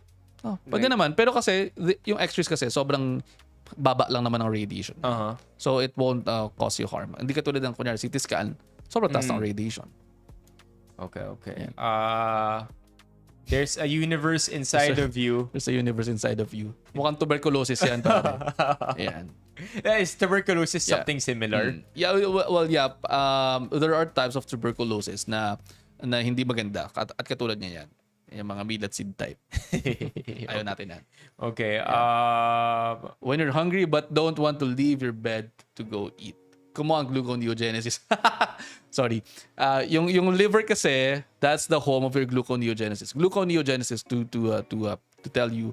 Pwede naman. Pero kasi, yung X-rays kasi, sobrang baba lang naman ng radiation. So, it won't cause you harm. Hindi katulad ng, kunyari, CT scan, sobrang taas ng radiation. Okay. There's a universe inside of you. There's a universe inside of you. Mukhang tuberculosis yan, pare. Yan. Is tuberculosis something similar? Yeah, well, yeah. There are types of tuberculosis na hindi maganda. At katulad niya yan. Yung mga meal at seed type. Ayaw natin yan. Okay. When you're hungry but don't want to leave your bed to go eat. Kumuha ang gluconeogenesis. Sorry. Yung liver kasi, that's the home of your gluconeogenesis. Gluconeogenesis to tell you,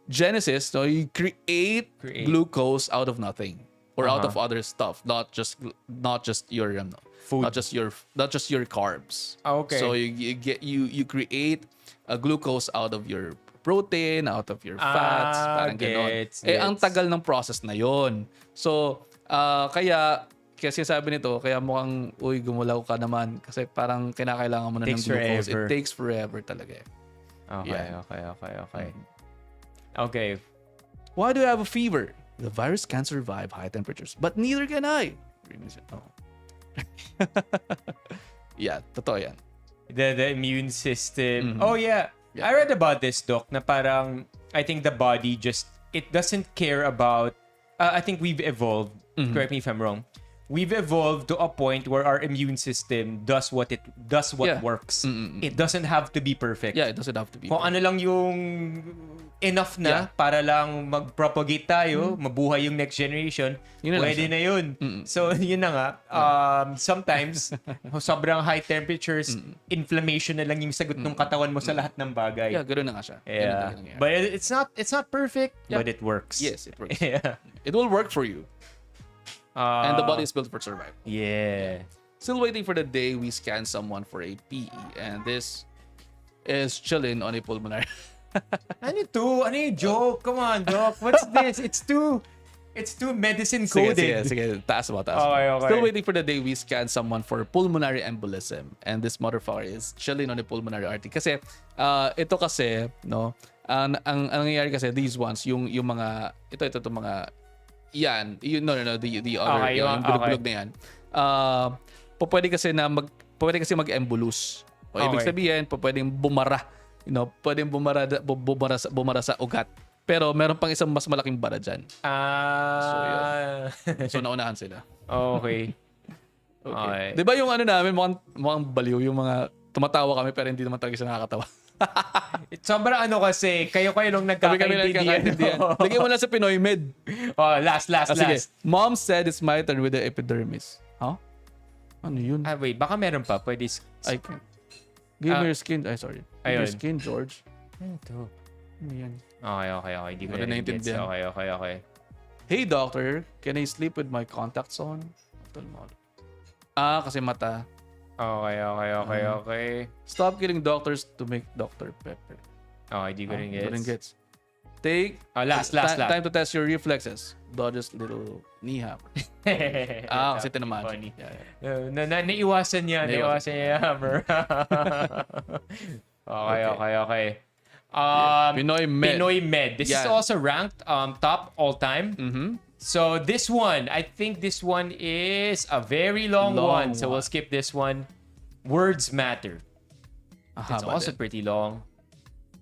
Genesis, so you create glucose out of nothing or out of other stuff, not just your food, not just your carbs. Okay. So you create a glucose out of your protein, out of your fats, parang ganon. Ang tagal ng process na yon. So kasi sabi nito, kaya mukhang, gumulaw ka naman. Kasi parang kinakailangan mo na ng glucose. It takes forever talaga. Okay. Why do you have a fever? The virus can survive high temperatures, but neither can I. Yeah, totoo yan. The immune system. Oh, yeah. I read about this, Doc, na parang, I think the body it doesn't care about, I think we've evolved, correct me if I'm wrong, we've evolved to a point where our immune system does what works. It doesn't have to be perfect. Yeah, it doesn't have to be. Kung ano lang yung enough na para lang mag-propagate tayo, mabuhay yung next generation, pwede na yun. So, yun na nga. Sometimes, sobrang high temperatures, inflammation na lang yung sagot ng katawan mo sa lahat ng bagay. Yeah, ganoon na nga siya. Yeah. But it's not perfect, but it works. Yes, it works. It will work for you. And the body is built for survival. Yeah. Still waiting for the day we scan someone for a PE. And this is chilling on a pulmonary. Ano to? Ano yung joke? Come on, Doc. What's this? It's too medicine coded. Sige. Taas mo. Okay. Still waiting for the day we scan someone for pulmonary embolism. And this motherfucker is chilling on a pulmonary artery. Kasi, ito kasi, no, ang nangyayari kasi, these ones, yung mga, ito mga, yan, the other, yung bulog-bulog na yan. Pwede kasi mag-embolus. O ibig sabihin, pwedeng bumara. Pwedeng bumara sa ugat. Pero meron pang isang mas malaking bara dyan. So, yun. So, naunahan sila. Okay. Di ba yung namin, mukhang baliw, yung mga tumatawa kami pero hindi naman talaga siya nakakatawa. Sobrang kasi, kayo lang nagkakaintindihan. Lagyan mo lang sa Pinoy Med. Last. Sige. Mom said it's my turn with the epidermis. Huh? Ano yun? Wait, baka meron pa. Pwede. I can't. Give me your skin. Sorry. Give me your skin, George. Ano to? Ano yan? Okay. Hindi ko na naintindihan. Okay. Hey, doctor. Can I sleep with my contacts on? Kasi mata. Okay. Stop killing doctors to make Dr. Pepper. Okay, di ko rin gets. Take last. Time to test your reflexes. Dodge's little knee hammer. Kasi tinamaan. Funny. Naiwasan niya yung hammer. Okay. Pinoy Med. This is also ranked top all time. So this one, I think this one is a very long one. So we'll skip this one. Words matter. It's also pretty long.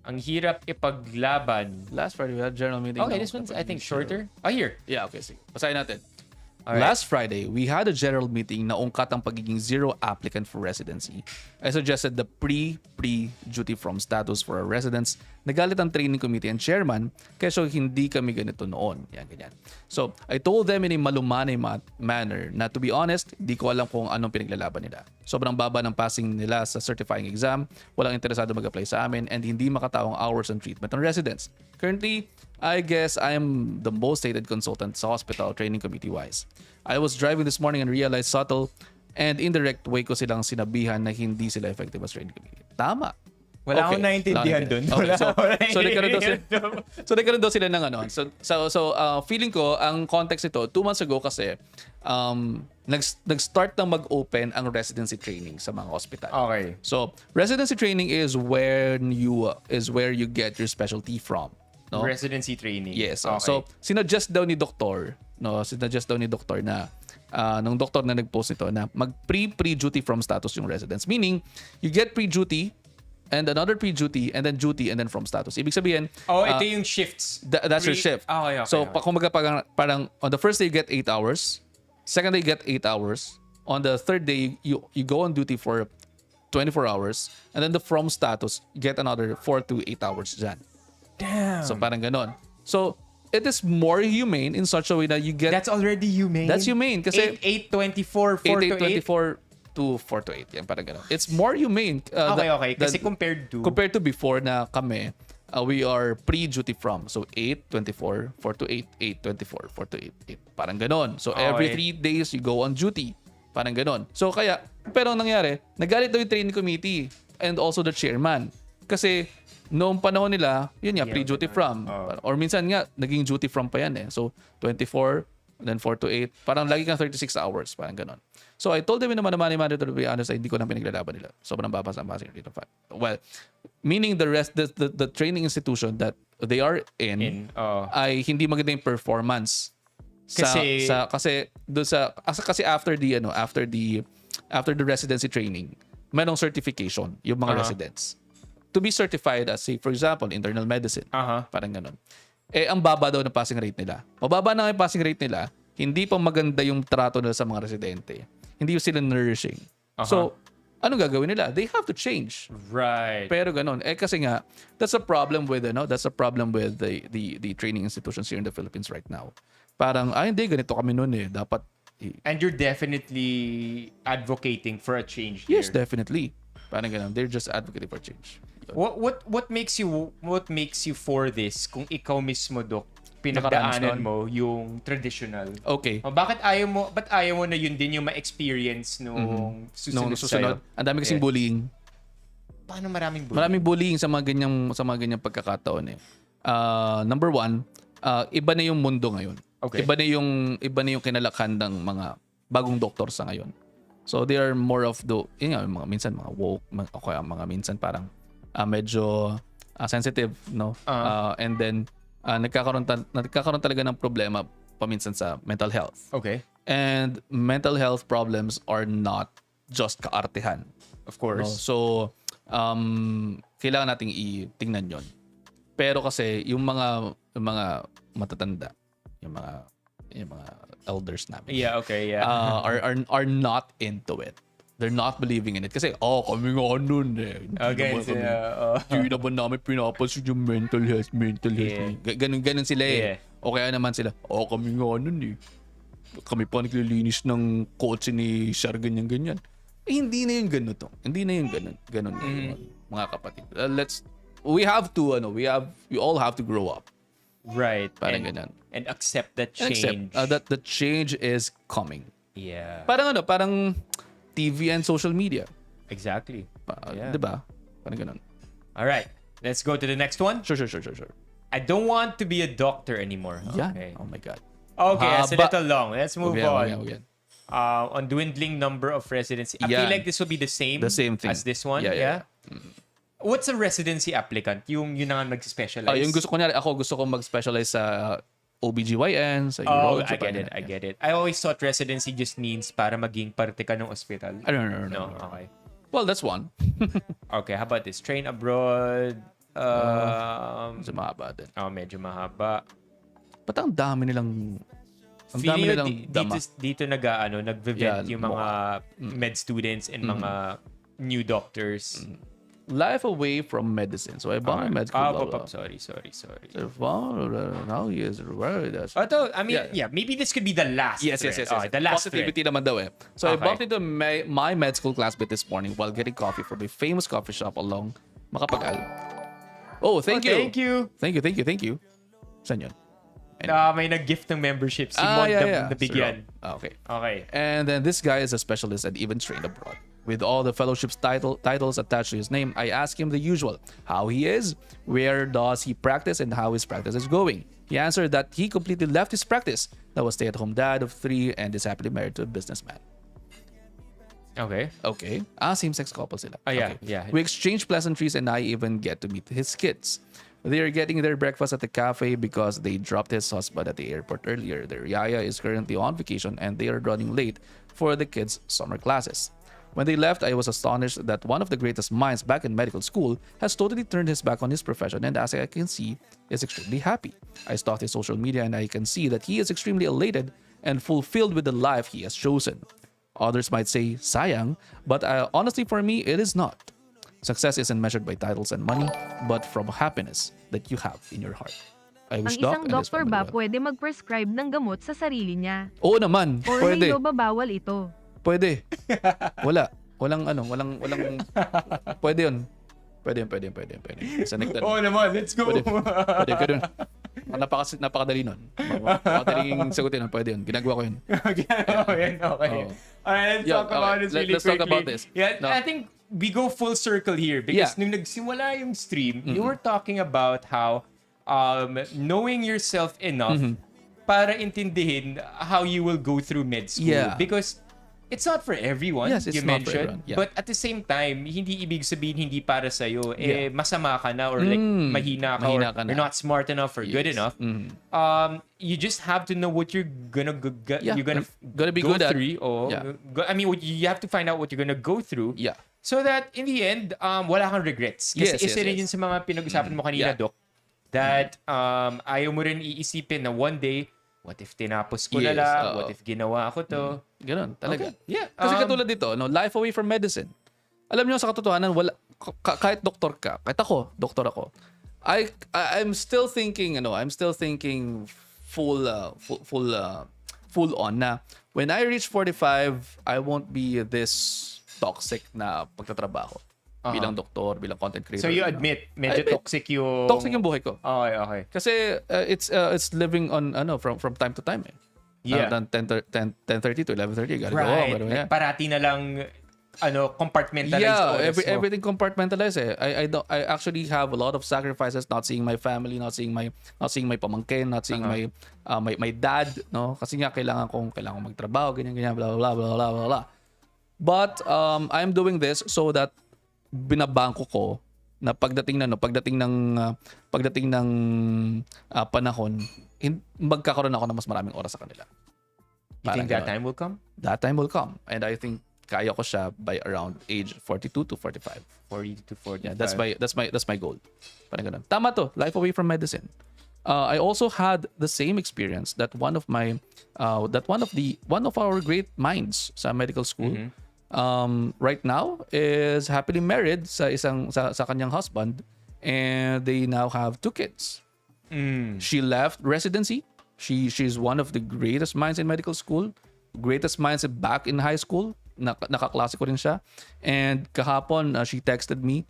Ang hirap ipaglaban. Last Friday we had journal meeting. Okay, this one's I think shorter. Here. Yeah, okay. Sige. Basahin natin. Alright. Last Friday, we had a general meeting na ungkat ang pagiging zero applicant for residency. I suggested the pre-duty from status for our residents. Nagalit ang training committee and chairman kasi hindi kami ganito noon. Yan, ganyan. So, I told them in a malumanay manner na to be honest, di ko alam kung anong pinaglalaban nila. Sobrang baba ng passing nila sa certifying exam, walang interesado mag-apply sa amin, and hindi makatawang hours and treatment ng residents. Currently, I guess I am the most hated consultant sa hospital training committee-wise. I was driving this morning and realized subtle and indirect way ko silang sinabihan na hindi sila effective as training committee. Tama. Wala akong naintindihan dun. Okay, so nagkaroon daw sila ng ano. Feeling ko, ang context ito, 2 months ago kasi, nag-start na mag-open ang residency training sa mga hospital. Okay. So, residency training is where you get your specialty from. No? Residency training. Yes. Okay. So, sinuggest daw ni doktor na nung doktor na nag-post nito na mag pre-duty from status yung residents. Meaning, you get pre-duty and another pre-duty and then duty and then from status. Ibig sabihin, ito yung shifts. That's your shift. Okay. So, kumbaga parang on the first day you get 8 hours, second day you get 8 hours, on the third day you go on duty for 24 hours, and then the from status you get another 4 to 8 hours dyan. Damn. So parang ganon. So it is more humane in such a way that you get... That's already humane. That's humane kasi 8-24, 4 to 8. 8-24 to 4 to 8. Yan, parang ganon. It's more humane. Okay. Kasi compared to before na kami, we are pre-duty from. So 8-24, 4 to 8, 8-24, 4 to 8, 8. Parang ganon. So every 3 days you go on duty. Parang ganon. So kaya, pero ang nangyari, nagalit daw yung training committee and also the chairman. Kasi noong panahon nila, yun nga, pre-duty from. Or minsan nga, naging duty from pa yan eh. So, 24, then 4 to 8. Parang lagi kang 36 hours. Parang ganon. So, I told them in a manner to be honest, hindi ko na pinaglalaban nila. Sobrang babas ang passing rate of fact. Well, meaning the training institution that they are in ay hindi maganda yung performance. Kasi after the residency training, mayroong certification yung mga residents. To be certified as, say, for example, internal medicine. Parang ganun. Ang baba daw ng passing rate nila. Mababa na yung passing rate nila, hindi pa maganda yung trato nila sa mga residente. Hindi yung sila nourishing. So, anong gagawin nila? They have to change. Right. Pero ganun. Kasi nga, that's a problem with the training institutions here in the Philippines right now. Parang, hindi, ganito kami noon eh. Dapat. And you're definitely advocating for a change here. Yes, definitely. Parang ganun. They're just advocating for change. What makes you for this kung ikaw mismo, Doc, pinagdaanan mo yung traditional? Okay. Ba't ayaw mo na yun din yung ma-experience nung susunod sa'yo? Ang dami kasing bullying. Paano maraming bullying? Maraming bullying sa mga ganyang pagkakataon eh. Number 1, iba na yung mundo ngayon. Okay. Iba na yung kinalakhan ng mga bagong doktor sa ngayon. So they are more of mga minsan mga woke, mga minsan parang medyo sensitive, no? And then nagkakaroon talaga ng problema paminsan sa mental health. Okay. And mental health problems are not just kaartehan. Of course. No? So kailangan nating itingnan 'yon. Pero kasi yung mga matatanda, yung mga elders namin. Yeah, okay, yeah. Are not into it. They're not believing in it. Kasi, kami nga nun eh. Hindi naman namin pinapansin yung mental health. Yeah. Ganun sila eh. Yeah. O kaya naman sila, kami nga nun eh. Kami pa naglilinis ng kotse ni Sir ganyan. Hindi na yung ganun to. Hindi na yung ganun mga kapatid. We all have to grow up. Right. Parang ganun. And accept that change. That the change is coming. Yeah. Parang TV and social media. Exactly. Yeah. Diba? Parang ganun. All right. Let's go to the next one. Sure. I don't want to be a doctor anymore. Yeah. Okay. Oh my God. Okay, that's a little long. Let's move on. Okay. On dwindling number of residency. I feel like this will be the same thing as this one. Yeah. What's a residency applicant? Yung na nga mag-specialize? Yung gusto ko mag-specialize sa OBGYN, sa urology. I get it. I always thought residency just means para maging parte ka ng ospital. No. Okay. Well, that's one. Okay, how about this? Train abroad. Medyo mahaba din. Medyo mahaba. Ba't ang dami nilang Ang Feeling dami ko nilang dama. dito nag-vent Yeah, yung mga med students and mga new doctors. Life away from medicine. So I bought a med school. Blah, blah. Sorry. So, now he is worried. Although, I mean, yeah, maybe this could be the last Yes. thread. Oh, the last Positivity naman daw eh. So I Okay. bumped into my med school classmate this morning while getting coffee from a famous coffee shop along Makapagal. Oh, thank thread. you. Thank you. Thank you. Saan yun? May nag-gift ng membership. Si Mon nabigyan. Okay. Okay. And then this guy is a specialist and even trained abroad. With all the fellowship's titles attached to his name, I ask him the usual: how he is, where does he practice, and how his practice is going. He answered that he completely left his practice, that was stay-at-home dad of 3 and is happily married to a businessman. Okay. Okay. Same-sex couple sila. Yeah, Okay. yeah. We exchange pleasantries and I even get to meet his kids. They are getting their breakfast at the cafe because they dropped his husband at the airport earlier. Their yaya is currently on vacation and they are running late for the kids' summer classes. When they left, I was astonished that one of the greatest minds back in medical school has totally turned his back on his profession and, as I can see, is extremely happy. I stalked his social media and I can see that he is extremely elated and fulfilled with the life he has chosen. Others might say sayang, but honestly for me, it is not. Success isn't measured by titles and money, but from happiness that you have in your heart. I Ang wish Doc isang and his doktor family ba well. pwede mag-prescribe ng gamot sa sarili niya? Oo naman, Or may pwede. law ba bawal ito? Pwede. Walang pwede yun. Pwede. Sa nektar. Oh naman, let's go. Pwede. Napakadali nun. Napakadaling sagutin nun. Pwede yun. Ginagawa ko yun. Okay. Oh. Alright, let's Yeah, talk about okay. this really Let's talk quickly. about this. Yeah, No. I think we go full circle here because nung nagsimula yung stream, you were talking about how knowing yourself enough para intindihin how you will go through med school. Yeah. Because it's not for everyone, Yes, it's you not for mentioned. everyone. Yeah. But at the same time, hindi ibig sabihin hindi para sa'yo. Masama ka na or like mahina ka Mahina or ka na. you're not smart enough or good enough. You just have to know what you're gonna Yeah, gonna be go good at. through. I mean, you have to find out what you're gonna go through. Yeah. So that in the end, wala kang regrets. Kasi Yes, isa rin yes. yun sa mga pinag-usapan mo kanina, Yeah. Doc, that ayaw mo rin iisipin na one day, what if tinapos ko na Yes, lang? oo. What if ginawa ko to? Ganun, talaga. Okay. Yeah. Kasi katulad dito, life away from medicine. Alam niyo sa katotohanan, kahit doktor ka, kahit ako, doktor ako, I'm still thinking, full on na when I reach 45, I won't be this toxic na pagtatrabaho bilang doktor, bilang content creator. So you admit, medyo admit. toxic yung... Toxic yung buhay ko. Okay. Kasi it's living on from time to time eh. Yeah. 10:30 to 11:30 you gotta go Right. home. Like, parati na lang compartmentalized. Yeah, oras mo. everything compartmentalized eh. I actually have a lot of sacrifices, not seeing my family, not seeing my pamangkin, not seeing my dad, no? Kasi nga kailangan kong magtrabaho, ganyan blah blah blah blah blah blah. But I'm doing this so that binabangko ko na pagdating ng panahon, magkakaroon ako ng mas maraming oras sa kanila. You think Parang that time will come? That time will come. And I think kaya ko siya by around age 42 to 45. 40 to 45. Yeah, that's my goal. Parang ganun. Tama to, life away from medicine. I also had the same experience that one of our great minds sa medical school right now is happily married sa kanyang husband, and they now have 2 kids. She left residency. She's one of the greatest minds in medical school, greatest minds back in high school. Nakaklase ko rin siya. And kahapon, she texted me,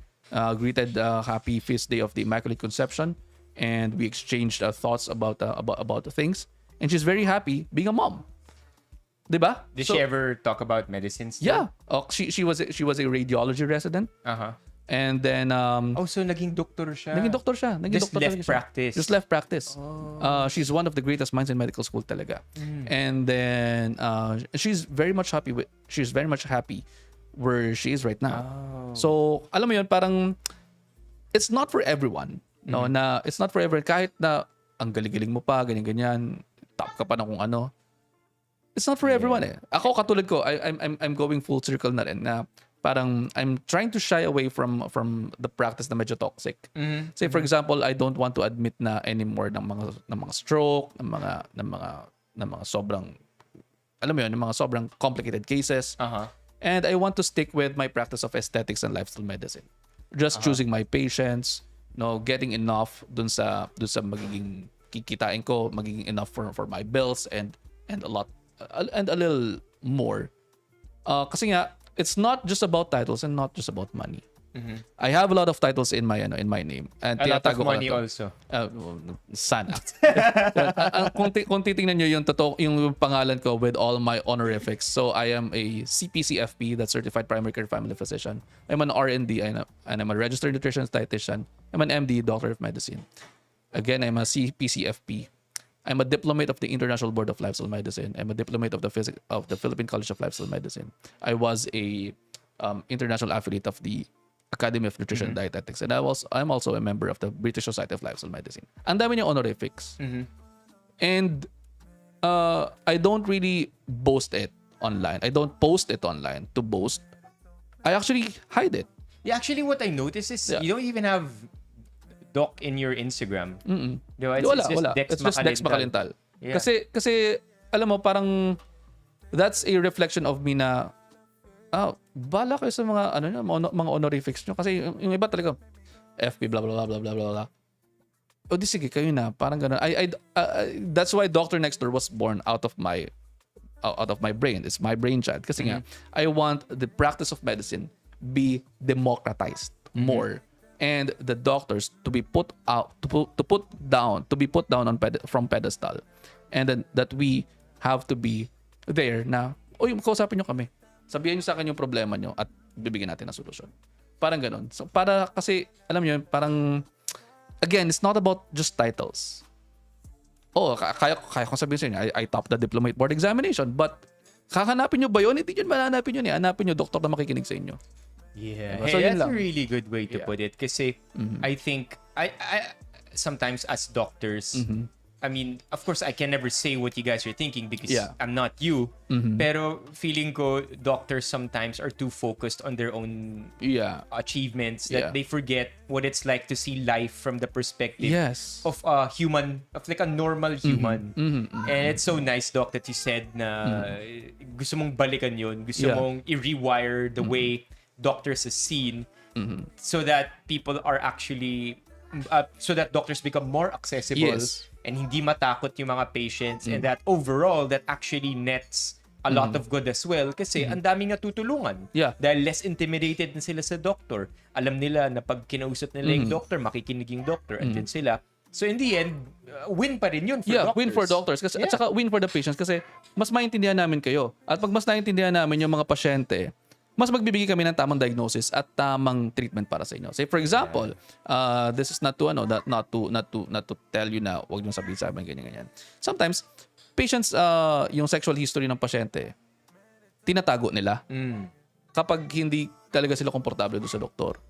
greeted happy feast day of the Immaculate Conception, and we exchanged thoughts about the things. And she's very happy being a mom. Diba? Did she ever talk about medicine still? Yeah. She was a radiology resident. Uh-huh. And then So naging doktor siya. naging doktor siya. Just doktor left talaga siya. practice. Just left practice. She's one of the greatest minds in medical school talaga. And then she's very much happy where she is right now. So, alam mo yun, parang it's not for everyone. No, na it's not for everyone, kahit na ang galing-galing mo pa, ganyan-ganyan, top ka pa na kung ano. It's not for everyone eh. Ako katulad ko, I'm going full circle na rin na parang I'm trying to shy away from the practice na medyo toxic. Say for example, I don't want to admit na anymore ng mga stroke, ng mga mga sobrang, alam mo yun, ng mga sobrang complicated cases. Uh-huh. And I want to stick with my practice of aesthetics and lifestyle medicine. Just choosing my patients, no, getting enough dun sa magiging kikitain ko, magiging enough for my bills and a lot and a little more. Kasi nga, it's not just about titles and not just about money. I have a lot of titles in my name. And A lot of tinatago ko na money to. also. Sana. Kung titingnan nyo yung totoo, yung pangalan ko with all my honorifics. So I am a CPCFP, that's Certified Primary Care Family Physician. I'm an R&D and I'm a registered nutritionist dietitian. I'm an MD, Doctor of Medicine. Again, I'm a CPCFP. I'm a diplomate of the International Board of Lifestyle Medicine. I'm a diplomate of the Philippine College of Lifestyle Medicine. I was a international affiliate of the Academy of Nutrition and Dietetics. And I'm also a member of the British Society of Lifestyle Medicine. Ang dami niyang honorifics. And I don't really boast it online. I don't post it online to boast. I actually hide it. Yeah, actually, what I noticed is you don't even have Doc in your Instagram. Diba? Wala. It's just Dex Makalintal. Yeah. Kasi, alam mo, parang that's a reflection of me na bala kayo sa mga mga honorifics nyo kasi yung iba talaga FP blah blah blah blah blah blah. O di sige kayo na, parang ganoon. That's why Dr. Nextor was born out of my brain. It's my brainchild kasi nga I want the practice of medicine be democratized more and the doctors to be put down from pedestal, and then that we have to be there na kausapin nyo kami. Sabihin nyo sa akin yung problema nyo at bibigyan natin ng solusyon. Parang ganun. So, kasi, alam nyo, parang, again, it's not about just titles. Kaya kong sabihin sa inyo, I top the diplomate board examination, but kahanapin nyo ba yun? Hindi yun mananapin yun. Hanapin nyo, doktor na makikinig sa inyo. Yeah. So, Hey, yun that's a lang. really good way to put it. Kasi I think, I sometimes as doctors, I mean, of course, I can never say what you guys are thinking because I'm not you. Pero feeling ko, doctors sometimes are too focused on their own achievements that they forget what it's like to see life from the perspective of a human, of like a normal human. And it's so nice, Doc, that you said na gusto mong balikan yun. Gusto mong i-rewire the way doctors are seen so that people are actually... so that doctors become more accessible and hindi matakot yung mga patients and that overall that actually nets a lot of good as well kasi ang daming natutulungan dahil less intimidated na sila sa doctor. Alam nila na pag kinausap nila yung doctor, makikinig yung doctor, andyan sila. So in the end, win pa rin yun for doctors. Win for doctors kasi, at saka win for the patients kasi mas maintindihan namin kayo. At pag mas naintindihan namin yung mga pasyente, mas magbibigay kami ng tamang diagnosis at tamang treatment para sa inyo. Say for example, this is not to tell you na wag niyo sabihin sa amin ganyan. Sometimes patients yung sexual history ng pasyente tinatago nila. Kapag hindi talaga sila komportable doon sa doktor.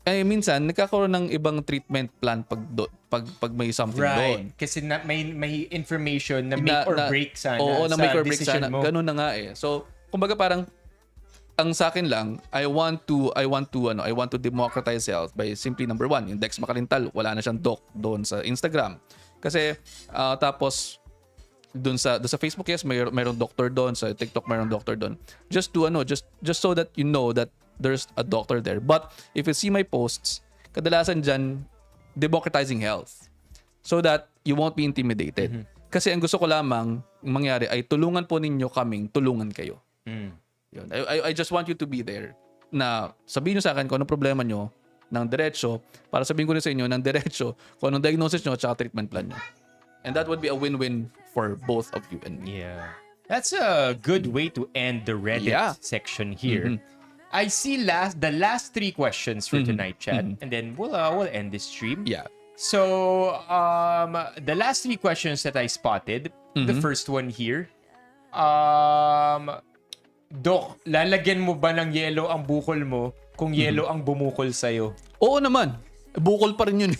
Minsan nagkakaroon ng ibang treatment plan pag may something doon. Kasi may information na make or break sana. Na make or break sana. Ganun na nga eh. So, kumbaga parang ang sa akin lang, I want to democratize health by simply number one, yung Dex Makalintal, wala na siyang doc doon sa Instagram. Kasi tapos doon sa Facebook, yes, mayroong doctor doon, sa TikTok mayroong doctor doon. Just so that you know that there's a doctor there. But if you see my posts, kadalasan diyan democratizing health so that you won't be intimidated. Kasi ang gusto ko lamang mangyari ay tulungan po ninyo kaming tulungan kayo. Yun. I just want you to be there na sabihin nyo sa akin kung anong problema nyo ng diretso para sabihin ko rin sa inyo ng diretso kung anong diagnosis nyo at saka treatment plan nyo. And that would be a win-win for both of you and me. Yeah. That's a good way to end the Reddit section here. I see the last 3 questions for tonight, Chad, and then we'll end this stream. Yeah. So, the last 3 questions that I spotted, the first one here, Doc, lalagyan mo ba ng yelo ang bukol mo kung yelo ang bumukol sa'yo? Oo naman. Bukol pa rin yun.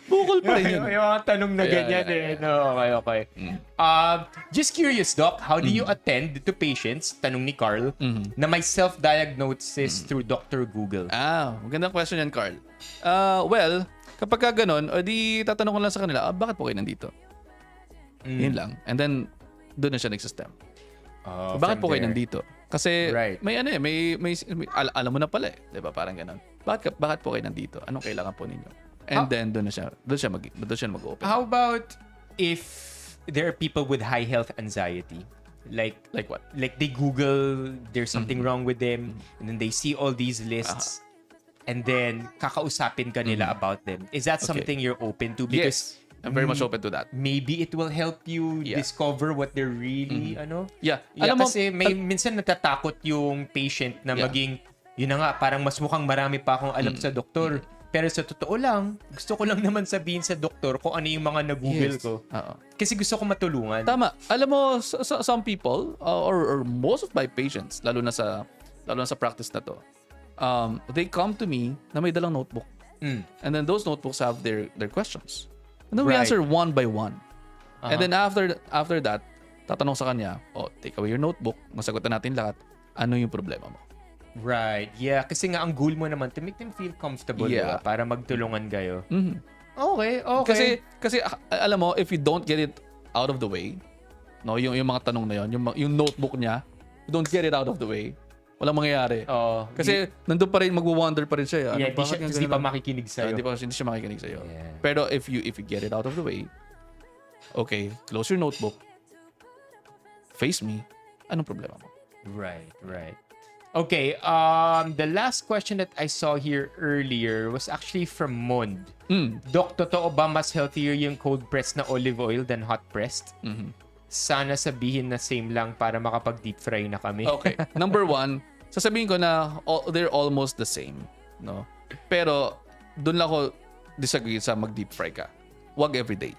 Bukol pa rin yun. Yung mga tanong na ganyan eh. No, okay. Just curious, Doc, how do you attend to patients, tanong ni Carl, na may self-diagnosis through Dr. Google? Magandang question yan, Carl. Well, kapag ka ganun, di tatanong ko lang sa kanila, bakit po kayo nandito? Yun lang. And then, doon na siya nagsistem. from Bakit po kayo there. nandito? Kasi Right. may alam mo na pala eh. Diba? Parang ganun. Bakit po kayo nandito? Anong kailangan po ninyo? And then, doon siya mag-open. How about if there are people with high health anxiety? Like what? Like they Google there's something wrong with them, and then they see all these lists, and then kakausapin ka nila about them. Is that something you're open to? Because Yes. I'm very much open to that. maybe it will help you discover what they're really, Yeah. Yeah, Alam mo, kasi minsan natatakot yung patient na maging, yun na nga, parang mas mukhang marami pa akong alam sa doktor. Pero sa totoo lang, gusto ko lang naman sabihin sa doktor kung ano yung mga nag-google Yes. ko. Oo. Kasi gusto ko matulungan. Tama. Alam mo, some people, or most of my patients, lalo na sa practice na to, they come to me na may dalang notebook. And then those notebooks have their questions. And then we Right. answer one by one. And then after that, tatanong sa kanya, take away your notebook, masagutan natin lahat, ano yung problema mo? Right. Yeah, kasi nga ang goal mo naman to make them feel comfortable, Yeah. diba? Para magtulungan kayo. Okay. Kasi alam mo, if you don't get it out of the way, no, yung mga tanong na yon, yung notebook niya, you don't get it out of the way, walang mangyayari. Kasi nandun pa rin, magwo-wonder pa rin siya. Di pa makikinig sa'yo. Hindi siya makikinig sa'yo. Yeah. Pero if you get it out of the way, okay, close your notebook, face me, anong problema mo? Right. Okay, the last question that I saw here earlier was actually from Mond. Dok, totoo ba mas healthier yung cold pressed na olive oil than hot pressed? Sana sabihin na same lang para makapag deep fry na kami. Okay. Number one, sasabihin ko na they're almost the same. No? Pero, doon lang ako disagree sa mag-deep fry ka. Wag everyday.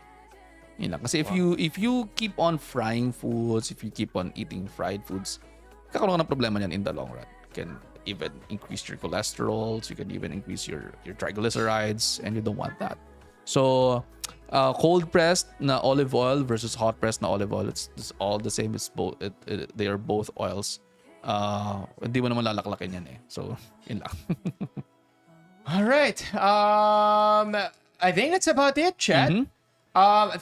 Yun lang. Kasi if you keep on frying foods, if you keep on eating fried foods, kakaroon ka ng problema niyan in the long run. You can even increase your cholesterol, you can even increase your triglycerides, and you don't want that. So, cold pressed na olive oil versus hot pressed na olive oil, it's all the same. It's both. They are both oils. Hindi mo naman lalaklakin yan eh. So, yun lang. All right. I think that's about it, chat.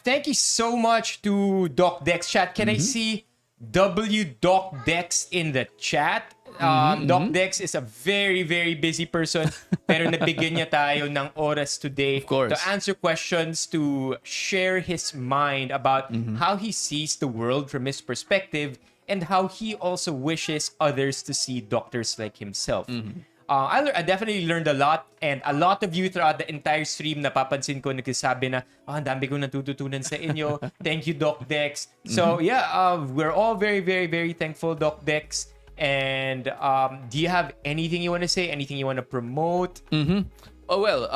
Thank you so much to Doc Dex, chat. Can I see W Doc Dex in the chat? Doc Dex is a very, very busy person, pero nabigyan niya tayo ng oras today course. to answer questions, to share his mind about how he sees the world from his perspective and how he also wishes others to see doctors like himself. I definitely learned a lot, and a lot of you throughout the entire stream napapansin ko nagsasabi na ang dami kong natututunan sa inyo. Thank you, Doc Dex. So yeah, we're all very, very, very thankful, Doc Dex. And do you have anything you want to say? Anything you want to promote? Oh well,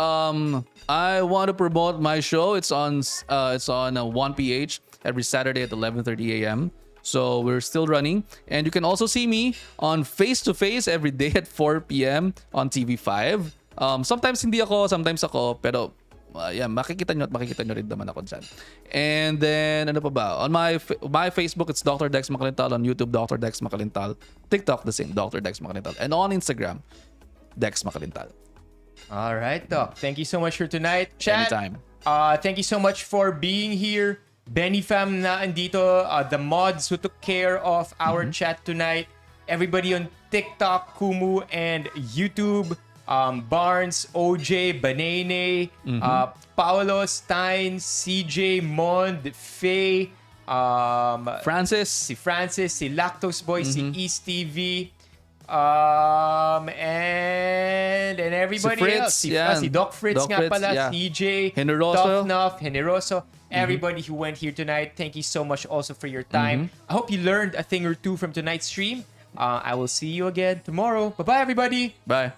I want to promote my show. It's on 1PH every Saturday at 11:30 a.m. So we're still running, and you can also see me on Face to Face every day at 4 p.m. on TV5. Sometimes hindi ako, sometimes ako, pero yeah, makikita nyo rin naman ako dyan. And then, ano pa ba? On my Facebook, it's Dr. Dex Makalintal. On YouTube, Dr. Dex Makalintal. TikTok, the same, Dr. Dex Makalintal. And on Instagram, Dex Makalintal. All right, Doc. Thank you so much for tonight, chat. Anytime. Thank you so much for being here. Benny fam na andito, the mods who took care of our chat tonight. Everybody on TikTok, Kumu, and YouTube. Barnes, OJ, Banene, Paolo, Stein, CJ, Mond, Faye, Francis, si Lactose Boy, si East TV, and everybody Si Fritz, else. yan. Si Doc Fritz Doc nga Fritz, pala, yeah. CJ, Generoso. Tough Nuff, Generoso, everybody who went here tonight. Thank you so much also for your time. I hope you learned a thing or two from tonight's stream. I will see you again tomorrow. Bye-bye, everybody. Bye.